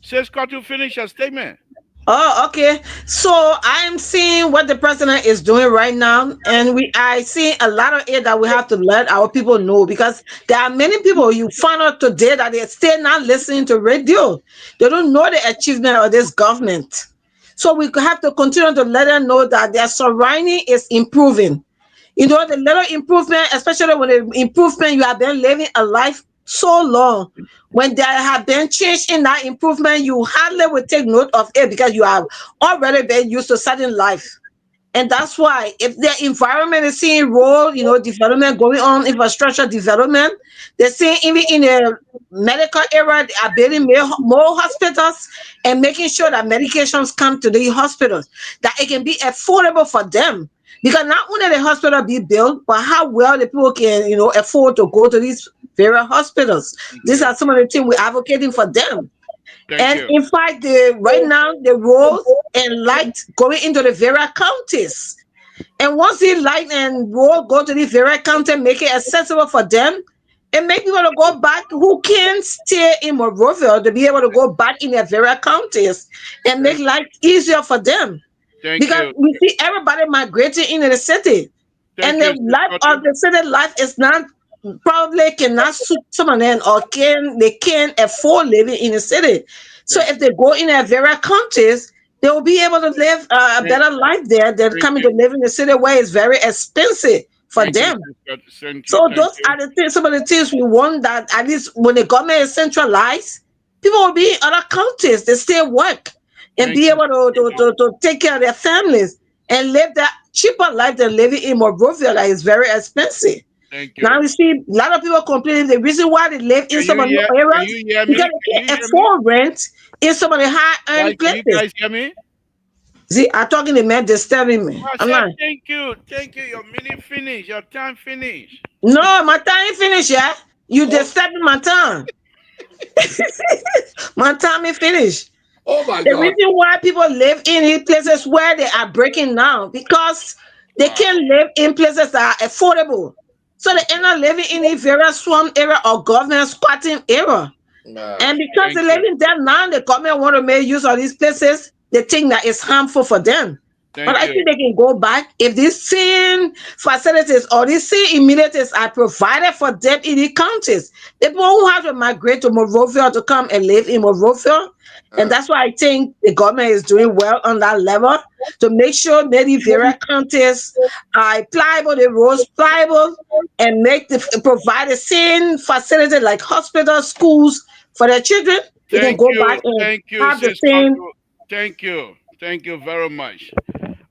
S2: Says got to finish your statement.
S6: Oh, okay. So I'm seeing what the president is doing right now, and I see a lot of it that we have to let our people know, because there are many people you found out today that they're still not listening to radio. They don't know the achievement of this government. So we have to continue to let them know that their surrounding is improving. You know, the little improvement, especially when the improvement, you have been living a life so long. When there have been change in that improvement, you hardly will take note of it because you have already been used to certain life. And that's why if the environment is seeing role, development going on, infrastructure development, they're seeing even in the medical area, they are building more hospitals and making sure that medications come to the hospitals, that it can be affordable for them. Because not only the hospital be built, but how well the people can, afford to go to these various hospitals. These
S2: Okay.
S6: are some of the things we're advocating for them.
S2: Thank
S6: And
S2: you.
S6: in fact, right now the roads and light going into the various counties. And once the light and road go to the various county, make it accessible for them, and make people to go back who can stay in Monrovia to be able to go back in their various counties and make life easier for them.
S2: Thank
S6: Because
S2: you.
S6: we see everybody migrating into the city.
S2: Thank
S6: And
S2: you,
S6: the
S2: Sis
S6: life of
S2: Cotton.
S6: the city life is not, probably cannot suit some of them, or they can't afford living in the city. So
S2: Thank
S6: if they go in their various counties, they will be able to live a
S2: thank
S6: better life there than
S2: thank
S6: coming
S2: you.
S6: to live in the city where it's very expensive for
S2: Thank you,
S6: them.
S2: Sis Cotton. Thank you.
S6: So
S2: Thank
S6: those
S2: you.
S6: are the things, some of the things we want, that at least when the government is centralized, people will be in other counties. They still work and
S2: Thank
S6: be
S2: you.
S6: able to take care of their families and live that cheaper life than living in Monrovia that is very expensive.
S2: Thank
S6: Now
S2: you.
S6: you see a lot of people complaining the reason why they live in
S2: Can
S6: some
S2: you
S6: of the
S2: hear? Can
S6: areas
S2: you hear
S6: because
S2: me?
S6: they
S2: Can
S6: can't
S2: you hear me?
S6: afford rent in some of the high earning
S2: Can you
S6: places.
S2: guys hear me?
S6: See, I'm talking to man disturbing me.
S2: I
S6: I'm
S2: said
S6: not.
S2: thank you. Thank you. Your minute finished. Your time finished.
S6: No, my time ain't finished yet. You
S5: Oh,
S6: disturbing my time. My time ain't finished.
S5: oh my
S6: The
S5: God.
S6: reason why people live in these places where they are breaking down, because they
S5: Wow.
S6: can't live in places that are affordable. So they end up living in a very slum area or government squatting area.
S5: Man.
S6: And because
S2: Thank
S6: they live
S2: you.
S6: in that now, the government want to make use of these places. They think that it's harmful for them. But
S2: Thank
S6: I
S2: you.
S6: think they can go back if these same facilities or these same amenities are provided for them in the counties. The people who have to migrate to Monrovia to come and live in Monrovia. And
S5: Uh,
S6: that's why I think the government is doing well on that level to make sure that the various counties are pliable, the roads pliable, and provide the same facility like hospitals, schools for their children. They can
S2: Thank
S6: go back
S2: you.
S6: and
S2: Thank you,
S6: have the
S2: Sis
S6: same.
S2: Cotton. Thank you. Thank you very much.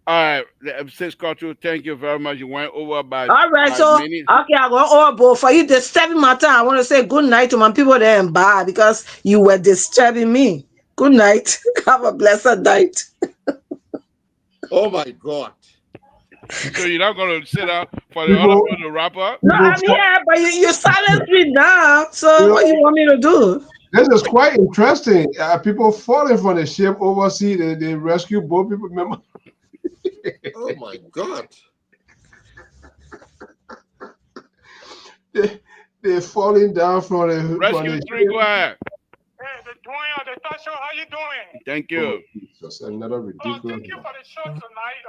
S2: All right, Sis Cotton, thank you very much. You went over
S6: All right,
S2: by
S6: so
S2: minutes.
S6: okay, I go overboard for you disturbing my time. I want to say good night to my people there in bar because you were disturbing me. Good night. Have a blessed night.
S5: oh my God.
S2: So you're not gonna sit down for the other
S4: People,
S2: people to wrap up?
S6: No,
S4: people,
S6: I'm here, but you silence me now.
S4: you
S6: So
S4: know,
S6: what you want me to do?
S4: this is quite interesting. People falling from the ship overseas. They rescue both people. Remember,
S5: Oh my God.
S4: they're falling down from the
S2: Rescue three, go
S4: ship.
S2: ahead.
S7: Hey, the doing the talk show, how you doing?
S2: Thank
S4: Oh,
S2: you.
S4: Jesus, another ridiculous
S7: Thank you
S4: one.
S7: for the show tonight.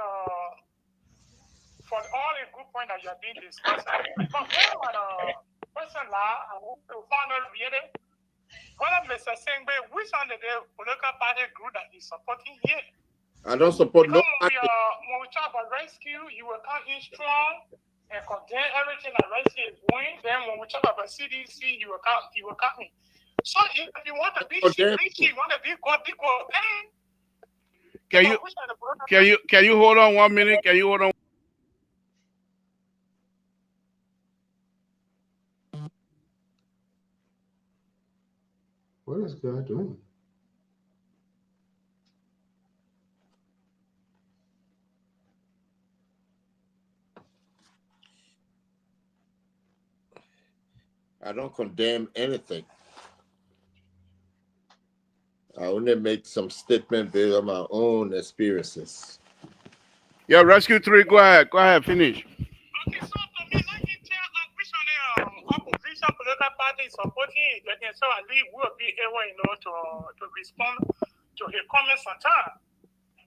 S7: For all the good points that you have been discussing. But when person now, I want to find out really, whether Mr. Singbe, which one of the political party group that he's supporting here?
S5: I don't support
S7: Because
S5: no party.
S7: when we talk about rescue, you will come in strong and condemn everything that rescue is doing. Then when we talk about CDC, you will come in. So if you want to be
S5: Condemn.
S7: cheap, you want to be good, then
S2: Can you
S7: which one of the political
S2: can you hold on 1 minute? Can you hold on?
S4: What is God doing?
S5: I don't condemn anything. I only make some statement based on my own experiences.
S2: Yeah, rescue three, go ahead. Go ahead, finish.
S7: Okay, so to me, let me tell which one opposition political party is supporting it, and so at least we'll be able, to respond to his comments on time.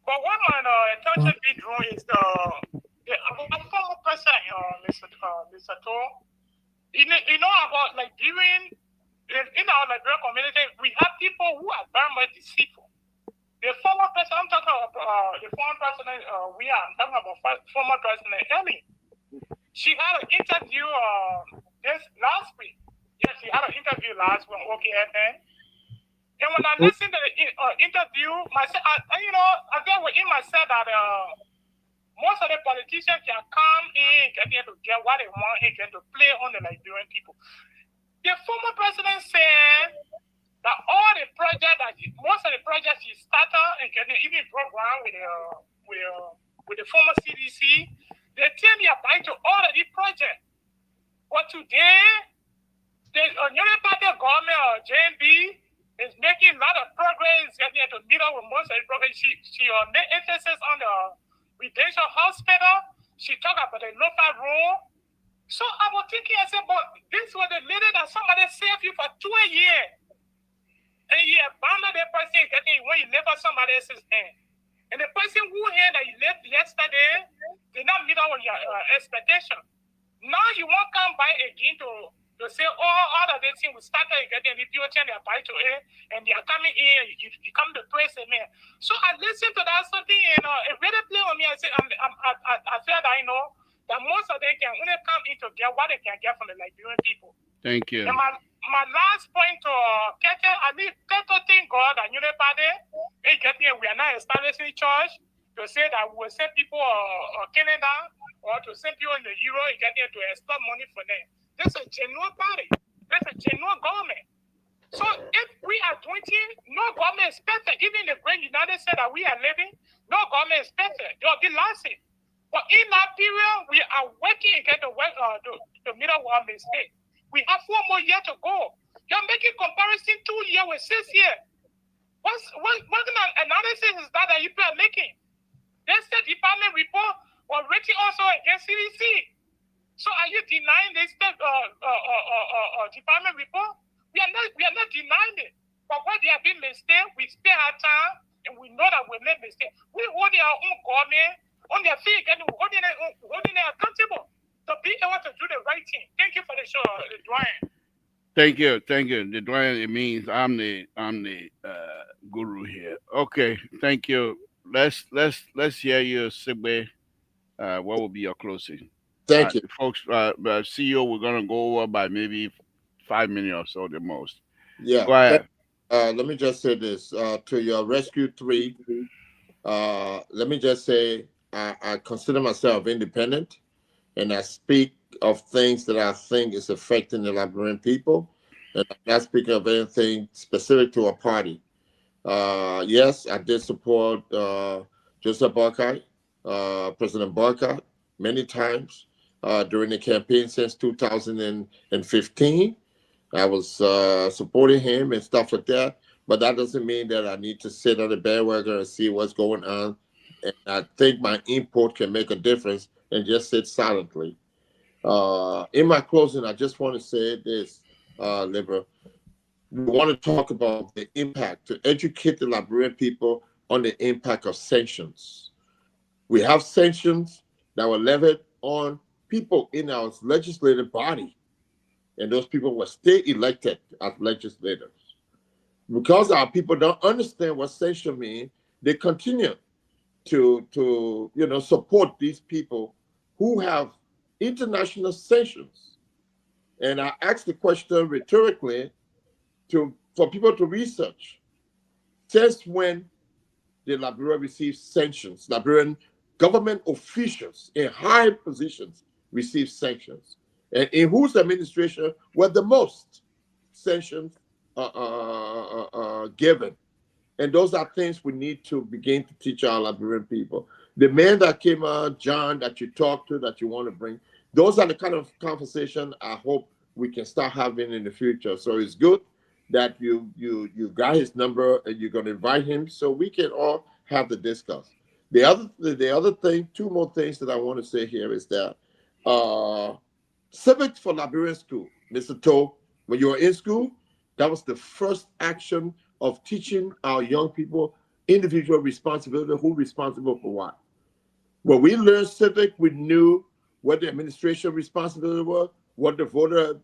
S7: But what my attention be drawn is the former person, Mr. Tor. You know about like during in our Liberian community, we have people who are very much deceitful. The former president, I'm talking about the former president, I'm talking about former president Ellie. She had an interview this last week. Yes, she had an interview last week on OKFN. And when I listened to the interview, myself, again within myself that most of the politicians can come in and get to get what they want and get to play on the Liberian people. The former president said that all the projects most of the projects he started and even broke ground with the former CDC, they tell me about to all of these projects. But today, the United Party government or JNB is making a lot of progress getting to meet up with most of the progress. She made emphasis on the residential hospital. She talked about the local rule. So I was thinking, I said, but this was the lady that somebody saved you for 2 years. And you abandoned the person when you left on somebody else's hand. And the person who had that you left yesterday did not meet up with your expectation. Now you won't come by again to say, all of these things we started getting the people turn their back to it, and they are coming in, you come to praise the man. So I listened to that something, and it really played on me. I said, I feel that that most of them can only come in to get what they can get from the Liberian people.
S2: Thank you.
S7: And my last point to I need to thank God that United Party we are not establishing church to say that we will send people Canada or to send people in the Euro and to extort money for them. This is a genuine party. This is a genuine government. So if we are 20, no government is perfect. Even the great United States that we are living, no government is perfect. There will be losses. But in that period, we are working against the work to meet up our mistake. We have 4 more years to go. You're making comparison 2 years with 6 years. What kind of analysis is that you are making? The State Department report was written also against CDC. So are you denying the State Department report? We are not denying it. But when there have been mistakes, we spare our time and we know that we made mistakes. We hold our own government on their feet and holding it accountable to be able to do the right thing. Thank you for the show, Dwayne.
S2: Thank you. The Dwayne, it means I'm the guru here. Okay, thank you. Let's hear you, Sigbe. What will be your closing?
S5: Thank you.
S2: Folks. CEO, we're gonna go over by maybe 5 minutes or so the most.
S5: Yeah.
S2: Go ahead.
S5: Let me just say this to your Rescue 3. Let me just say I consider myself independent, and I speak of things that I think is affecting the Liberian people, and I'm not speaking of anything specific to a party. Yes, I did support Joseph Boakai, President Boakai, many times during the campaign since 2015. I was supporting him and stuff like that, but that doesn't mean that I need to sit on the bandwagon and see what's going on. And I think my input can make a difference and just sit silently. In my closing, I just want to say this, Libra. We want to talk about the impact, to educate the Liberian people on the impact of sanctions. We have sanctions that were levied on people in our legislative body, and those people were still elected as legislators. Because our people don't understand what sanctions mean, they continue to support these people who have international sanctions. And I asked the question rhetorically for people to research. Since when did Liberia receive sanctions? Liberian government officials in high positions receive sanctions. And in whose administration were the most sanctions given? And those are things we need to begin to teach our Liberian people. The man that came out, John, that you talked to, that you want to bring, those are the kind of conversation I hope we can start having in the future. So it's good that you got his number and you're going to invite him so we can all have the discuss. The other thing, 2 more things that I want to say here is that Civics for Liberian School, Mr. Toe, when you were in school, that was the first action of teaching our young people individual responsibility, who's responsible for what. When we learned civic, we knew what the administration responsibility was, what the voter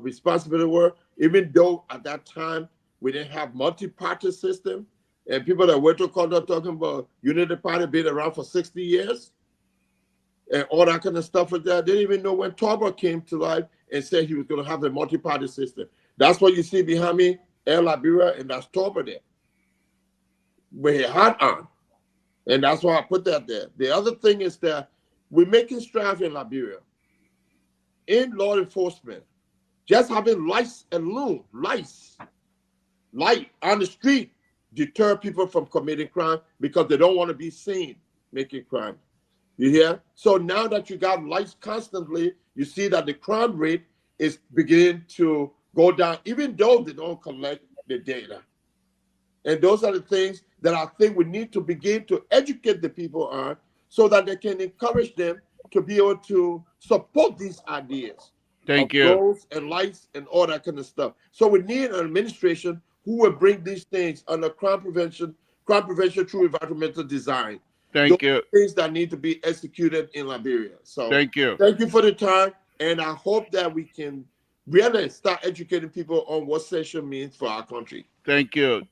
S5: responsibility were, even though at that time we didn't have multi-party system. And people that went to court are talking about unity party being around for 60 years and all that kind of stuff like that. They didn't even know when Tauber came to life and said he was going to have a multi-party system. That's what you see behind me, Air Liberia, and that's Tauber there with his hat on. And that's why I put that there. The other thing is that we're making strides in Liberia in law enforcement. Just having lights alone, light on the street, deter people from committing crime because they don't want to be seen making crime. You hear? So now that you got lights constantly, you see that the crime rate is beginning to go down, even though they don't collect the data. And those are the things that I think we need to begin to educate the people on so that they can encourage them to be able to support these ideas.
S2: Thank
S5: of
S2: you.
S5: goals and lights and all that kind of stuff. So we need an administration who will bring these things under crime prevention through environmental design.
S2: Thank you.
S5: Things that need to be executed in Liberia. So
S2: thank you
S5: for the time, and I hope that we can really start educating people on what session means for our country.
S2: Thank you.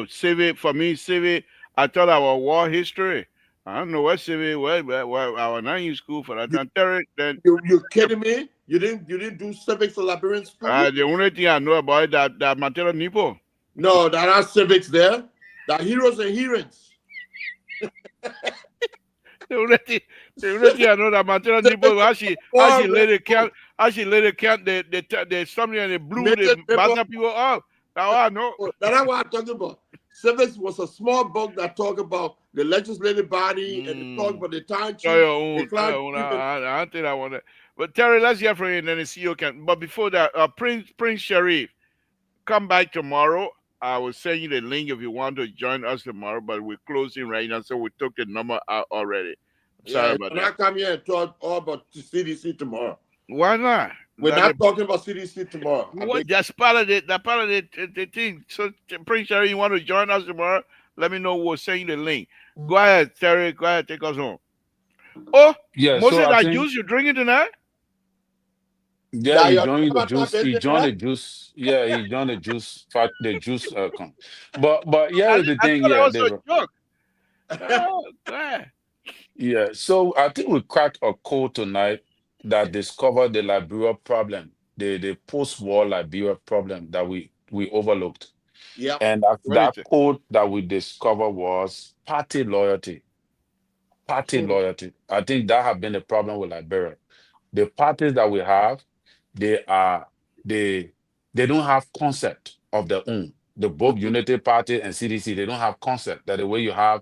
S2: Civic, for me, civic, I thought our war history. I don't know what civic was, but our 9 school for that time. Then
S5: you kidding me? You didn't do civics for Liberian school?
S2: The only thing I know about it, that material Nipo.
S5: No, there are civics there. There are heroes and heroines.
S2: The only thing I know that material Nipo, how she later count the something and they blew the Bata people up. Now I know.
S5: That's what I'm talking about. Civics was a small book that talked about the legislative body and talk about the time chief.
S2: I think I want that. But Terry, let's hear from you and then the CEO can. But before that, Prince Sharif, come back tomorrow. I will send you the link if you want to join us tomorrow, but we're closing right now, so we took the number out already. Sorry about that.
S5: I come here and talk all about CDC tomorrow.
S2: Why not?
S5: We're not talking about CDC tomorrow.
S2: That's part of the thing. So, Prince Sharif, you want to join us tomorrow? Let me know. We'll send you the link. Go ahead, Terry. Go ahead, take us home. Oh, yeah. Moses, so that juice you drinking tonight?
S3: Yeah, he joined the juice. He joined the juice. Yeah, he joined the juice. The juice come. But yeah, the thing. Yeah, yeah. So I think we cracked a code tonight that discovered the Liberia problem, the post-war Liberia problem that we overlooked.
S5: Yeah.
S3: And that code that we discovered was party loyalty. Party loyalty. I think that has been the problem with Liberia. The parties that we have, they don't have concept of their own. The both Unity Party and CDC, they don't have concept that the way you have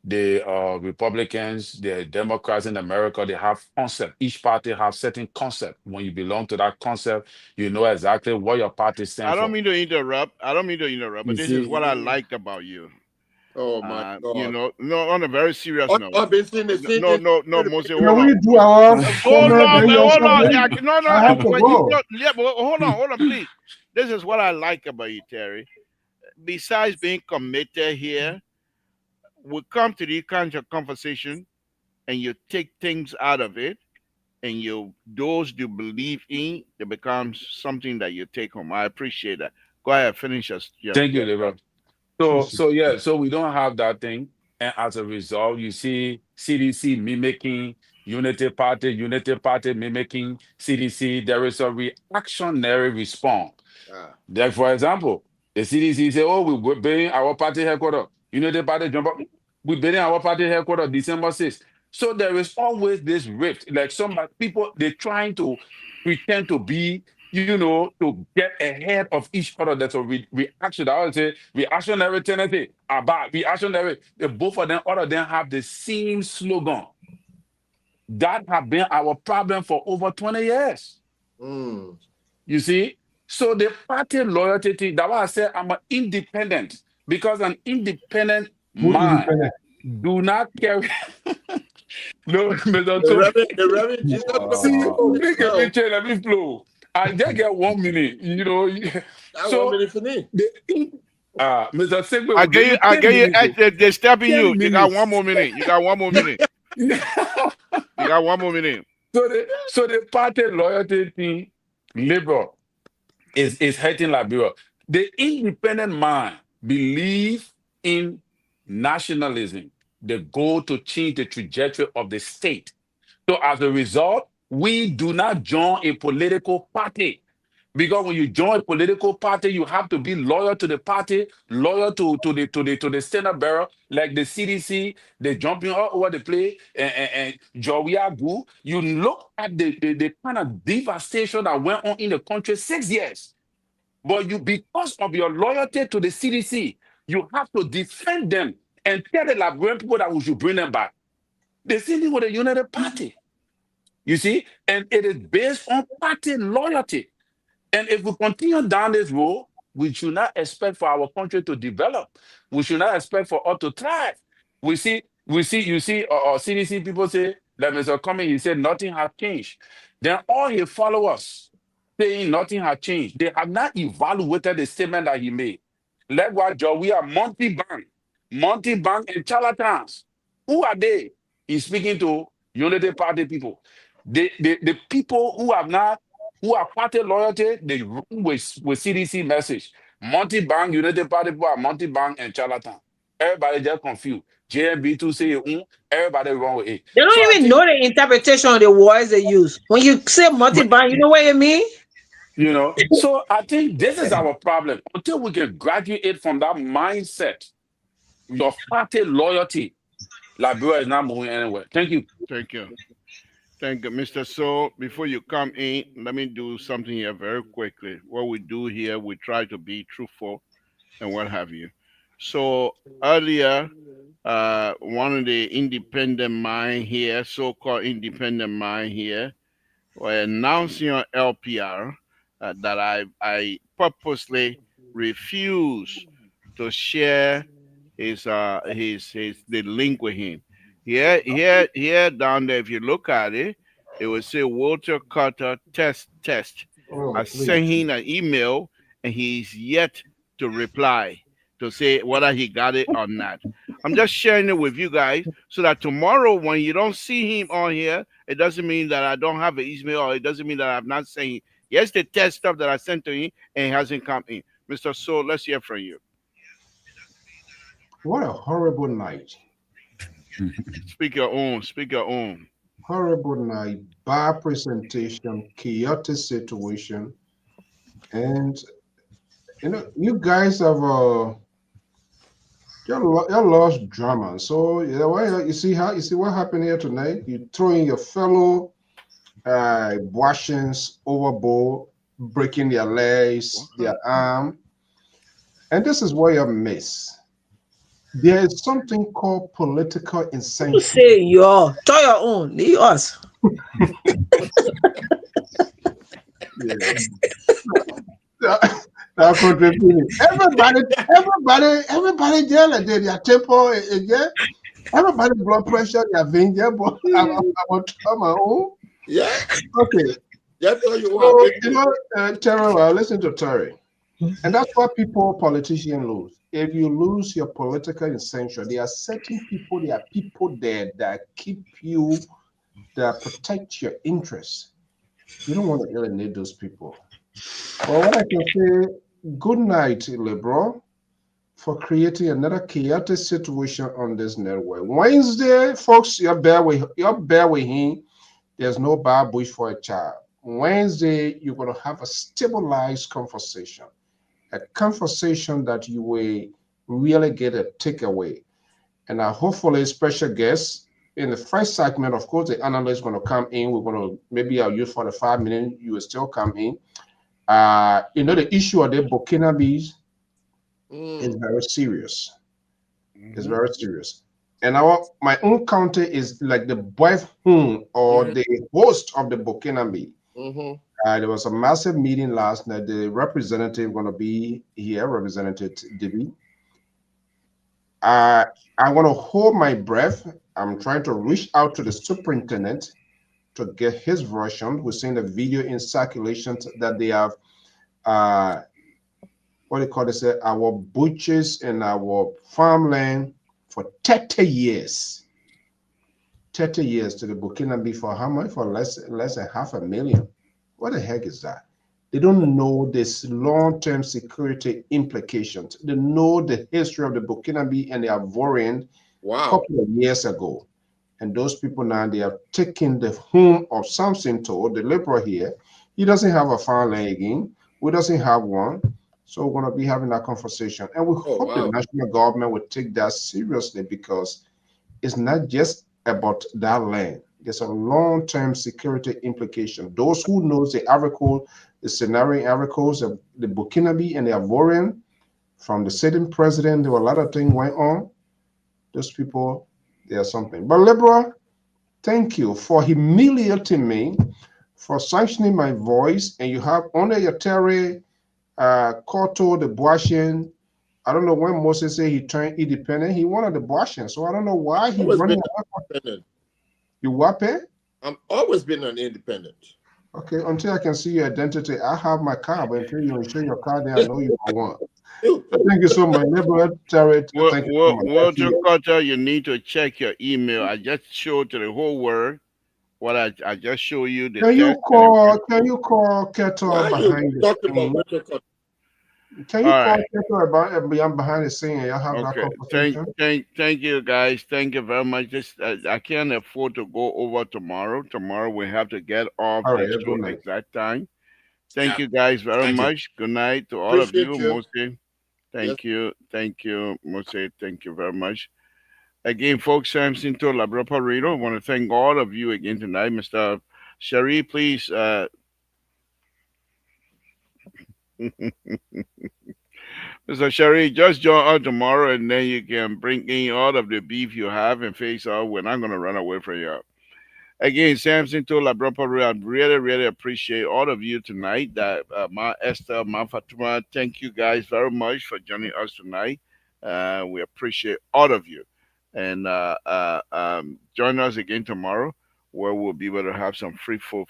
S3: the Republicans, the Democrats in America, they have concept. Each party has certain concept. When you belong to that concept, you know exactly what your party stands for.
S2: I don't mean to interrupt, but this is what I liked about you.
S5: Oh my God!
S2: You know, no, on a very serious note.
S5: I've been seeing this.
S2: No, Moses.
S4: Hold on.
S2: Hold on, please. This is what I like about you, Terry. Besides being committed here, we come to these kinds of conversation, and you take things out of it, and those you believe in, it becomes something that you take home. I appreciate that. Go ahead, finish us.
S3: Thank you, Lebron. So we don't have that thing, and as a result, you see CDC mimicking Unity Party mimicking CDC. There is a reactionary response. Like, for example, the CDC say, "Oh, we're building our party headquarters." Unity Party jump up. We're building our party headquarters December 6th. So there is always this rift. Like some people, they're trying to pretend to be, to get ahead of each other. That's a reaction. I would say reactionary tendency. About reactionary. Both of them have the same slogan. That have been our problem for over 20 years. You see? So the party loyalty thing, that's why I said I'm an independent. Because an independent mind do not carry. No,
S5: the Reverend Jesus.
S3: Let me flow. I just get 1 minute.
S5: So 1 minute for me.
S3: Mr. Segway will
S2: I
S3: give
S2: get you.
S3: you
S2: I
S3: 10
S2: get you.
S3: minutes.
S2: They're stepping
S3: 10
S2: you. You got one
S3: minutes.
S2: more minute. You got one more minute. You got one more minute.
S3: So the party loyalty thing, labor is hurting Liberia. The independent mind believe in nationalism, the goal to change the trajectory of the state. So as a result, we do not join a political party. Because when you join a political party, you have to be loyal to the party, loyal to the standard bearer, like the CDC, they jumping all over the place, and Joria Gu. You look at the kind of devastation that went on in the country 6 years. But you, because of your loyalty to the CDC, you have to defend them and tell the Liberian people that we should bring them back. The same thing with the United Party. You see, and it is based on party loyalty. And if we continue down this road, we should not expect for our country to develop. We should not expect for us to thrive. You see, CDC people say that Mr. Cummings, he said nothing has changed. Then all his followers saying nothing has changed. They have not evaluated the statement that he made. Likewise, we are Monty Bank and charlatans. Who are they? He's speaking to Unity Party people. The people who are party loyalty, they run with CDC message. Monty Bank, United Party people are Monty Bank and charlatan. Everybody just confused. JMB2 say everybody wrong with it.
S6: They don't
S3: So I
S6: even know
S3: think,
S6: the interpretation of the words they use. When you say multi-bank, you know what you mean?
S3: so I think this is our problem. Until we can graduate from that mindset of party loyalty, Liberia is not moving anywhere. Thank you.
S2: Thank you. Thank you, Mr. So. Before you come in, let me do something here very quickly. What we do here, we try to be truthful and what have you. So earlier, one of the independent mind here, so-called independent mind here, were announcing on LPR that I purposely refuse to share his the link with him. Here down there, if you look at it, it will say Walter Carter test.
S4: Oh,
S2: I
S4: please.
S2: sent him an email and he's yet to reply to say whether he got it or not. I'm just sharing it with you guys so that tomorrow when you don't see him on here, it doesn't mean that I don't have an email or it doesn't mean that I'm not saying yes, the test stuff that I sent to him and it hasn't come in. Mr. So, let's hear from you.
S4: What a horrible night.
S2: Speak your own. Speak your own.
S4: Horrible night, bad presentation, chaotic situation. And you guys have you lost drama. So you see what happened here tonight? You throw in your fellow Washings overboard, breaking their legs, their arm. And this is what you miss. There is something called political
S6: You
S4: incentive.
S6: say your, try your own, leave us.
S4: That contributing. Everybody there like their tempo again. Everybody blood pressure, their vein there, but I'm on my own.
S5: Yeah.
S4: Okay.
S5: That's all you
S4: So
S5: want.
S4: Terry, well, listen to Terry. And that's why politicians lose. If you lose your political incentive, there are certain people, there are people there that keep you, that protect your interests. You don't want to alienate those people. Well, what I can say, good night, LeBron, for creating another chaotic situation on this network. Wednesday, folks, you're bear with him. There's no bad bush for a child. Wednesday, you're going to have a stabilized conversation, a conversation that you will really get a takeaway. And hopefully, special guests in the first segment, of course, the analyst is going to come in. We're going to maybe I'll use 45 minutes. You will still come in. The issue of the Burkina Bees is very serious. It's very serious. And my own county is like the wife or the host of the Burkina Bee. There was a massive meeting last night. The representative going to be here, Representative Dibi. I want to hold my breath. I'm trying to reach out to the superintendent to get his version. We're seeing the video in circulation that they have what they call this, our butchers and our farmland for 30 years. 30 years to the Burkinabe for how much? For less than $500,000. What the heck is that? They don't know this long-term security implications. They know the history of the Burkinabe and the Ivorian a
S5: Wow.
S4: couple of years ago. And those people now, they have taken the home of Samson to the liberal here. He doesn't have a farmland again. We doesn't have one. So we're going to be having that conversation. And we hope the
S5: wow.
S4: national government will take that seriously, because it's not just about that land. There's a long-term security implication. Those who knows the article, the scenario articles of the Burkinabe and the Ivorian, from the sitting president, there were a lot of things went on. Those people, there's something. But liberal, thank you for humiliating me, for sanctioning my voice, and you have under your Terry Koto the Boasian. I don't know when Moses said he turned independent. He wanted the Boasian, so I don't know why he
S5: Always
S4: running
S5: been
S4: away.
S5: independent.
S4: You what, eh?
S5: I'm always been an independent.
S4: Okay, until I can see your identity, I have my card, but until you show your card, then I know you are one. Thank you so much, liberal Terry. Thank you so much.
S2: Walter Carter, you need to check your email. I just showed to the whole world what I just showed you. The
S4: Can you
S2: text
S4: call? Can you call Keto
S5: Why are
S4: behind
S5: you
S4: the
S5: talking about
S4: scene?
S5: Walter Carter?
S4: Can you
S2: All
S4: call
S2: right.
S4: Keto about behind the scene and y'all have that
S2: Okay.
S4: conversation?
S2: Thank you, guys. Thank you very much. This I can't afford to go over tomorrow. Tomorrow we have to get off
S4: All right,
S2: the show
S4: good night.
S2: exact time. Thank
S3: Yeah.
S2: you guys very
S3: Thank you.
S2: much. Good night to all of you.
S5: Appreciate you.
S2: Mose,
S5: Yes.
S2: thank you. Thank you, Mose. Thank you very much. Again, folks, Samson to Labra Parado. I want to thank all of you again tonight. Mr. Sherry, please. Mr. Sherry, just join us tomorrow and then you can bring in all of the beef you have and face off. We're not going to run away from you. Again, Samson to Labra Parado. I really, really appreciate all of you tonight. That Ma Esther, Ma Fatuma, thank you guys very much for joining us tonight. We appreciate all of you. And join us again tomorrow, where we'll be able to have some fruitful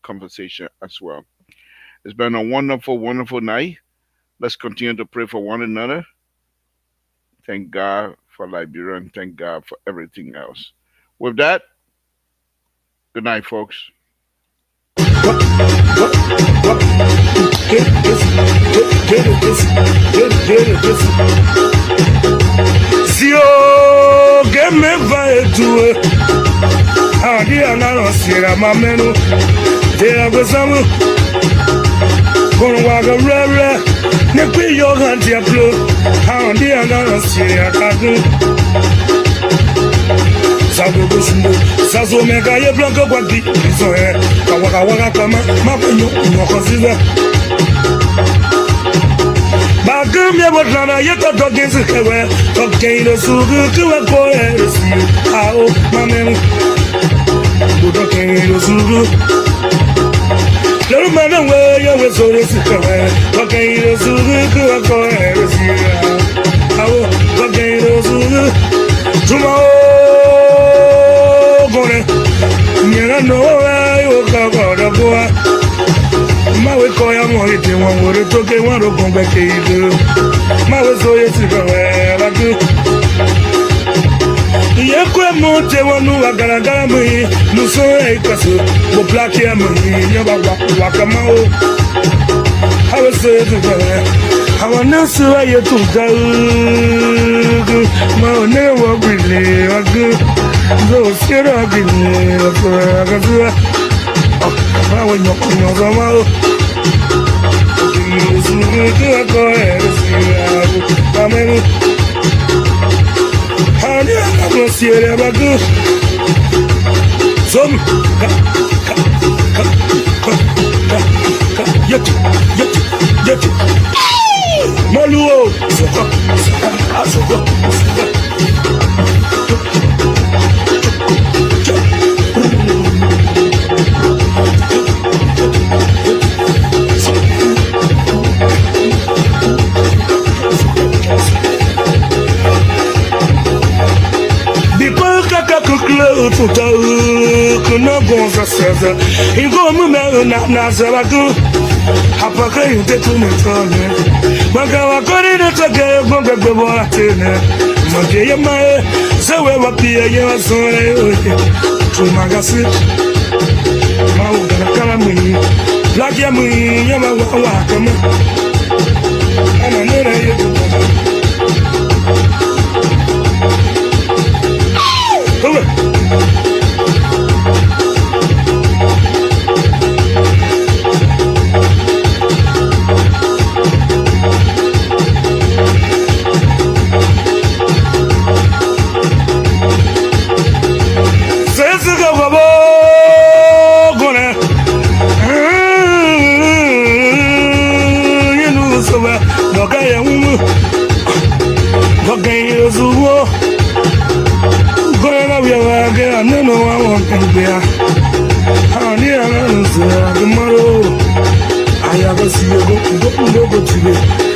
S2: conversation as well. It's been a wonderful, wonderful night. Let's continue to pray for one another. Thank God for Liberia and thank God for everything else. With that, good night, folks.
S1: Zio get me by to how the another Sierra Mameno. There was some going waga rare. Nepi your hand your blow. How the another Sierra Cadu. Sago Bushmo, Sazo Mega, ye blanco Wadi, so eh, Kawaka Kama, Mapuno, Mokosiza. Bagum Yabotlana, Yaka Dogins, okay, the Sugu to a boy, how, Mamma, Budokin, the Sugu. No matter where you were so this, okay, the Sugu to a boy, how, okay, the Sugu. Tomorrow. Nyera no ayo kagoda boa mawe koya mohite wangore toke waro gombe keido mawe soye sigawe lagu yekwe mote wanu agaragara mui nuso ekaso bo black ya mui nyaba wakamao hawe soye sigawe hawa nasu ayo tuka mawe ne wabile wagu those scared of me, I will not know the mouth. I'm not serious about this. Some yet, Maluo, no gonza sasa ingo mume na na zalagu apaka inte tunetone Bagawa kori de take bonga bebo tene. Mage yama se we wapia ye sore oye. Tu magasi. Mau gana kala mui. Lagia mui yama wa kama. Ana nere ye tu. I have a see you go to